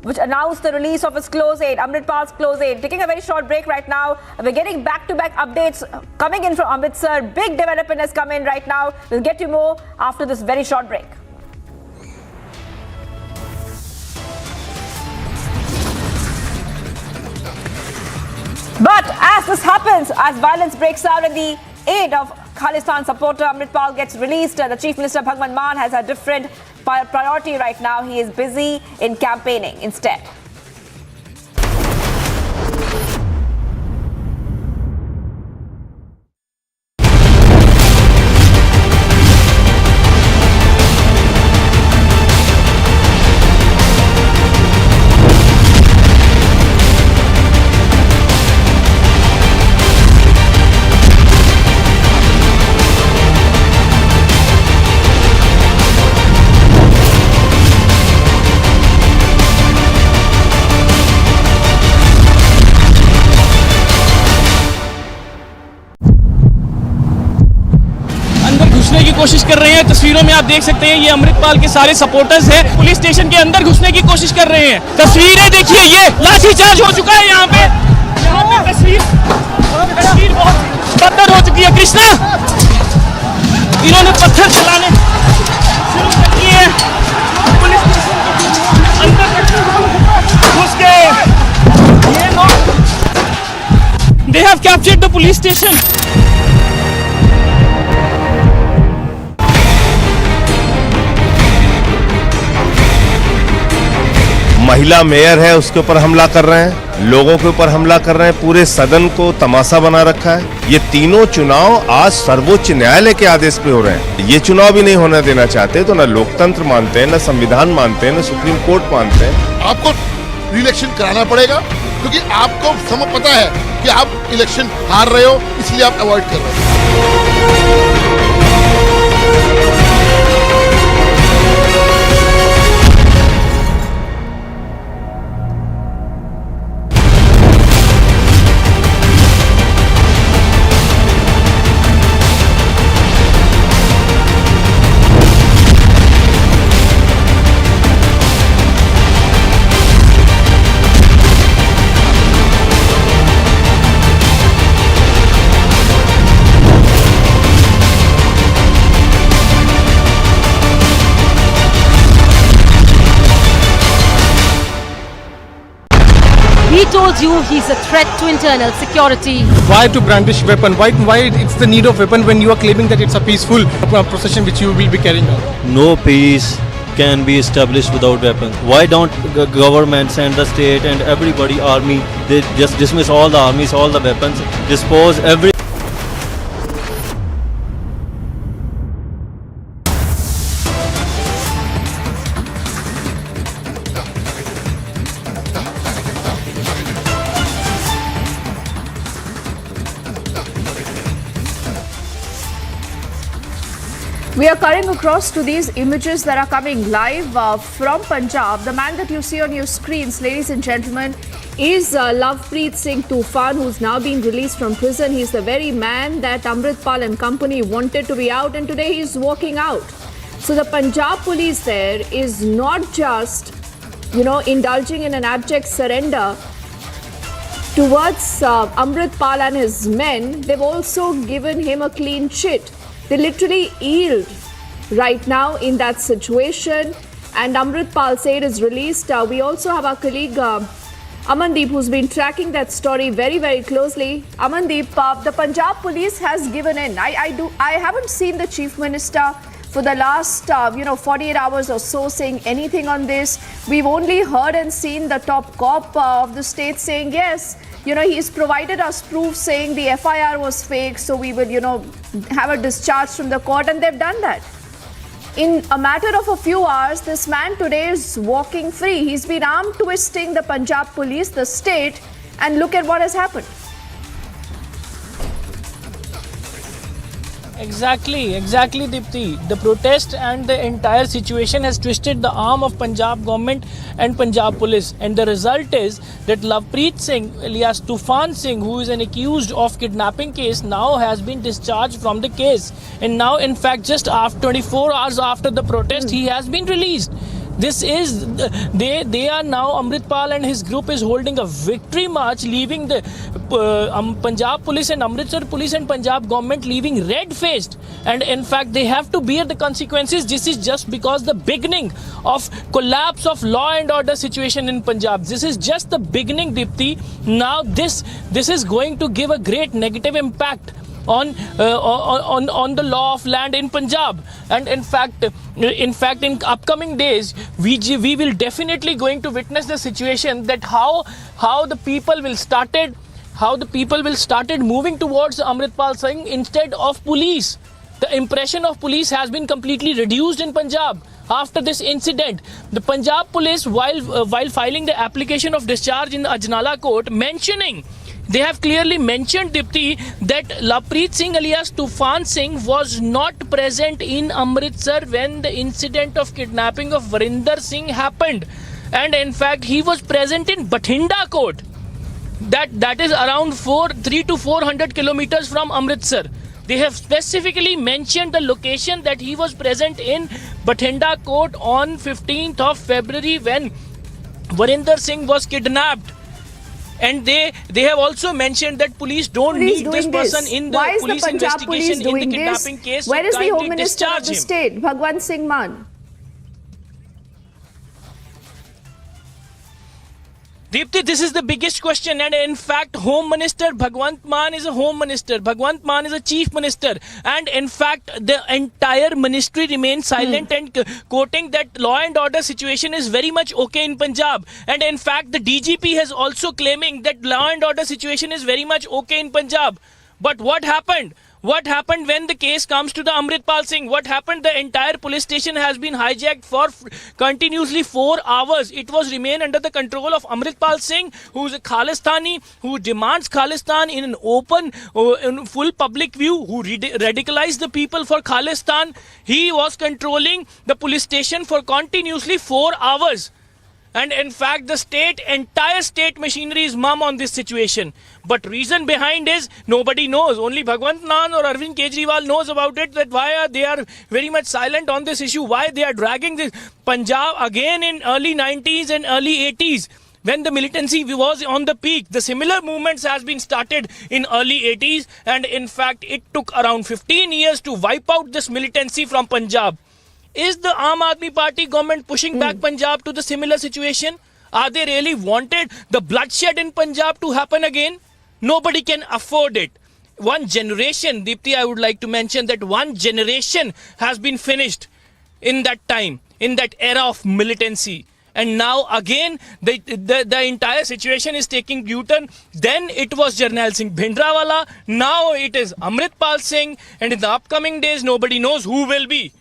which announced the release of his close aide, Amritpal's close aide. Taking a very short break right now. We're getting back-to-back updates coming in from Amritsar. Big development has come in right now. We'll get you more after this very short break. But as this happens, as violence breaks out in the aid of Khalistan supporter Amritpal gets released, the Chief Minister Bhagwant Mann has a different priority right now. He is busy in campaigning instead. कर रहे हैं। तस्वीरों में आप देख सकते हैं ये अमृतपाल के सारे सपोर्टर्स हैं, पुलिस स्टेशन के अंदर घुसने की कोशिश कर रहे हैं। तस्वीरें देखिए, ये लाठीचार्ज हो चुका है यहाँ पे तस्वीर बहुत बदतर हो चुकी है। कृष्णा, इन्होंने पत्थर चलाने शुरू कर दिए हैं, पुलिस स्टेशन अंदर घुस गए। ये लोग, they have captured the police station. महिला मेयर है, उसके ऊपर हमला कर रहे हैं, लोगों के ऊपर हमला कर रहे हैं, पूरे सदन को तमाशा बना रखा है। ये तीनों चुनाव आज सर्वोच्च न्यायालय के आदेश पे हो रहे हैं। ये चुनाव भी नहीं होने देना चाहते, तो ना लोकतंत्र मानते हैं, ना संविधान मानते हैं, ना सुप्रीम कोर्ट मानते हैं। आपको रिइलेक्शन कराना पड़ेगा, क्योंकि आपको समय पता है कि आप इलेक्शन हार रहे हो, इसलिए आप अवॉइड कर रहे हो। He told you he's a threat to internal security. Why to brandish weapon? Why it's the need of weapon when you are claiming that it's a peaceful procession which you will be carrying out? No peace can be established without weapons. Why don't governments and the state and everybody, army, they just dismiss all the armies, all the weapons, dispose every... We are cutting across to these images that are coming live from Punjab. The man that you see on your screens, ladies and gentlemen, is Lovepreet Singh Tufan, who's now been released from prison. He's the very man that Amritpal and company wanted to be out, and today he's walking out. So the Punjab police there is not just, indulging in an abject surrender towards Amritpal and his men. They've also given him a clean chit. They literally yield right now in that situation, and Amritpal Singh is released. We also have our colleague Amandeep, who's been tracking that story very, very closely. Amandeep, the Punjab police has given in. I haven't seen the Chief Minister for the last 48 hours or so saying anything on this. We've only heard and seen the top cop of the state saying yes. He's provided us proof saying the FIR was fake, so we will, have a discharge from the court, and they've done that. In a matter of a few hours, this man today is walking free. He's been arm twisting the Punjab police, the state, and look at what has happened. Exactly, Dipti. The protest and the entire situation has twisted the arm of Punjab government and Punjab police. And the result is that Lovepreet Singh, alias Tufan Singh, who is an accused of kidnapping case, now has been discharged from the case. And now, in fact, just after 24 hours after the protest, he has been released. This is, they are now, Amritpal and his group is holding a victory march, leaving the Punjab police and Amritsar police and Punjab government leaving red-faced. And in fact, they have to bear the consequences. This is just because the beginning of collapse of law and order situation in Punjab. This is just the beginning, Dipti. Now this is going to give a great negative impact on the law of land in Punjab. And in fact in upcoming days we will definitely going to witness the situation that how the people will started moving towards Amritpal Singh instead of police. The impression of police has been completely reduced in Punjab after this incident. The Punjab police, while filing the application of discharge in the Ajnala court, they have clearly mentioned, Dipti, that Lovepreet Singh alias Tufan Singh was not present in Amritsar when the incident of kidnapping of Varinder Singh happened. And in fact, he was present in Bathinda court. That is around 300 to 400 kilometers from Amritsar. They have specifically mentioned the location that he was present in Bathinda court on 15th of February when Varinder Singh was kidnapped. And they have also mentioned that police don't need this person in the Why is police the Punjab police investigation in the doing kidnapping this? case. Where so is the Home kindly Minister of discharge the him. state, Bhagwant Singh Mann? Deepthi, this is the biggest question, and in fact, Home Minister Bhagwant Mann is a Home Minister. Bhagwant Mann is a Chief Minister, and in fact, the entire ministry remains silent and quoting that law and order situation is very much okay in Punjab. And in fact, the DGP has also claiming that law and order situation is very much okay in Punjab. But what happened? What happened when the case comes to the Amritpal Singh? What happened? The entire police station has been hijacked for continuously 4 hours. It was remain under the control of Amritpal Singh, who is a Khalistani, who demands Khalistan in an open, in full public view, who radicalized the people for Khalistan. He was controlling the police station for continuously 4 hours. And in fact, the entire state machinery is mum on this situation. But reason behind is nobody knows. Only Bhagwant Mann or Arvind Kejriwal knows about it. That why they are very much silent on this issue. Why they are dragging this Punjab again in early 90s and early 80s. When the militancy was on the peak, the similar movements has been started in early 80s. And in fact, it took around 15 years to wipe out this militancy from Punjab. Is the Aam Aadmi Party government pushing back Punjab to the similar situation? Are they really wanted the bloodshed in Punjab to happen again? Nobody can afford it. One generation, Deepthi, I would like to mention that one generation has been finished in that time, in that era of militancy. And now again, the entire situation is taking U-turn. Then it was Jarnail Singh Bhindrawala. Now it is Amritpal Singh. And in the upcoming days, nobody knows who will be.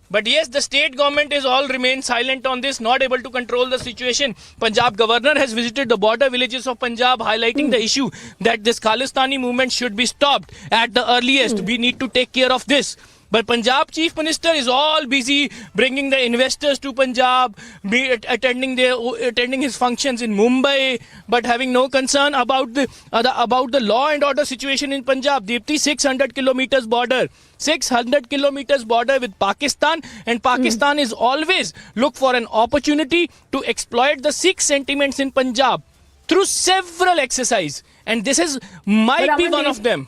But yes, the state government is all remain silent on this, not able to control the situation. Punjab governor has visited the border villages of Punjab, highlighting the issue that this Khalistani movement should be stopped at the earliest. We need to take care of this. But Punjab Chief Minister is all busy bringing the investors to Punjab, attending his functions in Mumbai, but having no concern about the law and order situation in Punjab. Deepthi, 600 kilometers border. 600 kilometers border with Pakistan, and Pakistan is always look for an opportunity to exploit the Sikh sentiments in Punjab through several exercises, and this might be one of them.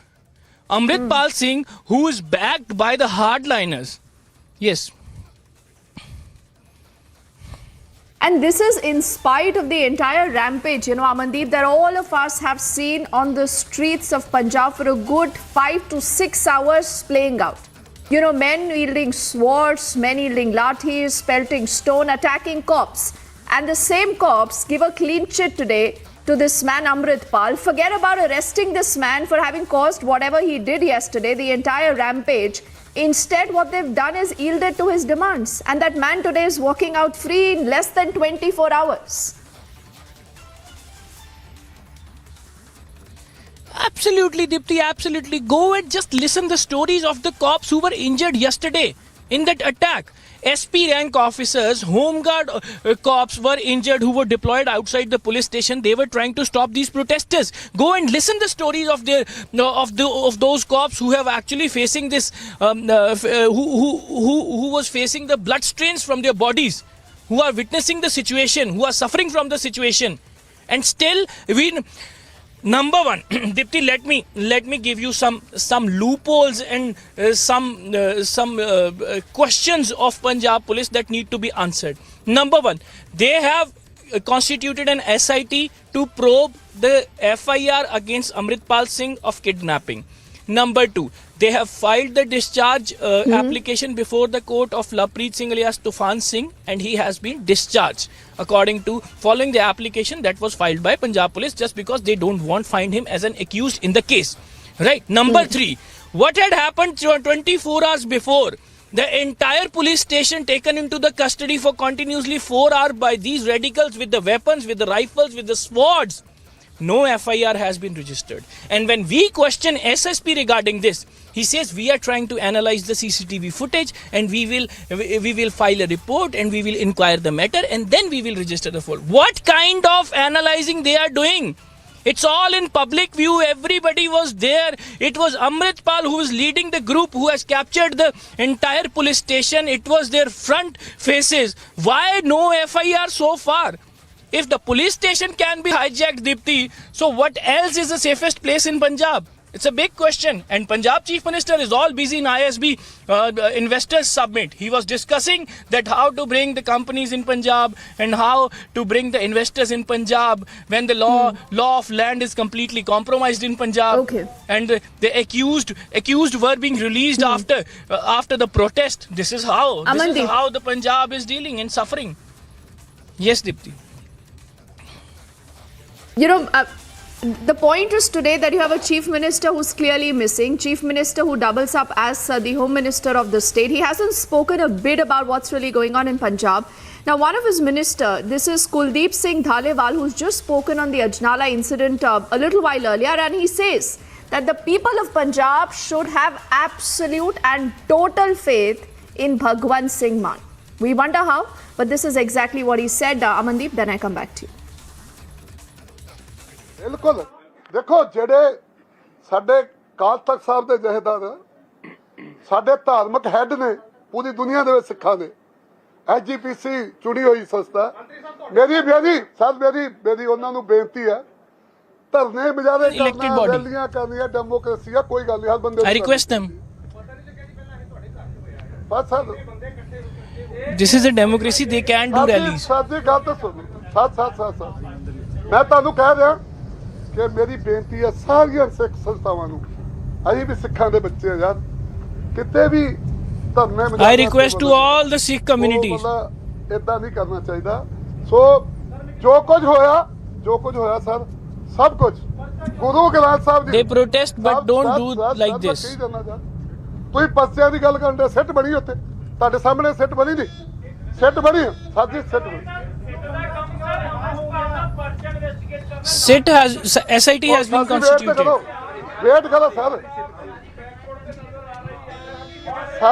Amritpal Singh, who is backed by the hardliners. Yes. And this is in spite of the entire rampage, Amandeep, that all of us have seen on the streets of Punjab for a good 5 to 6 hours playing out. Men wielding swords, men wielding lathis, pelting stone, attacking cops. And the same cops give a clean chit today to this man Amritpal. Forget about arresting this man for having caused whatever he did yesterday, the entire rampage. Instead, what they've done is yielded to his demands. And that man today is walking out free in less than 24 hours. Absolutely, Dipti, absolutely. Go and just listen the stories of the cops who were injured yesterday in that attack. SP rank officers, Home Guard cops were injured who were deployed outside the police station. They were trying to stop these protesters. Go and listen the stories of those cops who have actually facing this, who was facing the blood stains from their bodies, who are witnessing the situation, who are suffering from the situation, and still Number one, Dipti, let me give you some loopholes and some questions of Punjab police that need to be answered. Number one, they have constituted an SIT to probe the FIR against Amritpal Singh of kidnapping. Number two, they have filed the discharge application before the court of Lovepreet Singh alias Tufan Singh, and he has been discharged following the application that was filed by Punjab Police, just because they don't want to find him as an accused in the case. Right. Number three, what had happened 24 hours before? The entire police station taken into the custody for continuously 4 hours by these radicals with the weapons, with the rifles, with the swords. No FIR has been registered. And when we question SSP regarding this, he says we are trying to analyze the CCTV footage and we will file a report and we will inquire the matter and then we will register the fault. What kind of analyzing they are doing? It's all in public view. Everybody was there. It was Amritpal who was leading the group who has captured the entire police station. It was their front faces. Why no FIR so far? If the police station can be hijacked, Deepti, so what else is the safest place in Punjab? It's a big question. And Punjab Chief Minister is all busy in ISB Investors Summit. He was discussing that how to bring the companies in Punjab and how to bring the investors in Punjab when the law of land is completely compromised in Punjab. Okay. And the accused were being released after the protest. This is how the Punjab is dealing and suffering. Yes, Deepti. You know, the point is today that you have a chief minister who's clearly missing, chief minister who doubles up as the home minister of the state. He hasn't spoken a bit about what's really going on in Punjab. Now, one of his minister, this is Kuldeep Singh Dhaliwal, who's just spoken on the Ajnala incident a little while earlier, and he says that the people of Punjab should have absolute and total faith in Bhagwan Singh Mann. We wonder how, but this is exactly what he said. Amandeep, then I come back to you. ਬਿਲਕੁਲ ਦੇਖੋ ਜਿਹੜੇ ਸਾਡੇ ਕਾਲ ਤਖਤ ਸਾਹਿਬ ਦੇ ਜਥੇਦਾਰ ਸਾਡੇ ਧਾਰਮਿਕ head ਨੇ ਪੂਰੀ ਦੁਨੀਆ ਦੇ ਵਿੱਚ ਸਿੱਖਾਂ ਦੇ ਐਸਜੀਪੀਸੀ ਚੁਣੀ ਹੋਈ ਸੰਸਥਾ ਮੇਰੀ ਉਹਨਾਂ ਨੂੰ ਬੇਨਤੀ ਹੈ ਧਰਨੇ ਮੁਜ਼ਾਹਰੇ ਕਰਨਾ ਰੈਲੀਆਂ ਕਰਨੀਆਂ ਡੈਮੋਕ੍ਰੇਸੀ ਆ ਕੋਈ ਗੱਲ ਨਹੀਂ ਹਰ ਬੰਦੇ I request them. Bus sir This is a democracy. They can do rallies. ਸਾਡੀ ਗੱਲ ਤਾਂ ਸੁਣੋ ਸੱਚ ਮੈਂ ਤੁਹਾਨੂੰ ਕਹਿ ਰਿਹਾ ਕਿ ਮੇਰੀ ਬੇਨਤੀ ਹੈ ਸਾਰੀਆਂ ਸਿੱਖ ਸੰਸਥਾਵਾਂ ਨੂੰ ਅਸੀਂ ਵੀ ਸਿੱਖਾਂ ਦੇ ਬੱਚੇ ਆ ਯਾਰ ਕਿਤੇ ਵੀ ਧਰਨੇ I request to all the Sikh communities. ਇਦਾਂ ਨਹੀਂ ਕਰਨਾ ਚਾਹੀਦਾ ਸੋ ਜੋ ਕੁਝ ਹੋਇਆ ਸਰ ਸਭ ਕੁਝ ਗੁਰੂ ਗ੍ਰੰਥ ਸਾਹਿਬ ਦੀ They protest but don't do like this. ਤੁਸੀਂ ਪਰਚਿਆਂ ਦੀ ਗੱਲ ਕਰਨ ਦੇ ਸਿੱਟ ਬਣੀ ਉੱਤੇ ਤੁਹਾਡੇ ਸਾਹਮਣੇ ਸਿੱਟ ਬਣੀ ਨਹੀਂ ਸਿੱਟ ਬਣੀ ਸਾਡੀ ਸਿੱਟ ਬਣੀ SIT has been constituted. Wait karo sir.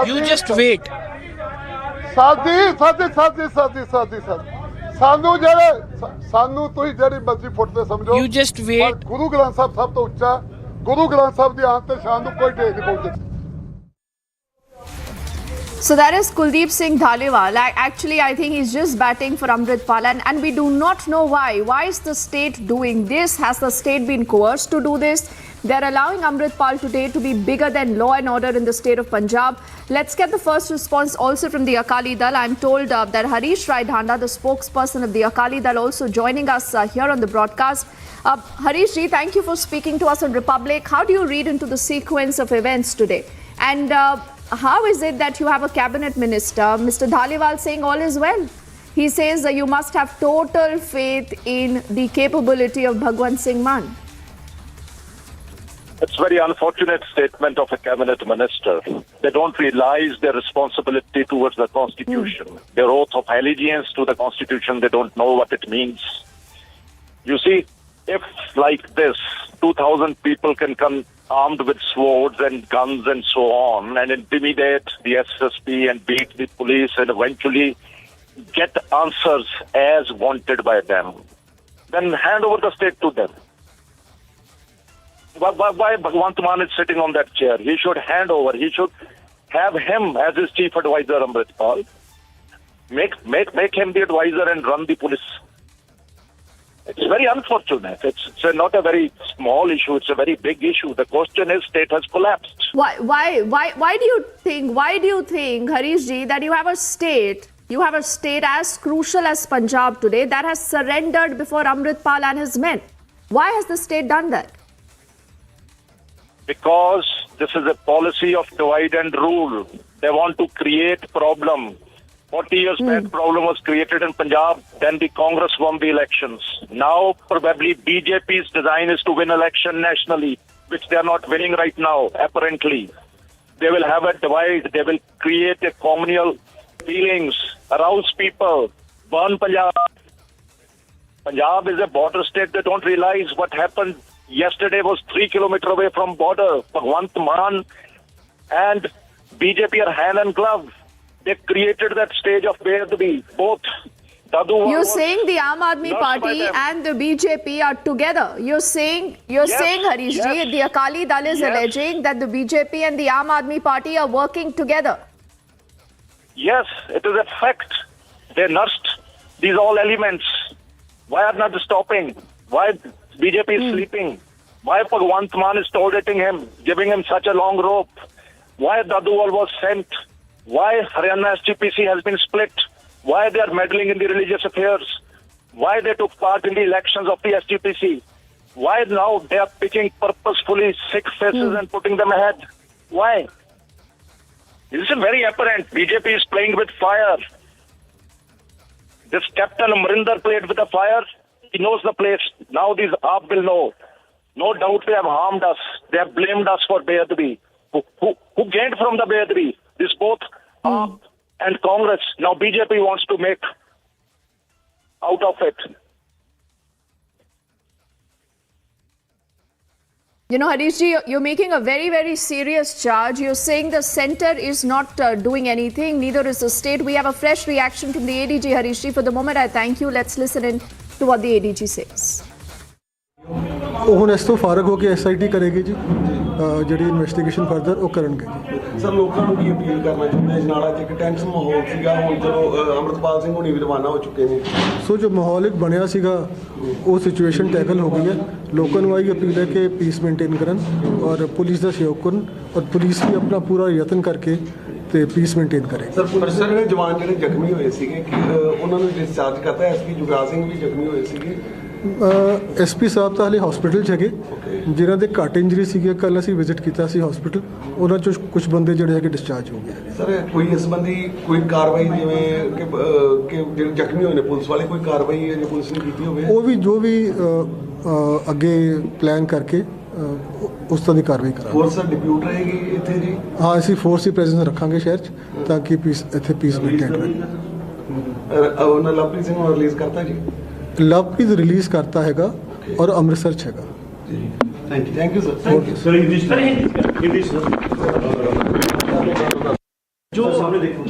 You just wait. ਸਾਡੀ ਸਾਨੂੰ ਤੁਸੀਂ ਜਿਹੜੀ ਮਰਜ਼ੀ ਫੁੱਟਦੇ ਸਮਝੋ You just wait. Guru Granth Sahib ਸਭ ਤੋਂ ਉੱਚਾ ਗੁਰੂ ਗ੍ਰੰਥ ਸਾਹਿਬ ਦੀ ਆਨ ਤੇ ਸ਼ਾਨ ਨੂੰ ਕੋਈ ਢੇਰ ਨਹੀਂ ਪਹੁੰਚਦਾ So that is Kuldeep Singh Dhaliwal. Actually, I think he's just batting for Amritpal, and we do not know why. Why is the state doing this? Has the state been coerced to do this? They're allowing Amritpal today to be bigger than law and order in the state of Punjab. Let's get the first response also from the Akali Dal. I'm told that Harish Rai Dhanda, the spokesperson of the Akali Dal, also joining us here on the broadcast. Harish Ji, thank you for speaking to us on Republic. How do you read into the sequence of events today? And how is it that you have a cabinet minister, Mr. Dhaliwal, saying all is well? He says you must have total faith in the capability of Bhagwan Singh Mann. It's a very unfortunate statement of a cabinet minister. They don't realize their responsibility towards the constitution. Their oath of allegiance to the constitution, they don't know what it means. You see, if like this, 2,000 people can come armed with swords and guns and so on and intimidate the SSP and beat the police and eventually get answers as wanted by them, then hand over the state to them. Why Bhagwant Mann is sitting on that chair? He should hand over. He should have him as his chief advisor, Amritpal. Make him the advisor and run the police. It's very unfortunate. It's not a very small issue. It's a very big issue. The question is, state has collapsed. Why do you think, Harish Ji, that you have a state as crucial as Punjab today that has surrendered before Amritpal and his men? Why has the state done that? Because this is a policy of divide and rule. They want to create problem. 40 years back, problem was created in Punjab. Then the Congress won the elections. Now, probably BJP's design is to win election nationally, which they are not winning right now, apparently. They will have a divide. They will create a communal feelings, arouse people, burn Punjab. Punjab is a border state. They don't realize what happened yesterday was 3 kilometers away from border. Bhagwant Mann and BJP are hand and glove. They created that stage of where both Dadhuwal You're was saying the Aam Aadmi nursed by Party them. and the BJP are together. You're saying Harish ji, yes, the Akali Dal is yes. alleging that the BJP and the Aam Aadmi Party are working together. Yes, it is a fact. They nursed these all elements. Why are not stopping? Why BJP is sleeping? Why Bhagwant Mann is tolerating him, giving him such a long rope? Why Dadhuwal was sent? Why Haryana SGPC has been split? Why they are meddling in the religious affairs? Why they took part in the elections of the SGPC? Why now they are picking purposefully Sikh faces and putting them ahead? Why? This is very apparent. BJP is playing with fire. This Captain Amrinder played with the fire. He knows the place. Now these AAP will know. No doubt they have harmed us. They have blamed us for Bedwi. Who gained from the Bedwi? This both AAP and Congress. Now BJP wants to make out of it. You know, Harish ji, you're making a very, very serious charge. You're saying the centre is not doing anything, neither is the state. We have a fresh reaction from the ADG, Harish ji. For the moment, I thank you. Let's listen in to what the ADG says. ਹੁਣ ਇਸ ਤੋਂ ਫਾਰਗ ਹੋ ਕੇ SIT ਕਰੇਗੀ ਜੀ ਜਿਹੜੀ investigation further ਉਹ ਕਰਨਗੇ ਜੀ ਸਰ ਲੋਕਾਂ ਨੂੰ ਕੀ ਅਪੀਲ ਕਰਨਾ ਚਾਹੁੰਦੇ ਜਨਾਲਾ ਚ ਇੱਕ ਟੈਂਸ ਮਾਹੌਲ ਸੀਗਾ ਹੁਣ ਚਲੋ ਅੰਮ੍ਰਿਤਪਾਲ ਸਿੰਘ ਹੁਣੀ ਵੀ ਰਵਾਨਾ ਹੋ ਚੁੱਕੇ ਨੇ ਸੋ ਜੋ ਮਾਹੌਲ ਇੱਕ ਬਣਿਆ ਸੀਗਾ ਉਹ ਸਿਚੁਏਸ਼ਨ ਟੈਕਲ ਹੋ ਗਈ ਹੈ ਲੋਕਾਂ ਨੂੰ ਆਈ ਅਪੀਲ ਹੈ ਕਿ ਪੀਸ ਮੇਨਟੇਨ ਕਰਨ ਔਰ ਪੁਲਿਸ ਦਾ ਸਹਿਯੋਗ ਕਰਨ ਔਰ ਪੁਲਿਸ ਵੀ ਆਪਣਾ ਪੂਰਾ ਯਤਨ ਕਰਕੇ ਤੇ ਪੀਸ ਮੇਨਟੇਨ ਕਰੇ ਸਰ ਪੁਲਿਸ ਜਿਹੜੇ ਜਵਾਨ ਜਿਹੜੇ ਜ਼ਖਮੀ ਹੋਏ ਸੀਗੇ ਉਹਨਾਂ ਨੂੰ ਡਿਸਚਾਰਜ ਕਰਤਾ SP ਜੁਗਰਾਜ ਸਿੰਘ ਵੀ ਜ਼ਖਮੀ ਹੋਏ ਸੀਗੇ SP ਸਾਹਿਬ ਤਾਂ ਹਾਲੇ ਹਸਪੀਟਲ 'ਚ ਹੈਗੇ ਜਿਨ੍ਹਾਂ ਦੇ ਘੱਟ ਇੰਜਰੀ ਸੀਗੀ ਕੱਲ੍ਹ ਅਸੀਂ ਵਿਜ਼ਿਟ ਕੀਤਾ ਸੀ ਹਸਪੀਟਲ ਉਹਨਾਂ 'ਚੋਂ ਕੁਝ ਬੰਦੇ ਜਿਹੜੇ ਹੈਗੇ ਡਿਸਚਾਰਜ ਹੋ ਗਏ ਸਰ ਕੋਈ ਇਸ ਸੰਬੰਧੀ ਕੋਈ ਕਾਰਵਾਈ ਜਿਵੇਂ ਕਿ ਜਿਹੜੇ ਜ਼ਖਮੀ ਹੋਏ ਨੇ ਪੁਲਿਸ ਵਾਲੇ ਕੋਈ ਕਾਰਵਾਈ ਜੇ ਪੁਲਿਸ ਨੇ ਕੀਤੀ ਹੋਵੇ ਉਹ ਵੀ ਜੋ ਵੀ ਅੱਗੇ ਪਲਾਨ ਕਰਕੇ ਉਸ ਤਰ੍ਹਾਂ ਦੀ ਕਾਰਵਾਈ ਕਰਾਂਗੇ ਫੋਰਸ ਡਿਪਿਊਟ ਰਹੇਗੀ ਇੱਥੇ ਜੀ ਹਾਂ ਅਸੀਂ ਫੋਰਸ ਦੀ ਪ੍ਰੈਜ਼ੈਂਸ ਰੱਖਾਂਗੇ ਸ਼ਹਿਰ 'ਚ ਤਾਂ ਕਿ ਪੀਸ ਇੱਥੇ ਪੀਸ ਮੇਨਟੇਨ ਰਹੇ ਉਹਨਾਂ ਲਵਪ੍ਰੀਤ ਸਿੰਘ ਨੂੰ ਰਿਲੀਜ਼ ਕਰਤਾ ਜੀ ਲਵਪ੍ਰੀਤ ਰਿਲੀਜ਼ ਕਰਤਾ ਹੈਗਾ और अमृतसर छेगा थैंक यू सर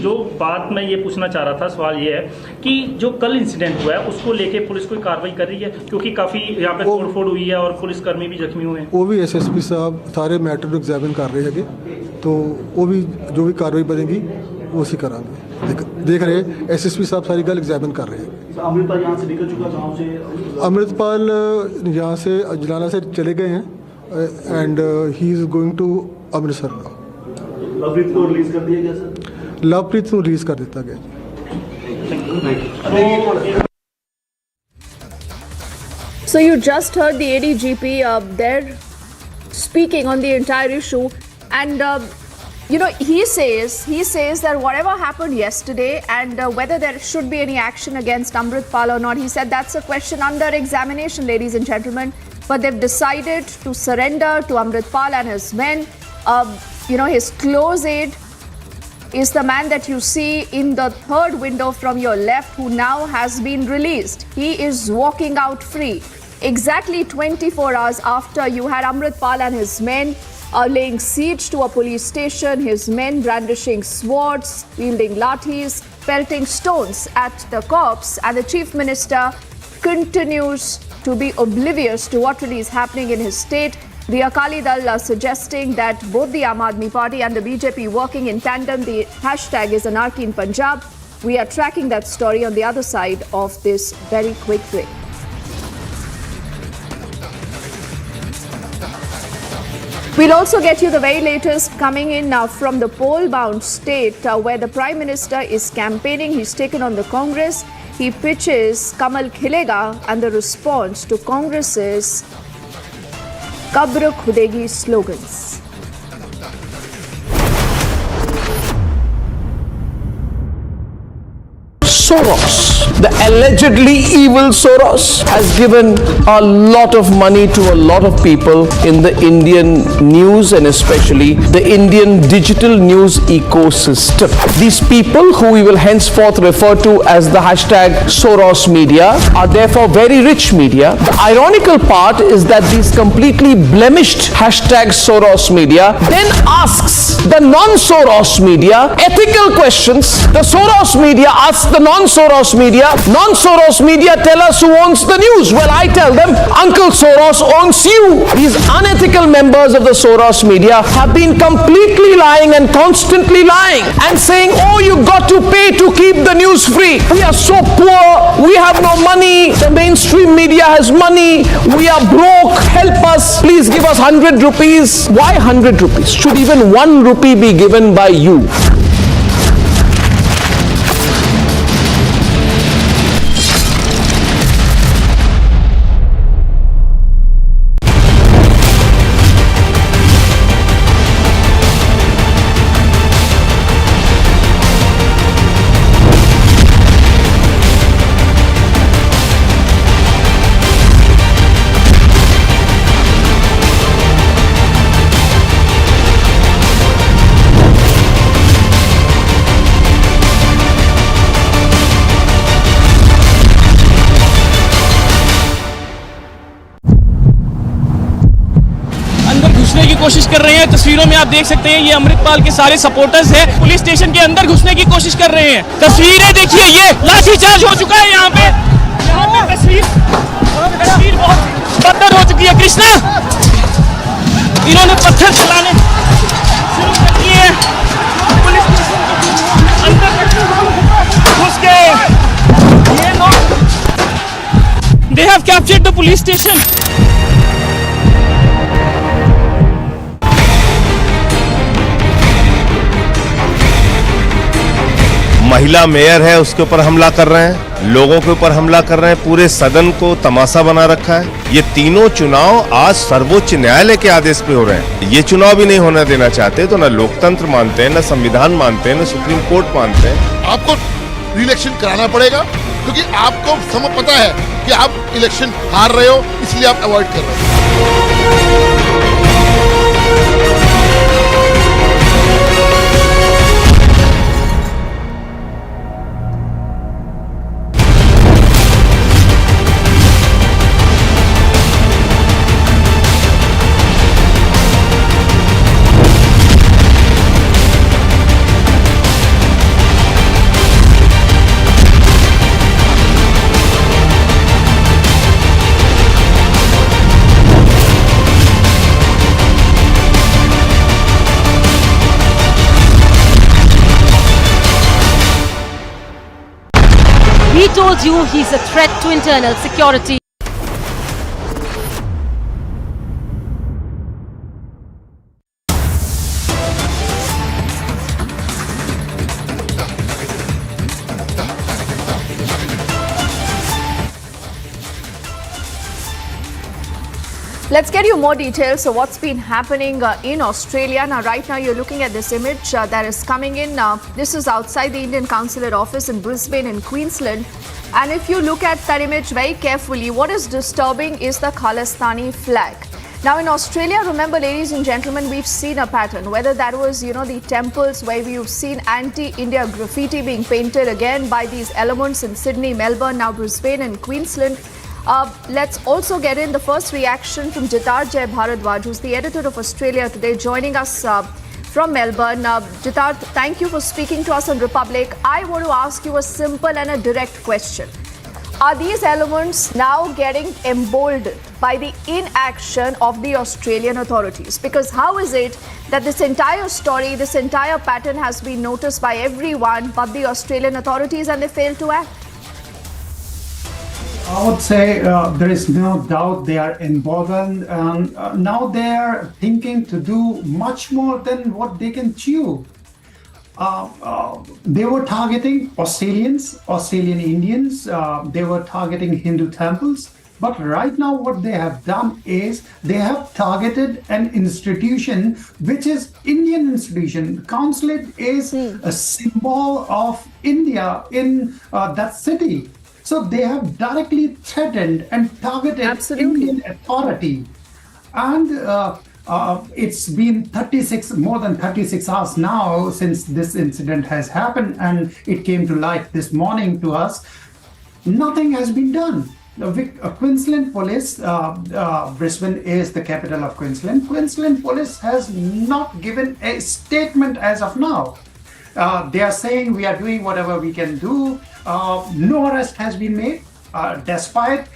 जो बात मैं ये पूछना चाह रहा था सवाल ये है कि जो कल इंसिडेंट हुआ है उसको लेके पुलिस कोई कार्रवाई कर रही है क्योंकि काफी यहाँ पे तोड़फोड़ हुई है और पुलिसकर्मी भी जख्मी हुए हैं वो भी SSP साहब सारे मैटर को एग्जामिन कर रहे हैं तो वो भी जो भी कार्रवाई बनेगी वो उसी कराएंगे देख रहे SSP साहब सारी गल एग्जामिन कर रहे हैं अमृतपाल यहाँ से निकल चुका गाँव से अमृतपाल यहाँ से अजलाना से चले गए हैं and he is going to Amritsar now Lovepreet को रिलीज कर दिया गया सर लवप्रीत को रिलीज कर दिया गया So you just heard the ADGP there speaking on the entire issue and you know, he says that whatever happened yesterday and whether there should be any action against Amritpal or not, he said that's a question under examination, ladies and gentlemen. But they've decided to surrender to Amritpal and his men. You know, his close aide is the man that you see in the third window from your left who now has been released. He is walking out free. Exactly 24 hours after you had Amritpal and his men laying siege to a police station, his men brandishing swords, wielding lathis, pelting stones at the cops, and the Chief Minister continues to be oblivious to what really is happening in his state. The Akali Dal are suggesting that both the Aam Aadmi Party and the BJP working in tandem. The hashtag is Anarchy in Punjab. We are tracking that story on the other side of this very quick break. We'll also get you the very latest coming in now from the poll-bound state where the Prime Minister is campaigning. He's taken on the Congress. He pitches Kamal Khilega and the response to Congress's Kabr Khudegi slogans. Soros, the allegedly evil Soros, has given a lot of money to a lot of people in the Indian news and especially the Indian digital news ecosystem. These people, who we will henceforth refer to as the hashtag Soros media, are therefore very rich media. The ironical part is that these completely blemished hashtag Soros media then asks the non-Soros media ethical questions. The Soros media asks the non-Soros media media, non-Soros media tell us who owns the news. Well, I tell them, Uncle Soros owns you. These unethical members of the Soros media have been completely lying and constantly lying and saying, oh, you got to pay to keep the news free. We are so poor. We have no money. The mainstream media has money. We are broke. Help us. Please give us 100 rupees. Why 100 rupees? Should even 1 rupee be given by you? घुसने की कोशिश कर रहे हैं। तस्वीरों में आप देख सकते हैं ये अमृतपाल के सारे सपोर्टर्स हैं, पुलिस स्टेशन के अंदर घुसने की कोशिश कर रहे हैं। तस्वीरें देखिए, ये लाठीचार्ज हो चुका है यहाँ पे तस्वीर बहुत बदतर हो चुकी है। कृष्णा, इन्होंने पत्थर चलाने शुरू कर दिए हैं, पुलिस स्टेशन के अंदर घुस गए ये लोग। They have captured the police station. महिला मेयर है, उसके ऊपर हमला कर रहे हैं, लोगों के ऊपर हमला कर रहे हैं, पूरे सदन को तमाशा बना रखा है। ये तीनों चुनाव आज सर्वोच्च न्यायालय के आदेश पे हो रहे हैं। ये चुनाव भी नहीं होने देना चाहते, तो ना लोकतंत्र मानते हैं, ना संविधान मानते हैं, ना सुप्रीम कोर्ट मानते हैं। आपको रिइलेक्शन कराना पड़ेगा, क्योंकि आपको समय पता है कि आप इलेक्शन हार रहे हो, इसलिए आप अवॉइड कर रहे हो। He told you he's a threat to internal security. Let's get you more details of what's been happening in Australia. Now, right now, you're looking at this image that is coming in. This is outside the Indian Consulate office in Brisbane in Queensland. And if you look at that image very carefully, what is disturbing is the Khalistani flag. Now, in Australia, remember, ladies and gentlemen, we've seen a pattern, whether that was, the temples where we've seen anti-India graffiti being painted again by these elements in Sydney, Melbourne, now Brisbane and Queensland. Let's also get in the first reaction from Jitar Jai Bharadwaj, who's the editor of Australia Today, joining us from Melbourne. Jitar, thank you for speaking to us on Republic. I want to ask you a simple and a direct question. Are these elements now getting emboldened by the inaction of the Australian authorities? Because how is it that this entire story, this entire pattern has been noticed by everyone but the Australian authorities, and they fail to act? I would say there is no doubt they are emboldened. Now they are thinking to do much more than what they can chew. They were targeting Australians, Australian Indians. They were targeting Hindu temples. But right now what they have done is they have targeted an institution which is Indian institution. Consulate is a symbol of India in that city. So they have directly threatened and targeted Indian authority. And it's been more than 36 hours now since this incident has happened, and it came to light this morning to us. Nothing has been done. Queensland Police, Brisbane is the capital of Queensland. Queensland Police has not given a statement as of now. They are saying we are doing whatever we can do. no arrest has been made. Despite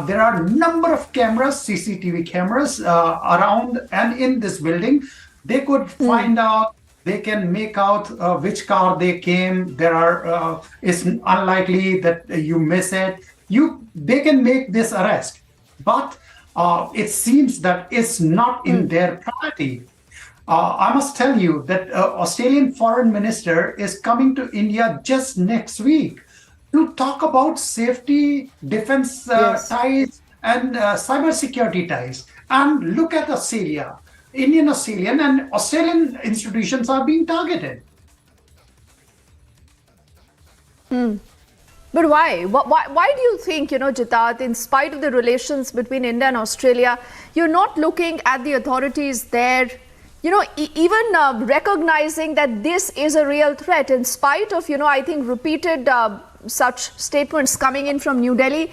there are number of cameras, CCTV cameras around and in this building, they could find out, they can make out which car they came. There are, it's unlikely that you miss it. They can make this arrest, but it seems that it's not in their priority. I must tell you that Australian Foreign Minister is coming to India just next week to talk about safety, defense ties, and cyber security ties. And look at Australia. Indian, Australian, and Australian institutions are being targeted. But why? Why do you think, Jitat, in spite of the relations between India and Australia, you're not looking at the authorities there, even recognizing that this is a real threat in spite of, I think, repeated such statements coming in from New Delhi?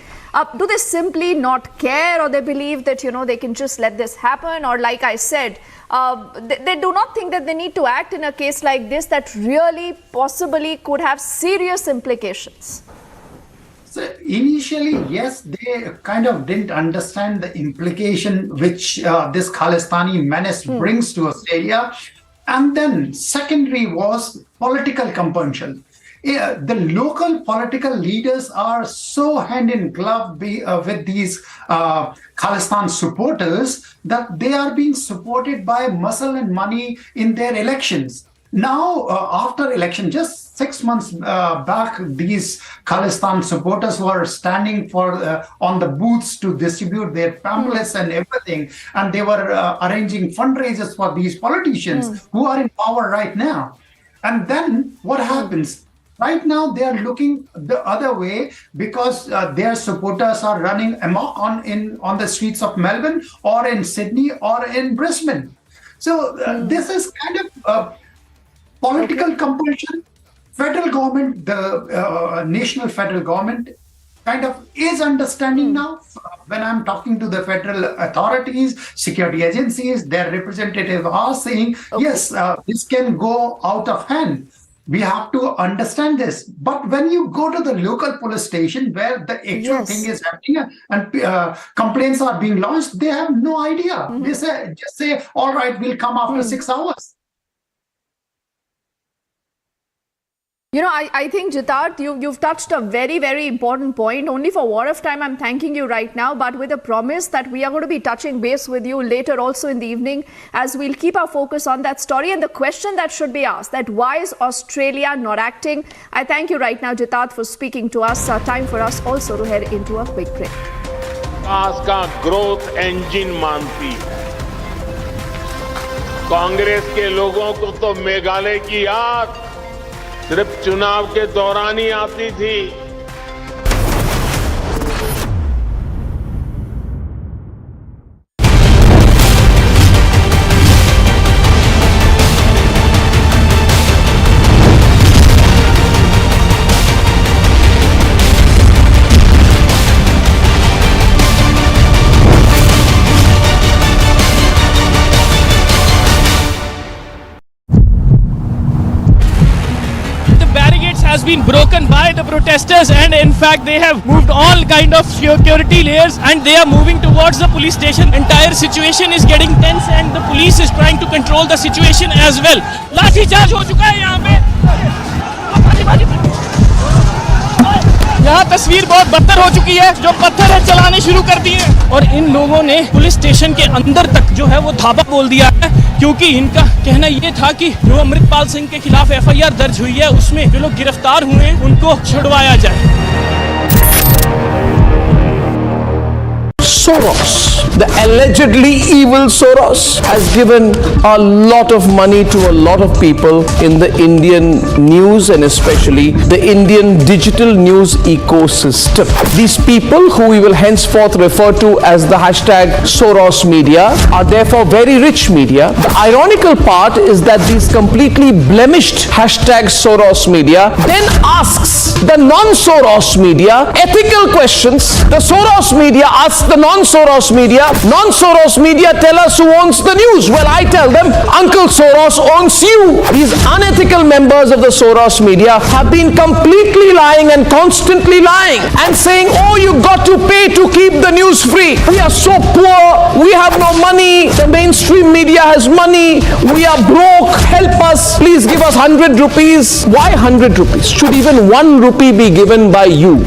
Do they simply not care, or they believe that, they can just let this happen? Or like I said, they do not think that they need to act in a case like this that really possibly could have serious implications? So initially, yes, they kind of didn't understand the implication which this Khalistani menace brings to Australia. And then secondary was political compunction. The local political leaders are so hand in glove with these Khalistan supporters that they are being supported by muscle and money in their elections. Now, after election, just 6 months back, these Khalistan supporters were standing on the booths to distribute their pamphlets and everything, and they were arranging fundraisers for these politicians who are in power right now. And then what happens? Right now, they are looking the other way because their supporters are running amok on the streets of Melbourne or in Sydney or in Brisbane. So this is kind of political compulsion. Federal government, the national federal government, kind of is understanding now. When I'm talking to the federal authorities, security agencies, their representatives are saying, yes, this can go out of hand. We have to understand this. But when you go to the local police station where the actual thing is happening and complaints are being launched, they have no idea. They just say, all right, we'll come after 6 hours. I think, Jitat, you've touched a very, very important point. Only for war of time, I'm thanking you right now, but with a promise that we are going to be touching base with you later also in the evening, as we'll keep our focus on that story. And the question that should be asked, that why is Australia not acting? I thank you right now, Jitat, for speaking to us. Time for us also to head into a quick break. विकास का growth engine मानती है। कांग्रेस के लोगों को तो मेघालय की याद सिर्फ चुनाव के दौरान ही आती थी। Has been broken by the protesters, and in fact they have moved all kind of security layers and they are moving towards the police station. Entire situation is getting tense and the police is trying to control the situation as well. लाठी charge हो चुका है यहाँ पे। यहाँ तस्वीर बहुत बदतर हो चुकी है, जो पत्थर है चलाने शुरू कर दिए और इन लोगों ने पुलिस स्टेशन के अंदर तक जो है वो धावा बोल दिया है, क्योंकि इनका कहना ये था कि जो अमृतपाल सिंह के खिलाफ एफआईआर दर्ज हुई है उसमें जो लोग गिरफ्तार हुए हैं उनको छुड़वाया जाए। Soros, the allegedly evil Soros, has given a lot of money to a lot of people in the Indian news and especially the Indian digital news ecosystem. These people, who we will henceforth refer to as the hashtag Soros media, are therefore very rich media. The ironical part is that these completely blemished hashtag Soros media then asks the non-Soros media ethical questions. The Soros media asks the non non-Soros media. Non-Soros media tell us who owns the news. Well, I tell them Uncle Soros owns you. These unethical members of the Soros media have been completely lying and constantly lying and saying, oh, you got to pay to keep the news free. We are so poor. We have no money. The mainstream media has money. We are broke. Help us. Please give us 100 rupees. Why 100 rupees? Should even 1 rupee be given by you?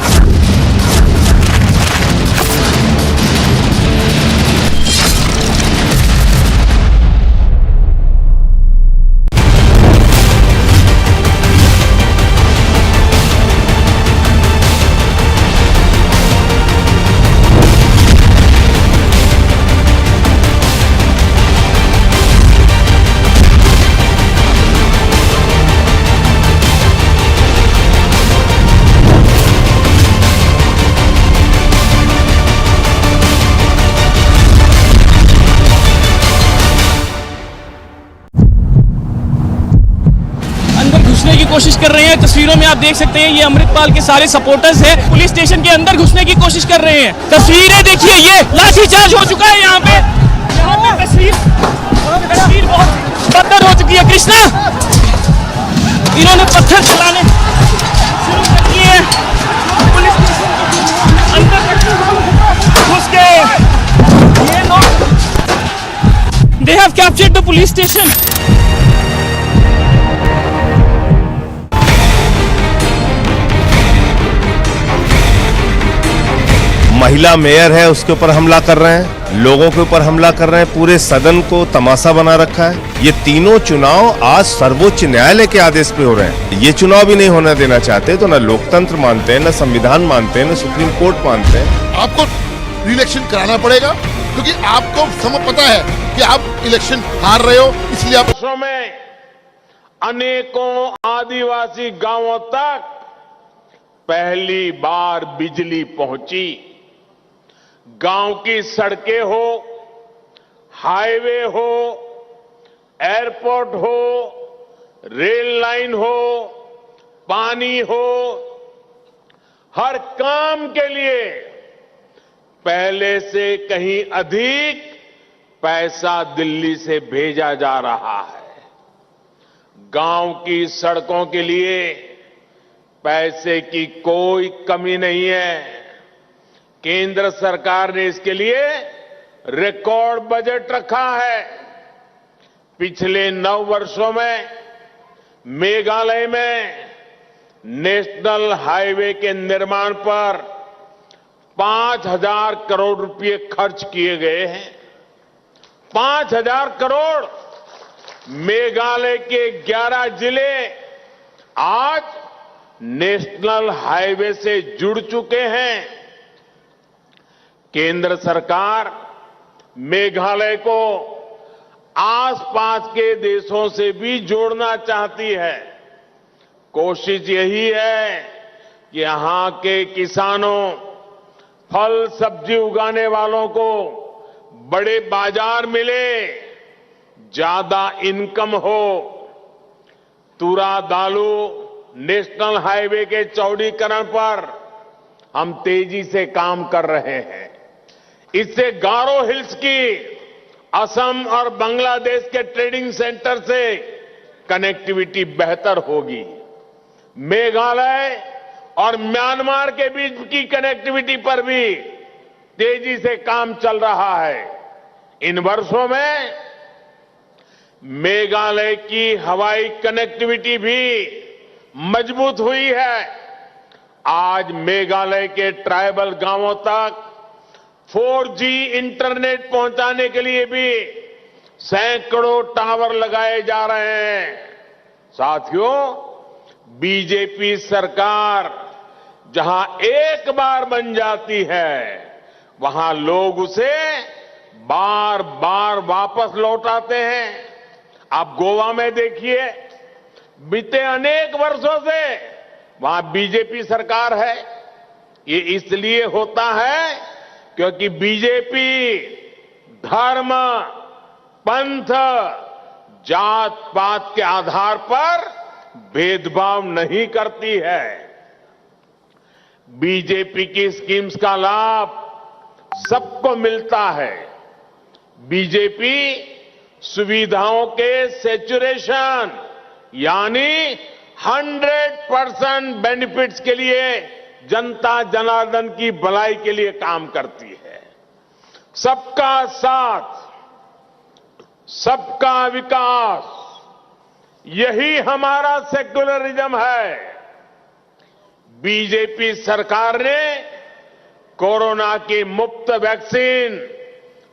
घुसने की कोशिश कर रहे हैं। तस्वीरों में आप देख सकते हैं ये अमृतपाल के सारे सपोर्टर्स हैं, पुलिस स्टेशन के अंदर घुसने की कोशिश कर रहे हैं। तस्वीरें देखिए, ये लाठीचार्ज हो चुका है यहाँ पे तस्वीर बहुत बदतर हो चुकी है। कृष्णा, इन्होंने पत्थर चलाने शुरू कर दिए हैं। पुलिस स्टेशन अंदर घुस गए। ये लोग, they have captured the police station. महिला मेयर है, उसके ऊपर हमला कर रहे हैं, लोगों के ऊपर हमला कर रहे हैं, पूरे सदन को तमाशा बना रखा है। ये तीनों चुनाव आज सर्वोच्च न्यायालय के आदेश पे हो रहे हैं। ये चुनाव भी नहीं होने देना चाहते, तो न लोकतंत्र मानते हैं, न संविधान मानते हैं, न सुप्रीम कोर्ट मानते हैं। आपको रिइलेक्शन कराना पड़ेगा, क्योंकि आपको समय पता है कि आप इलेक्शन हार रहे हो, इसलिए आप वर्षों में अनेकों आदिवासी गांवों तक पहली बार बिजली पहुंची। गांव की सड़कें हो, हाईवे हो, एयरपोर्ट हो, रेल लाइन हो, पानी हो, हर काम के लिए पहले से कहीं अधिक पैसा दिल्ली से भेजा जा रहा है। गांव की सड़कों के लिए पैसे की कोई कमी नहीं है। केंद्र सरकार ने इसके लिए रिकॉर्ड बजट रखा है। पिछले 9 वर्षों में मेघालय में नेशनल हाईवे के निर्माण पर 5,000 करोड़ रुपए खर्च किए गए हैं। 5,000 करोड़। मेघालय के 11 जिले आज नेशनल हाईवे से जुड़ चुके हैं। केंद्र सरकार मेघालय को आसपास के देशों से भी जोड़ना चाहती है। कोशिश यही है कि यहां के किसानों, फल सब्जी उगाने वालों को बड़े बाजार मिले, ज्यादा इनकम हो। तुरा दालू नेशनल हाईवे के चौड़ीकरण पर हम तेजी से काम कर रहे हैं। इससे गारो हिल्स की असम और बांग्लादेश के ट्रेडिंग सेंटर से कनेक्टिविटी बेहतर होगी। मेघालय और म्यांमार के बीच की कनेक्टिविटी पर भी तेजी से काम चल रहा है। इन वर्षों में मेघालय की हवाई कनेक्टिविटी भी मजबूत हुई है। आज मेघालय के ट्राइबल गांवों तक 4G इंटरनेट पहुंचाने के लिए भी सैकड़ों टावर लगाए जा रहे हैं। साथियों, बीजेपी सरकार जहां एक बार बन जाती है, वहां लोग उसे बार बार वापस लौटाते हैं। आप गोवा में देखिए, बीते अनेक वर्षों से वहां बीजेपी सरकार है। ये इसलिए होता है क्योंकि बीजेपी धर्म, पंथ, जात पात के आधार पर भेदभाव नहीं करती है। बीजेपी की स्कीम्स का लाभ सबको मिलता है। बीजेपी सुविधाओं के सैचुरेशन यानी 100% बेनिफिट्स के लिए जनता जनार्दन की भलाई के लिए काम करती है। सबका साथ, सबका विकास, यही हमारा सेक्युलरिज्म है। बीजेपी सरकार ने कोरोना की मुफ्त वैक्सीन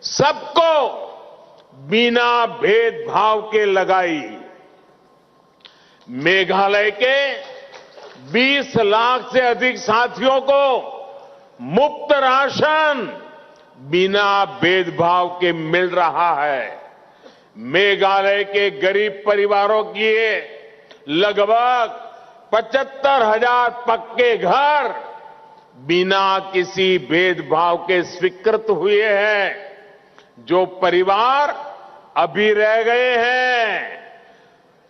सबको बिना भेदभाव के लगाई। मेघालय के 20 लाख से अधिक साथियों को मुफ्त राशन बिना भेदभाव के मिल रहा है। मेघालय के गरीब परिवारों की लगभग 75,000 पक्के घर बिना किसी भेदभाव के स्वीकृत हुए हैं। जो परिवार अभी रह गए हैं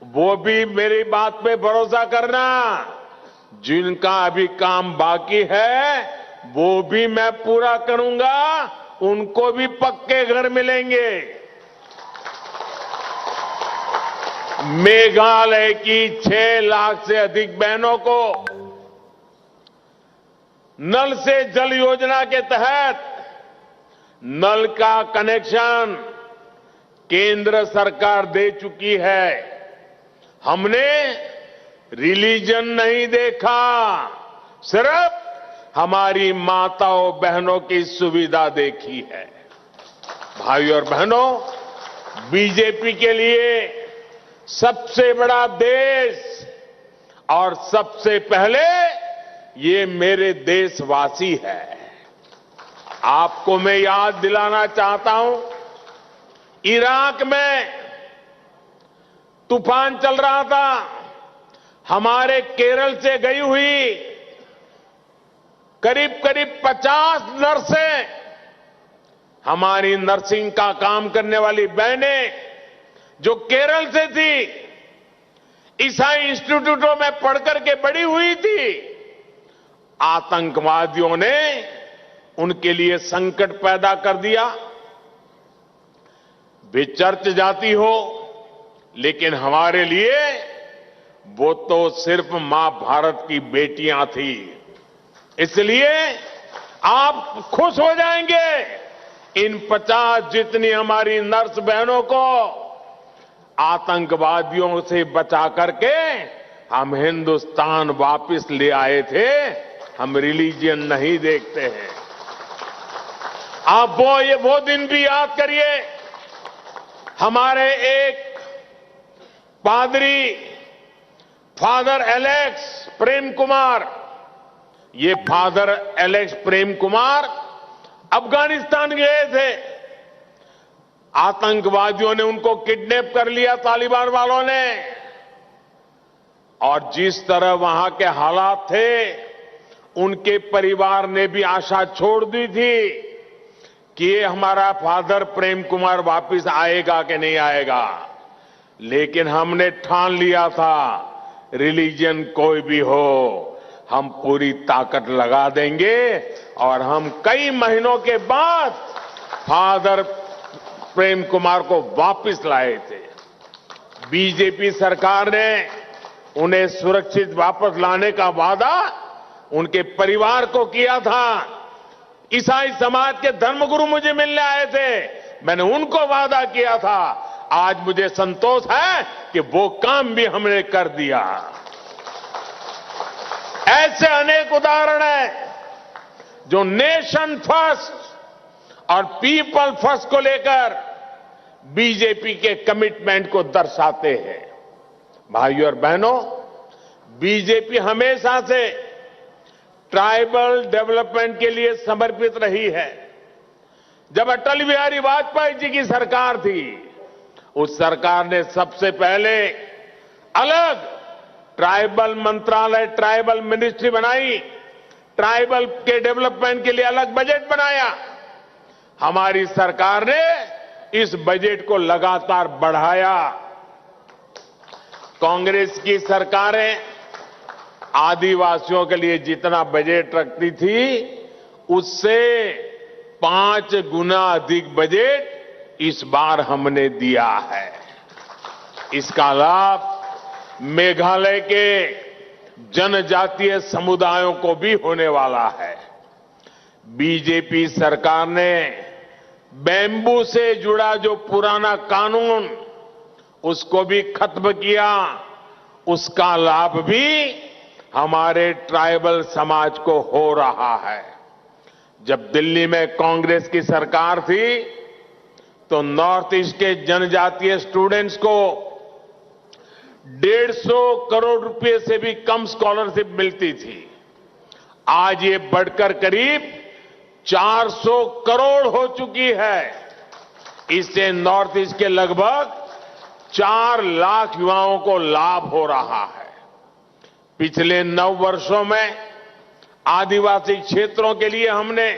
वो भी मेरी बात पे भरोसा करना, जिनका अभी काम बाकी है वो भी मैं पूरा करूंगा, उनको भी पक्के घर मिलेंगे। मेघालय की 6 लाख से अधिक बहनों को नल से जल योजना के तहत नल का कनेक्शन केंद्र सरकार दे चुकी है। हमने रिलीजन नहीं देखा, सिर्फ हमारी माताओं बहनों की सुविधा देखी है। भाइयों और बहनों, बीजेपी के लिए सबसे बड़ा देश और सबसे पहले ये मेरे देशवासी है। आपको मैं याद दिलाना चाहता हूं, इराक में तूफान चल रहा था, हमारे केरल से गई हुई करीब 50 नर्सें, हमारी नर्सिंग का काम करने वाली बहनें जो केरल से थी, ईसाई इंस्टीट्यूटों में पढ़कर के बड़ी हुई थी, आतंकवादियों ने उनके लिए संकट पैदा कर दिया। वे चर्च जाती हो, लेकिन हमारे लिए वो तो सिर्फ मां भारत की बेटियां थी। इसलिए आप खुश हो जाएंगे, इन 50 जितनी हमारी नर्स बहनों को आतंकवादियों से बचा करके हम हिंदुस्तान वापस ले आए थे। हम रिलीजन नहीं देखते हैं। आप वो दिन भी याद करिए, हमारे एक पादरी फादर एलेक्स प्रेम कुमार, ये फादर एलेक्स प्रेम कुमार अफगानिस्तान गए थे, आतंकवादियों ने उनको किडनैप कर लिया, तालिबान वालों ने, और जिस तरह वहां के हालात थे, उनके परिवार ने भी आशा छोड़ दी थी कि ये हमारा फादर प्रेम कुमार वापस आएगा कि नहीं आएगा। लेकिन हमने ठान लिया था, रिलीजन कोई भी हो, हम पूरी ताकत लगा देंगे, और हम कई महीनों के बाद फादर प्रेम कुमार को वापस लाए थे। बीजेपी सरकार ने उन्हें सुरक्षित वापस लाने का वादा उनके परिवार को किया था। ईसाई समाज के धर्मगुरु मुझे मिलने आए थे, मैंने उनको वादा किया था। आज मुझे संतोष है कि वो काम भी हमने कर दिया। ऐसे अनेक उदाहरण हैं जो नेशन फर्स्ट और पीपल फर्स्ट को लेकर बीजेपी के कमिटमेंट को दर्शाते हैं। भाइयों और बहनों, बीजेपी हमेशा से ट्राइबल डेवलपमेंट के लिए समर्पित रही है। जब अटल बिहारी वाजपेयी जी की सरकार थी, उस सरकार ने सबसे पहले अलग ट्राइबल मंत्रालय, ट्राइबल मिनिस्ट्री बनाई, ट्राइबल के डेवलपमेंट के लिए अलग बजट बनाया। हमारी सरकार ने इस बजट को लगातार बढ़ाया। कांग्रेस की सरकारें आदिवासियों के लिए जितना बजट रखती थी, उससे 5 गुना अधिक बजट इस बार हमने दिया है। इसका लाभ मेघालय के जनजातीय समुदायों को भी होने वाला है। बीजेपी सरकार ने बैम्बू से जुड़ा जो पुराना कानून उसको भी खत्म किया, उसका लाभ भी हमारे ट्राइबल समाज को हो रहा है। जब दिल्ली में कांग्रेस की सरकार थी तो नॉर्थ ईस्ट के जनजातीय स्टूडेंट्स को 150 करोड़ रुपए से भी कम स्कॉलरशिप मिलती थी। आज ये बढ़कर करीब 400 करोड़ हो चुकी है। इससे नॉर्थ ईस्ट के लगभग 4 लाख युवाओं को लाभ हो रहा है। पिछले 9 वर्षों में आदिवासी क्षेत्रों के लिए हमने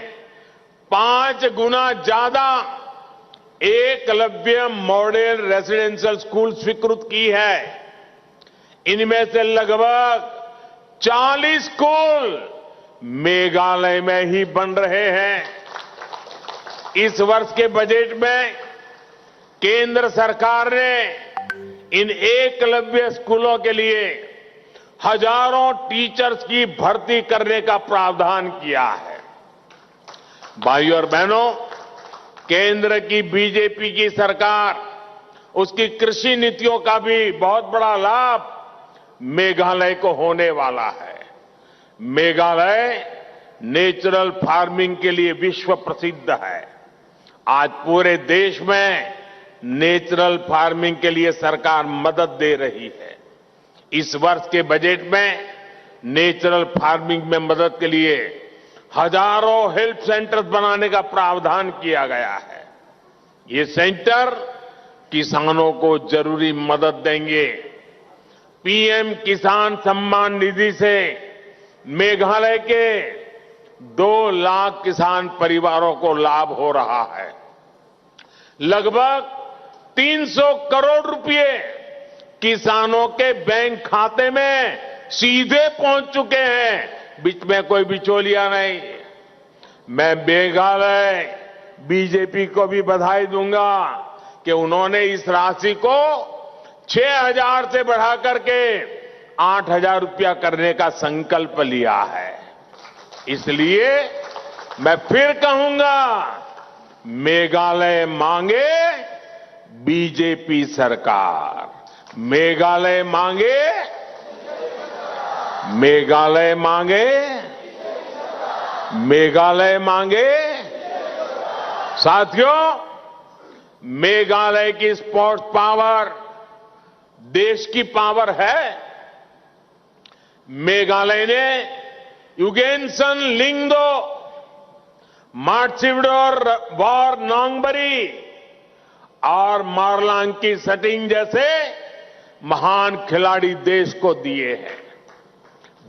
5 गुना ज्यादा एकलव्य मॉडल रेसिडेंशियल स्कूल स्वीकृत की है। इनमें से लगभग 40 स्कूल मेघालय में ही बन रहे हैं। इस वर्ष के बजट में केंद्र सरकार ने इन एकलव्य स्कूलों के लिए हजारों टीचर्स की भर्ती करने का प्रावधान किया है। भाइयों और बहनों, केंद्र की बीजेपी की सरकार उसकी कृषि नीतियों का भी बहुत बड़ा लाभ मेघालय को होने वाला है। मेघालय नेचुरल फार्मिंग के लिए विश्व प्रसिद्ध है। आज पूरे देश में नेचुरल फार्मिंग के लिए सरकार मदद दे रही है। इस वर्ष के बजट में नेचुरल फार्मिंग में मदद के लिए हजारों हेल्प सेंटर्स बनाने का प्रावधान किया गया है। ये सेंटर किसानों को जरूरी मदद देंगे। पीएम किसान सम्मान निधि से मेघालय के 2 लाख किसान परिवारों को लाभ हो रहा है। लगभग 300 करोड़ रुपए किसानों के बैंक खाते में सीधे पहुंच चुके हैं, बीच में कोई बिचौलिया नहीं। मैं मेघालय बीजेपी को भी बधाई दूंगा कि उन्होंने इस राशि को 6,000 से बढ़ाकर के 8,000 रुपया करने का संकल्प लिया है। इसलिए मैं फिर कहूंगा, मेघालय मांगे बीजेपी सरकार, मेघालय मांगे, मेघालय मांगे, मेघालय मांगे। साथियों, मेघालय की स्पोर्ट्स पावर देश की पावर है। मेघालय ने युगेनसन लिंगदो, मार्चिवडोर वॉर नोंगबरी और मारलांकी सटिंग जैसे महान खिलाड़ी देश को दिए हैं।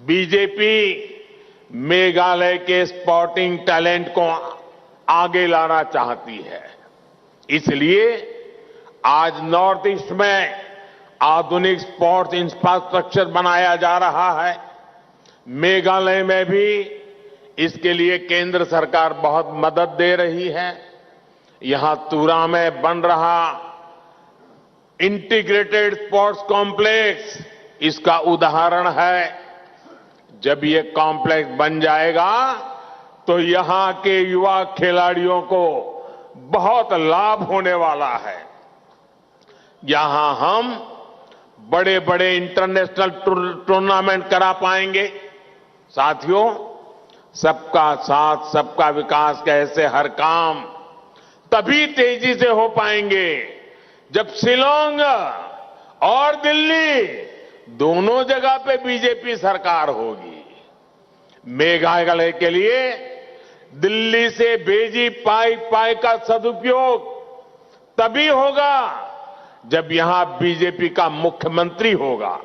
बीजेपी मेघालय के स्पोर्टिंग टैलेंट को आगे लाना चाहती है। इसलिए आज नॉर्थ ईस्ट में आधुनिक स्पोर्ट्स इंफ्रास्ट्रक्चर बनाया जा रहा है। मेघालय में भी इसके लिए केंद्र सरकार बहुत मदद दे रही है। यहां तुरा में बन रहा इंटीग्रेटेड स्पोर्ट्स कॉम्प्लेक्स इसका उदाहरण है। जब ये कॉम्प्लेक्स बन जाएगा तो यहां के युवा खिलाड़ियों को बहुत लाभ होने वाला है। यहां हम बड़े बड़े इंटरनेशनल टूर्नामेंट करा पाएंगे। साथियों, सबका साथ सबका विकास के ऐसे हर काम तभी तेजी से हो पाएंगे जब शिलांग और दिल्ली दोनों जगह पे बीजेपी सरकार होगी। मेघालय के लिए दिल्ली से भेजी पाई का सदुपयोग तभी होगा जब यहां बीजेपी का मुख्यमंत्री होगा।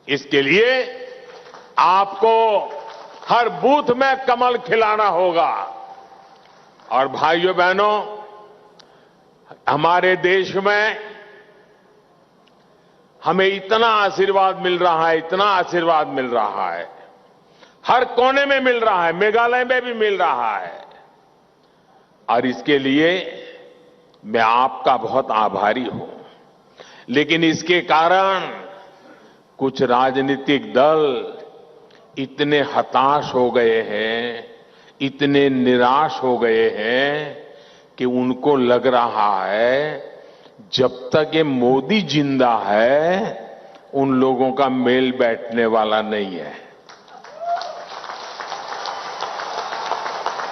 इसके लिए आपको हर बूथ में कमल खिलाना होगा। और भाइयों बहनों, हमारे देश में हमें इतना आशीर्वाद मिल रहा है, इतना आशीर्वाद मिल रहा है, हर कोने में मिल रहा है, मेघालय में भी मिल रहा है। और इसके लिए मैं आपका बहुत आभारी हूं। लेकिन इसके कारण कुछ राजनीतिक दल इतने हताश हो गए हैं, इतने निराश हो गए हैं कि उनको लग रहा है जब तक ये मोदी जिंदा है उन लोगों का मेल बैठने वाला नहीं है।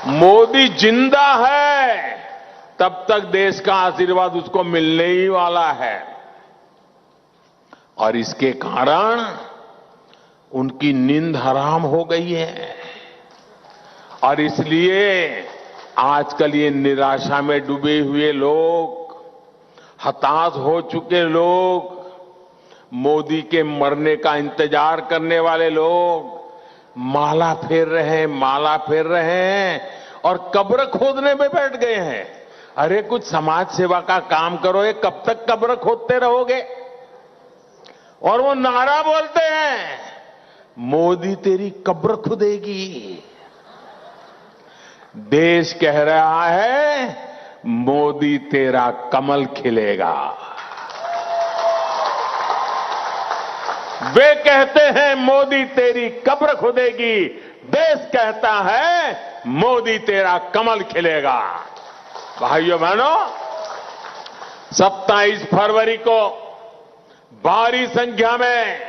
मोदी जिंदा है तब तक देश का आशीर्वाद उसको मिलने ही वाला है और इसके कारण उनकी नींद हराम हो गई है और इसलिए आजकल ये निराशा में डूबे हुए लोग, हताश हो चुके लोग, मोदी के मरने का इंतजार करने वाले लोग माला फेर रहे हैं और कब्र खोदने में बैठ गए हैं। अरे कुछ समाज सेवा का काम करो, ये कब तक कब्र खोदते रहोगे? और वो नारा बोलते हैं मोदी तेरी कब्र खुदेगी। देश कह रहा है मोदी तेरा कमल खिलेगा। वे कहते हैं मोदी तेरी कब्र खुदेगी, देश कहता है मोदी तेरा कमल खिलेगा। भाइयों बहनों, 27 फरवरी को भारी संख्या में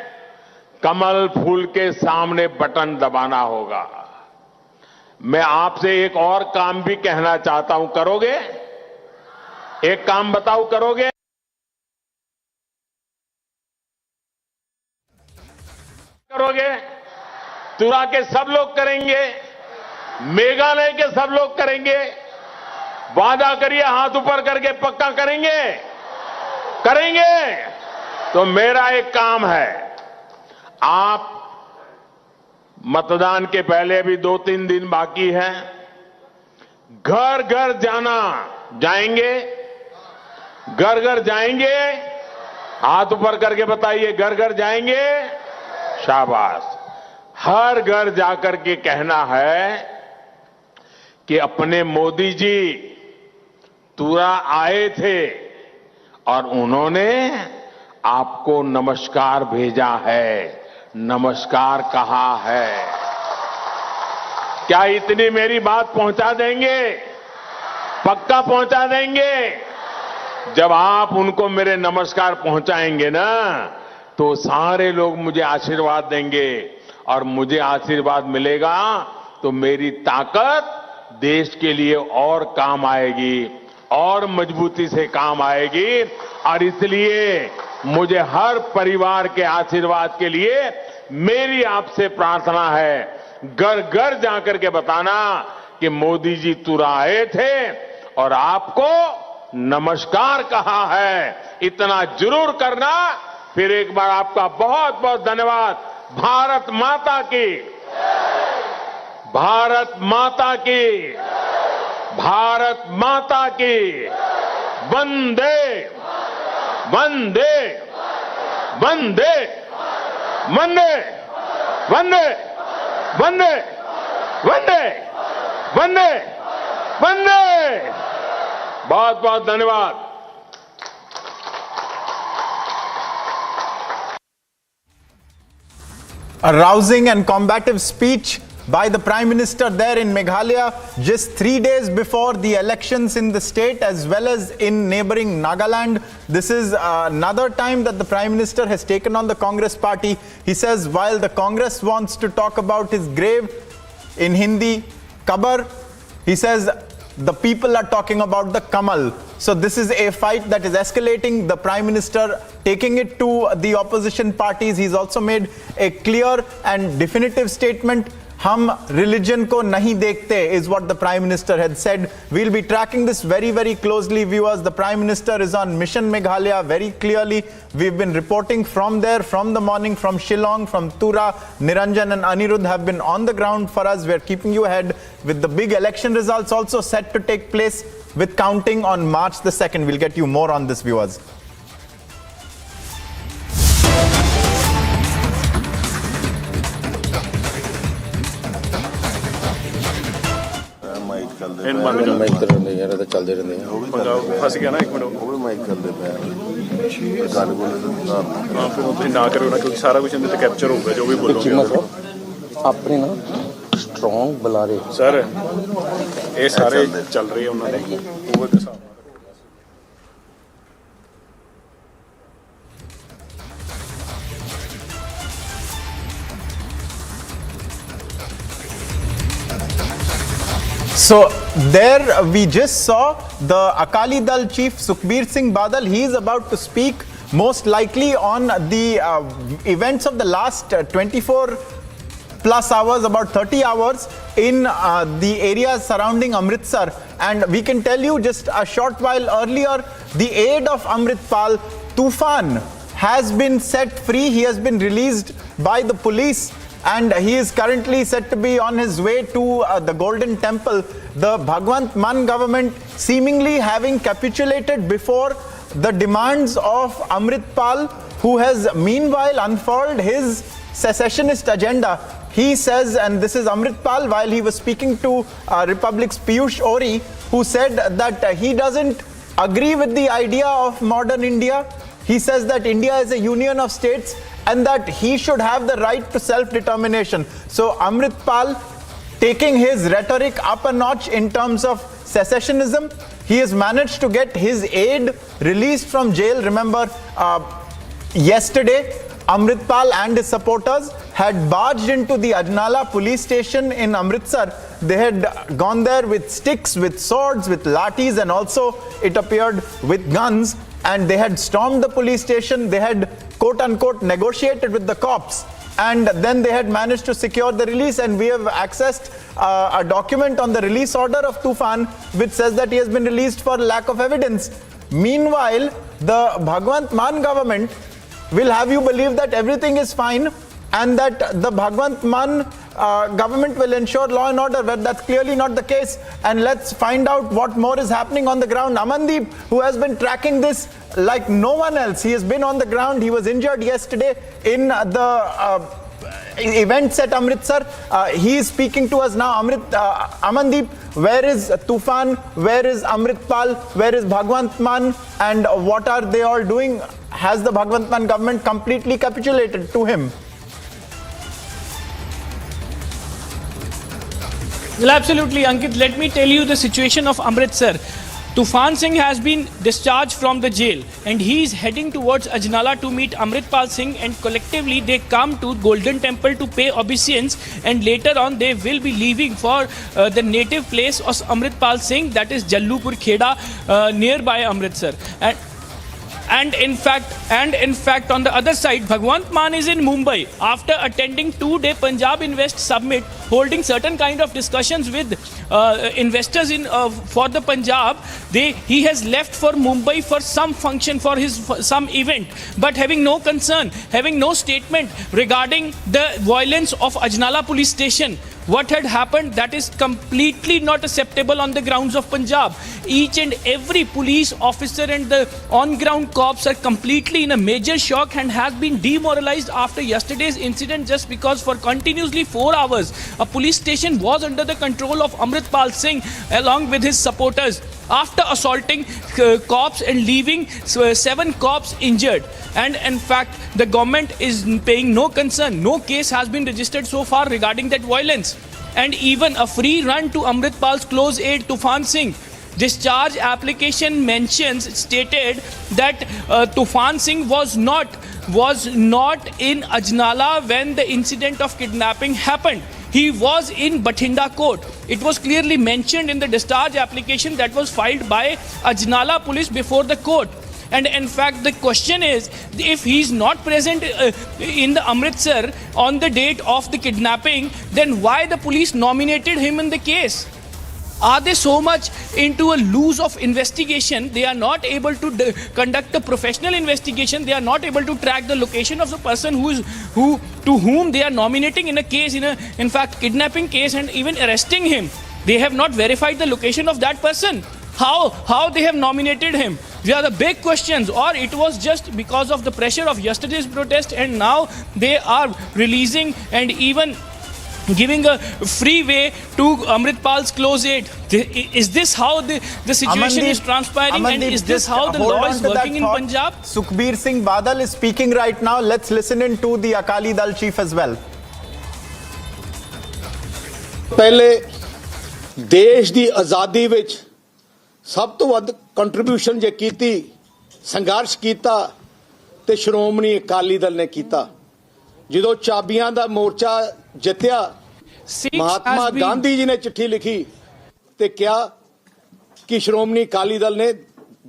कमल फूल के सामने बटन दबाना होगा। मैं आपसे एक और काम भी कहना चाहता हूं, करोगे? एक काम बताओ, करोगे? करोगे? तुरा के सब लोग करेंगे, मेघालय के सब लोग करेंगे। वादा करिए, हाथ ऊपर करके पक्का करेंगे? करेंगे? तो मेरा एक काम है, आप मतदान के पहले भी 2-3 दिन बाकी है, घर घर जाएंगे? घर घर जाएंगे? हाथ ऊपर करके बताइए, घर घर जाएंगे? शाबाश। हर घर जाकर के कहना है कि अपने मोदी जी तुरा आए थे और उन्होंने आपको नमस्कार भेजा है, नमस्कार कहा है। क्या इतनी मेरी बात पहुंचा देंगे? पक्का पहुंचा देंगे? जब आप उनको मेरे नमस्कार पहुंचाएंगे ना, तो सारे लोग मुझे आशीर्वाद देंगे और मुझे आशीर्वाद मिलेगा तो मेरी ताकत देश के लिए और काम आएगी और मजबूती से काम आएगी। और इसलिए मुझे हर परिवार के आशीर्वाद के लिए मेरी आपसे प्रार्थना है, घर घर जाकर के बताना कि मोदी जी तुरा आए थे और आपको नमस्कार कहा है। इतना जरूर करना। फिर एक बार आपका बहुत बहुत धन्यवाद। भारत माता की, भारत माता की, भारत माता की। वंदे वंदे वंदे वंदे वंदे वंदे वंदे वंदे वंदे। बहुत बहुत धन्यवाद। A rousing and combative speech by the Prime Minister there in Meghalaya just 3 days before the elections in the state as well as in neighboring Nagaland. This is another time that the Prime Minister has taken on the Congress party. He says while the Congress wants to talk about his grave, in Hindi, Kabar, he says the people are talking about the Kamal. So this is a fight that is escalating. The Prime Minister taking it to the opposition parties. He's also made a clear and definitive statement. Hum religion ko nahi dekhte is what the Prime Minister had said. We'll be tracking this very, very closely, viewers. The Prime Minister is on Mission Meghalaya very clearly. We've been reporting from there from the morning, from Shillong, from Tura. Niranjan and Anirudh have been on the ground for us. We're keeping you ahead with the big election results also set to take place with counting on March the 2nd. We'll get you more on this, viewers. ਇਹਨ ਬੰਦ ਕਰ mic ਕਰ ਰਹੇ ਯਾਰ ਇਹ ਤਾਂ ਚੱਲਦੇ ਰਹਿੰਦੇ ਆ ਪੰਗਾ ਫਸ ਗਿਆ ਨਾ ਇੱਕ ਮਿੰਟ ਉਹ ਵੀ ਮਾਈਕ ਕਰਦੇ ਪਿਆ ਗੱਲ ਬੋਲੇ ਹਾਂ ਫਿਰ ਤੁਸੀਂ ਨਾ ਕਰੋ ਨਾ ਕਿਉਂਕਿ ਸਾਰਾ ਕੁਝ ਇਹਦੇ ਤੇ ਕੈਪਚਰ ਹੋਊਗਾ ਜੋ ਵੀ ਬੋਲੋਗੇ ਆਪਣੇ ਨਾ ਸਟਰੋਂਗ ਬੁਲਾਰੇ ਸਰ ਇਹ ਸਾਰੇ ਚੱਲ ਰਹੇ ਉਹਨਾਂ ਦੇ ਉਹ ਇੱਕ ਹਿਸਾਬ So there we just saw the Akali Dal chief Sukhbir Singh Badal. He is about to speak most likely on the events of the last 24 plus hours, about 30 hours in the areas surrounding Amritsar. And we can tell you just a short while earlier, the aide of Amritpal, Tufan, has been set free. He has been released by the police. And he is currently said to be on his way to the Golden Temple. The Bhagwant Mann government seemingly having capitulated before the demands of Amritpal, who has meanwhile unfurled his secessionist agenda. He says, and this is Amritpal while he was speaking to Republic's Piyush Ori, who said that he doesn't agree with the idea of modern India. He says that India is a union of states and that he should have the right to self-determination. So Amritpal taking his rhetoric up a notch in terms of secessionism. He has managed to get his aide released from jail. Remember, yesterday, Amritpal and his supporters had barged into the Ajnala police station in Amritsar. They had gone there with sticks, with swords, with lathis, and also, it appeared, with guns. And they had stormed the police station. They had, quote unquote, negotiated with the cops. And then they had managed to secure the release. And we have accessed a document on the release order of Tufan, which says that he has been released for lack of evidence. Meanwhile, the Bhagwant Mann government will have you believe that everything is fine and that the Bhagwant Mann government will ensure law and order, but that's clearly not the case. And let's find out what more is happening on the ground. Amandeep, who has been tracking this like no one else, he has been on the ground. He was injured yesterday in the events at Amritsar. He is speaking to us now. Amandeep, where is Tufan? Where is Amritpal? Where is Bhagwant Mann? And what are they all doing? Has the Bhagwant Mann government completely capitulated to him? Well, absolutely, Ankit. Let me tell you the situation of Amritsar. Tufan Singh has been discharged from the jail and he is heading towards Ajnala to meet Amritpal Singh, and collectively they come to Golden Temple to pay obeisance, and later on they will be leaving for the native place of Amritpal Singh, that is Jallupur Kheda, nearby Amritsar. And in fact, on the other side, Bhagwant Mann is in Mumbai after attending 2-day Punjab Invest Summit, holding certain kind of discussions with investors in for the Punjab. He has left for Mumbai for some function, for some event, but having no concern, having no statement regarding the violence of Ajnala police station. What had happened, that is completely not acceptable on the grounds of Punjab. Each and every police officer and the on-ground cops are completely in a major shock and has been demoralized after yesterday's incident, just because for continuously 4 hours a police station was under the control of Amritpal Singh along with his supporters, after assaulting cops and leaving 7 cops injured. And in fact, the government is paying no concern. No case has been registered so far regarding that violence. And even a free run to Amritpal's close aide Tufan Singh. Discharge application stated that Tufan Singh was not in Ajnala when the incident of kidnapping happened. He was in Bathinda court. It was clearly mentioned in the discharge application that was filed by Ajnala police before the court. And in fact, the question is, if he is not present in the Amritsar on the date of the kidnapping, then why the police nominated him in the case? Are they so much into a loose of investigation? They are not able to conduct a professional investigation. They are not able to track the location of the person to whom they are nominating in a case, in fact, kidnapping case, and even arresting him. They have not verified the location of that person. How they have nominated him? These are the big questions. Or it was just because of the pressure of yesterday's protest, and now they are releasing and even giving a free way to Amritpal's close aid. Is this how the situation is transpiring, and is this how the law is working in Punjab? Sukhbir Singh Badal is speaking right now. Let's listen in to the Akali Dal chief as well. ਪਹਿਲੇ ਦੇਸ਼ ਦੀ ਆਜ਼ਾਦੀ ਵਿੱਚ ਸਭ ਤੋਂ ਵੱਧ contribution ਜੇ ਕੀਤੀ, ਸੰਘਰਸ਼ ਕੀਤਾ ਤੇ ਸ਼੍ਰੋਮਣੀ ਅਕਾਲੀ ਦਲ ਨੇ ਕੀਤਾ। ਜਦੋਂ ਚਾਬੀਆਂ ਦਾ ਮੋਰਚਾ ਜਿੱਤਿਆ, ਮਹਾਤਮਾ ਗਾਂਧੀ ਜੀ ਨੇ ਚਿੱਠੀ ਲਿਖੀ ਤੇ ਕਿਹਾ ਕਿ ਸ਼੍ਰੋਮਣੀ ਅਕਾਲੀ ਦਲ ਨੇ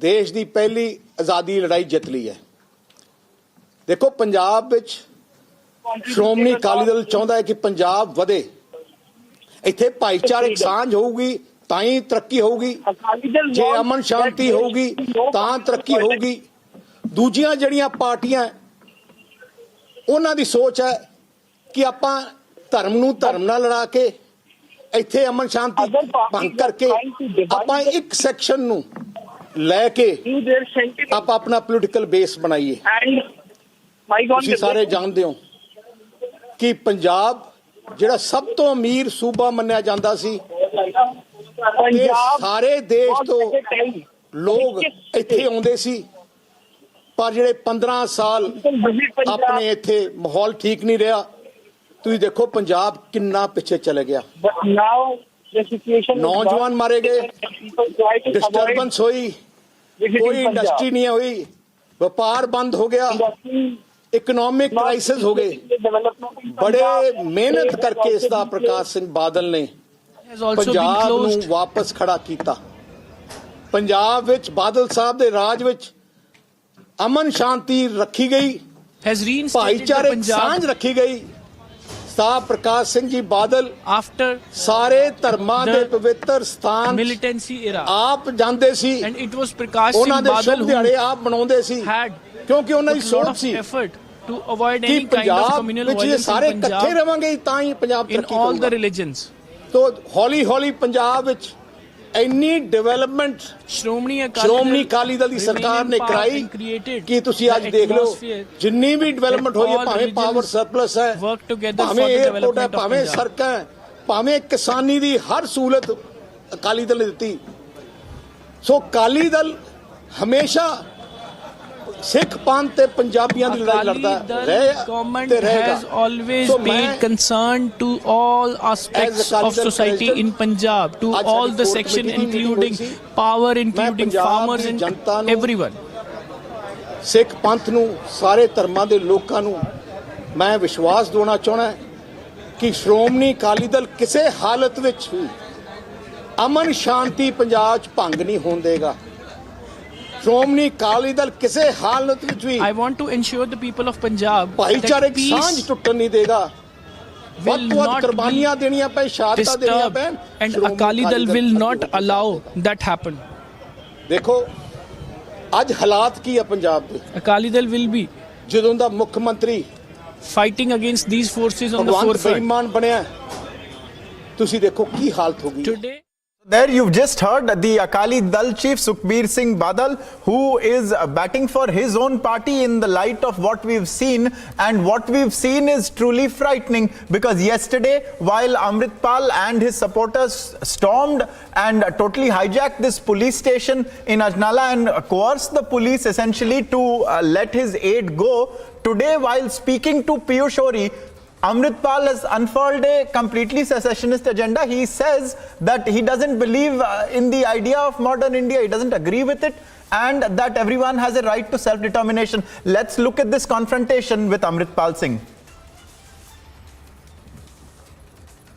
ਦੇਸ਼ ਦੀ ਪਹਿਲੀ ਆਜ਼ਾਦੀ ਲੜਾਈ ਜਿੱਤ ਲਈ ਹੈ। ਦੇਖੋ, ਪੰਜਾਬ ਵਿੱਚ ਸ਼੍ਰੋਮਣੀ ਅਕਾਲੀ ਦਲ ਚਾਹੁੰਦਾ ਹੈ ਕਿ ਪੰਜਾਬ ਵਧੇ, ਇੱਥੇ ਭਾਈਚਾਰਕ ਸਾਂਝ ਹੋਊਗੀ ਤਾਂ ਹੀ ਤਰੱਕੀ ਹੋਊਗੀ, ਜੇ ਅਮਨ ਸ਼ਾਂਤੀ ਹੋਊਗੀ ਤਾਂ ਤਰੱਕੀ ਹੋਊਗੀ। ਦੂਜੀਆਂ ਜਿਹੜੀਆਂ ਪਾਰਟੀਆਂ ਉਹਨਾਂ ਦੀ ਸੋਚ ਹੈ ਕਿ ਆਪਾਂ ਧਰਮ ਨੂੰ ਧਰਮ ਨਾਲ ਲੜਾ ਕੇ ਇੱਥੇ ਅਮਨ ਸ਼ਾਂਤੀ ਭੰਗ ਕਰਕੇ ਆਪਾਂ ਇੱਕ ਸੈਕਸ਼ਨ ਨੂੰ ਲੈ ਕੇ ਆਪਾਂ ਆਪਣਾ ਪੋਲੀਟੀਕਲ ਬੇਸ ਬਣਾਈਏ। ਤੁਸੀਂ ਸਾਰੇ ਜਾਣਦੇ ਹੋ ਕਿ ਪੰਜਾਬ ਜਿਹੜਾ ਸਭ ਤੋਂ ਅਮੀਰ ਸੂਬਾ ਮੰਨਿਆ ਜਾਂਦਾ ਸੀ, ਤੇ ਸਾਰੇ ਦੇਸ਼ ਤੋਂ ਲੋਕ ਇੱਥੇ ਆਉਂਦੇ ਸੀ, ਪਰ ਜਿਹੜੇ 15 ਸਾਲ ਆਪਣੇ ਇੱਥੇ ਮਾਹੌਲ ਠੀਕ ਨਹੀਂ ਰਿਹਾ। ਤੁਸੀਂ ਦੇਖੋ ਪੰਜਾਬ ਕਿੰਨਾ ਪਿੱਛੇ ਚਲੇ ਗਿਆ, ਨੌਜਵਾਨ ਮਾਰੇ ਗਏ, ਡਿਸਟਰਬੈਂਸ ਹੋਈ, ਕੋਈ ਇੰਡਸਟਰੀ ਨਹੀਂ ਹੋਈ, ਵਪਾਰ ਬੰਦ ਹੋ ਗਿਆ, ਇਕਨੋਮਿਕ ਕ੍ਰਾਈਸਿਸ ਹੋ ਗਏ। ਬੜੇ ਮਿਹਨਤ ਕਰਕੇ ਸਰਦਾਰ ਪ੍ਰਕਾਸ਼ ਸਿੰਘ ਬਾਦਲ ਨੇ ਪੰਜਾਬ ਨੂੰ ਵਾਪਸ ਖੜਾ ਕੀਤਾ। ਪੰਜਾਬ ਵਿੱਚ ਬਾਦਲ ਸਾਹਿਬ ਦੇ ਰਾਜ ਵਿੱਚ ਅਮਨ ਸ਼ਾਂਤੀ ਰੱਖੀ ਗਈ, ਭਾਈਚਾਰਕ ਸਾਂਝ ਰੱਖੀ ਗਈ। ਸਰਦਾਰ ਪ੍ਰਕਾਸ਼ ਸਿੰਘ ਜੀ ਬਾਦਲ ਸਾਰੇ ਧਰਮਾਂ ਦੇ ਪਵਿੱਤਰ ਸਥਾਨ ਮਿਲੀਟੈਂਸੀ era ਆਪ ਜਾਂਦੇ ਸੀ, ਉਹਨਾਂ ਦੇ ਸ਼ੁਭ ਦਿਹਾੜੇ ਆਪ ਮਨਾਉਂਦੇ ਸੀ, ਕਿਉਂਕਿ ਉਹਨਾਂ ਦੀ ਸੋਚ ਸੀ ਕਿ ਪੰਜਾਬ ਵਿੱਚ ਸਾਰੇ ਇਕੱਠੇ ਰਵਾਂਗੇ ਤਾਂ ਹੀ ਪੰਜਾਬ ਤਰੱਕੀ ਕਰੇਗਾ। ਤੋ ਹੌਲੀ ਹੌਲੀ ਪੰਜਾਬ ਵਿੱਚ ਇੰਨੀ ਡਿਵੈਲਪਮੈਂਟ ਸ਼੍ਰੋਮਣੀ ਅਕਾਲੀ ਦਲ ਦੀ ਸਰਕਾਰ ਨੇ ਕਰਾਈ ਕਿ ਤੁਸੀਂ ਅੱਜ ਦੇਖ ਲਓ ਜਿੰਨੀ ਵੀ ਡਿਵੈਲਪਮੈਂਟ ਹੋਈ ਹੈ, ਭਾਵੇਂ ਪਾਵਰ ਸਰਪਲਸ ਹੈ, ਭਾਵੇਂ 에ਅਰਪੋਰਟ ਹੈ, ਭਾਵੇਂ ਸੜਕਾਂ ਹੈ, ਭਾਵੇਂ ਕਿਸਾਨੀ ਦੀ ਹਰ ਸਹੂਲਤ ਅਕਾਲੀ ਦਲ ਨੇ ਦਿੱਤੀ। ਸੋ ਅਕਾਲੀ ਦਲ ਹਮੇਸ਼ਾ ਸਿੱਖ ਪੰਥ ਤੇ ਪੰਜਾਬੀਆਂ ਦੀ ਲੜਾਈ ਲੜਦਾ ਰਿਹਾ ਤੇ ਰਹੇਗਾ। has always paid concern to all aspects of society in Punjab, to all the section, including power, including farmers and everyone. ਸਿੱਖ ਪੰਥ ਨੂੰ, ਸਾਰੇ ਧਰਮਾਂ ਦੇ ਲੋਕਾਂ ਨੂੰ ਮੈਂ ਵਿਸ਼ਵਾਸ ਦਿਵਾਉਣਾ ਚਾਹੁੰਦਾ ਕਿ ਸ਼੍ਰੋਮਣੀ ਅਕਾਲੀ ਦਲ ਕਿਸੇ ਹਾਲਤ ਵਿੱਚ ਵੀ ਅਮਨ ਸ਼ਾਂਤੀ ਪੰਜਾਬ 'ਚ ਭੰਗ ਨਹੀਂ ਹੋਣ ਦੇਗਾ। ਸ਼੍ਰੋਮਣੀ ਅਕਾਲੀ ਦਲ ਕਿਸੇ ਹਾਲਤ ਵਿੱਚ ਵੀ I want to ensure the people of Punjab ਭਾਈਚਾਰਕ ਸਾਂਝ ਟੁੱਟਣ ਨਹੀਂ ਦੇਗਾ। ਵੱਧ ਤੋਂ ਵੱਧ ਕੁਰਬਾਨੀਆਂ ਦੇਣੀਆਂ ਪੈ, ਸ਼ਹਾਦਤਾਂ ਦੇਣੀਆਂ ਪੈਣ, and Akali Dal will not allow that happen. ਦੇਖੋ ਅੱਜ ਹਾਲਾਤ ਕੀ ਆ ਪੰਜਾਬ ਦੇ। Akali Dal will be ਜਦੋਂ ਦਾ ਮੁੱਖ ਮੰਤਰੀ fighting against these forces on the forefront. ਬੇਈਮਾਨ ਬਣਿਆ, ਤੁਸੀਂ ਦੇਖੋ ਕੀ ਹਾਲਤ ਹੋ ਗਈ। Today There you've just heard the Akali Dal chief Sukhbir Singh Badal, who is batting for his own party in the light of what we've seen, and what we've seen is truly frightening, because yesterday while Amritpal and his supporters stormed and totally hijacked this police station in Ajnala and coerced the police essentially to let his aid go, today while speaking to Piyush Ori, Amritpal has unfurled a completely secessionist agenda. He says that he doesn't believe in the idea of modern India. He doesn't agree with it, and that everyone has a right to self-determination. Let's look at this confrontation with Amritpal Singh.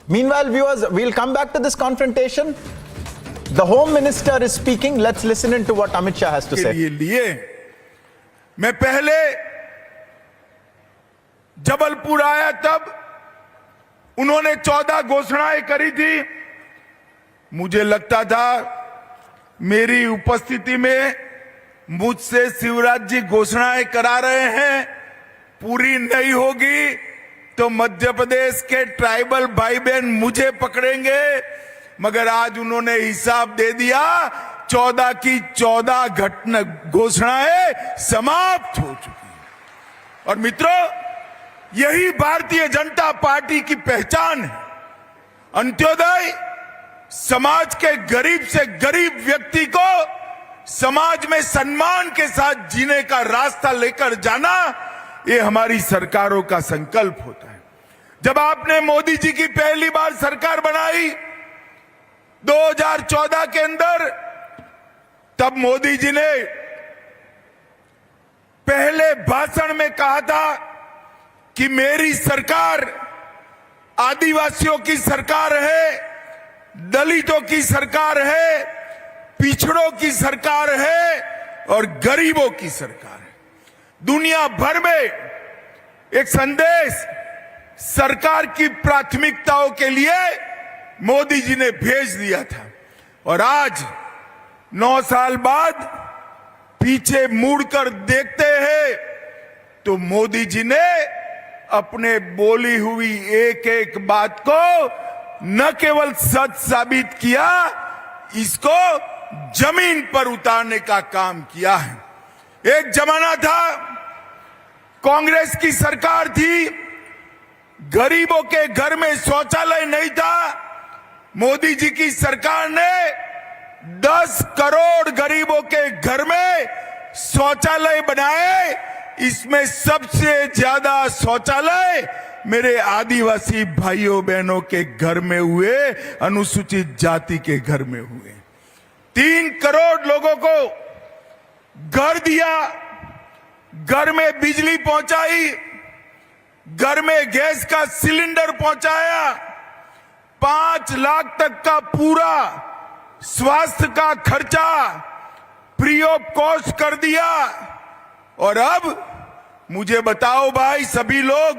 Meanwhile, viewers, we'll come back to this confrontation. The Home Minister is speaking. Let's listen into what Amit Shah has to say. मैं पहले जबलपुर आया तब उन्होंने 14 घोषणाएं करी थी। मुझे लगता था मेरी उपस्थिति में मुझसे शिवराज जी घोषणाएं करा रहे हैं, पूरी नहीं होगी तो मध्य प्रदेश के ट्राइबल भाई बहन मुझे पकड़ेंगे। मगर आज उन्होंने हिसाब दे दिया, 14 की 14 घोषणाएं समाप्त हो चुकी। और मित्रों, यही भारतीय जनता पार्टी की पहचान है। अंत्योदय समाज के गरीब से गरीब व्यक्ति को समाज में सम्मान के साथ जीने का रास्ता लेकर जाना, ये हमारी सरकारों का संकल्प होता है। जब आपने मोदी जी की पहली बार सरकार बनाई 2014 के अंदर, तब मोदी जी ने पहले भाषण में कहा था कि मेरी सरकार आदिवासियों की सरकार है, दलितों की सरकार है, पिछड़ों की सरकार है और गरीबों की सरकार है। दुनिया भर में एक संदेश सरकार की प्राथमिकताओं के लिए मोदी जी ने भेज दिया था। और आज 9 साल बाद पीछे मुड़कर देखते हैं तो मोदी जी ने अपने बोली हुई एक एक बात को न केवल सच साबित किया, इसको जमीन पर उतारने का काम किया है। एक जमाना था, कांग्रेस की सरकार थी, गरीबों के घर में शौचालय नहीं था। मोदी जी की सरकार ने 10 करोड़ गरीबों के घर में शौचालय बनाए। इसमें सबसे ज्यादा शौचालय मेरे आदिवासी भाइयों बहनों के घर में हुए, अनुसूचित जाति के घर में हुए। 3 करोड़ लोगों को घर दिया, घर में बिजली पहुंचाई, घर में गैस का सिलेंडर पहुंचाया, 5 लाख तक का पूरा स्वास्थ्य का खर्चा फ्री ऑफ कॉस्ट कर दिया। और अब मुझे बताओ भाई, सभी लोग,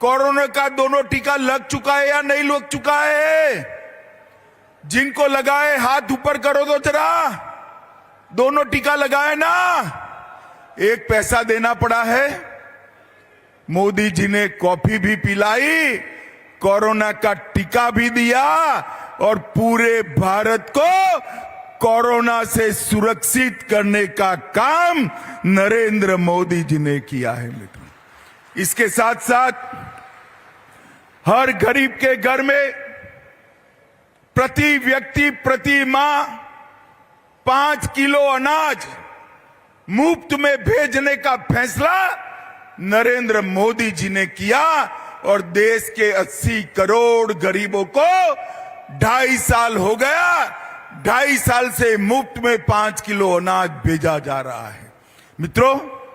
कोरोना का दोनों टीका लग चुका है या नहीं लग चुका है? जिनको लगाए हाथ ऊपर करो तो जरा, दोनों टीका लगाए ना? एक पैसा देना पड़ा है। मोदी जी ने कॉफी भी पिलाई, कोरोना का टीका भी दिया और पूरे भारत को कोरोना से सुरक्षित करने का काम नरेंद्र मोदी जी ने किया है मित्रों। इसके साथ साथ हर गरीब के घर में प्रति व्यक्ति प्रति माह 5 किलो अनाज मुफ्त में भेजने का फैसला नरेंद्र मोदी जी ने किया और देश के 80 करोड़ गरीबों को 2.5 साल हो गया, 2.5 साल से मुफ्त में 5 किलो अनाज भेजा जा रहा है। मित्रों,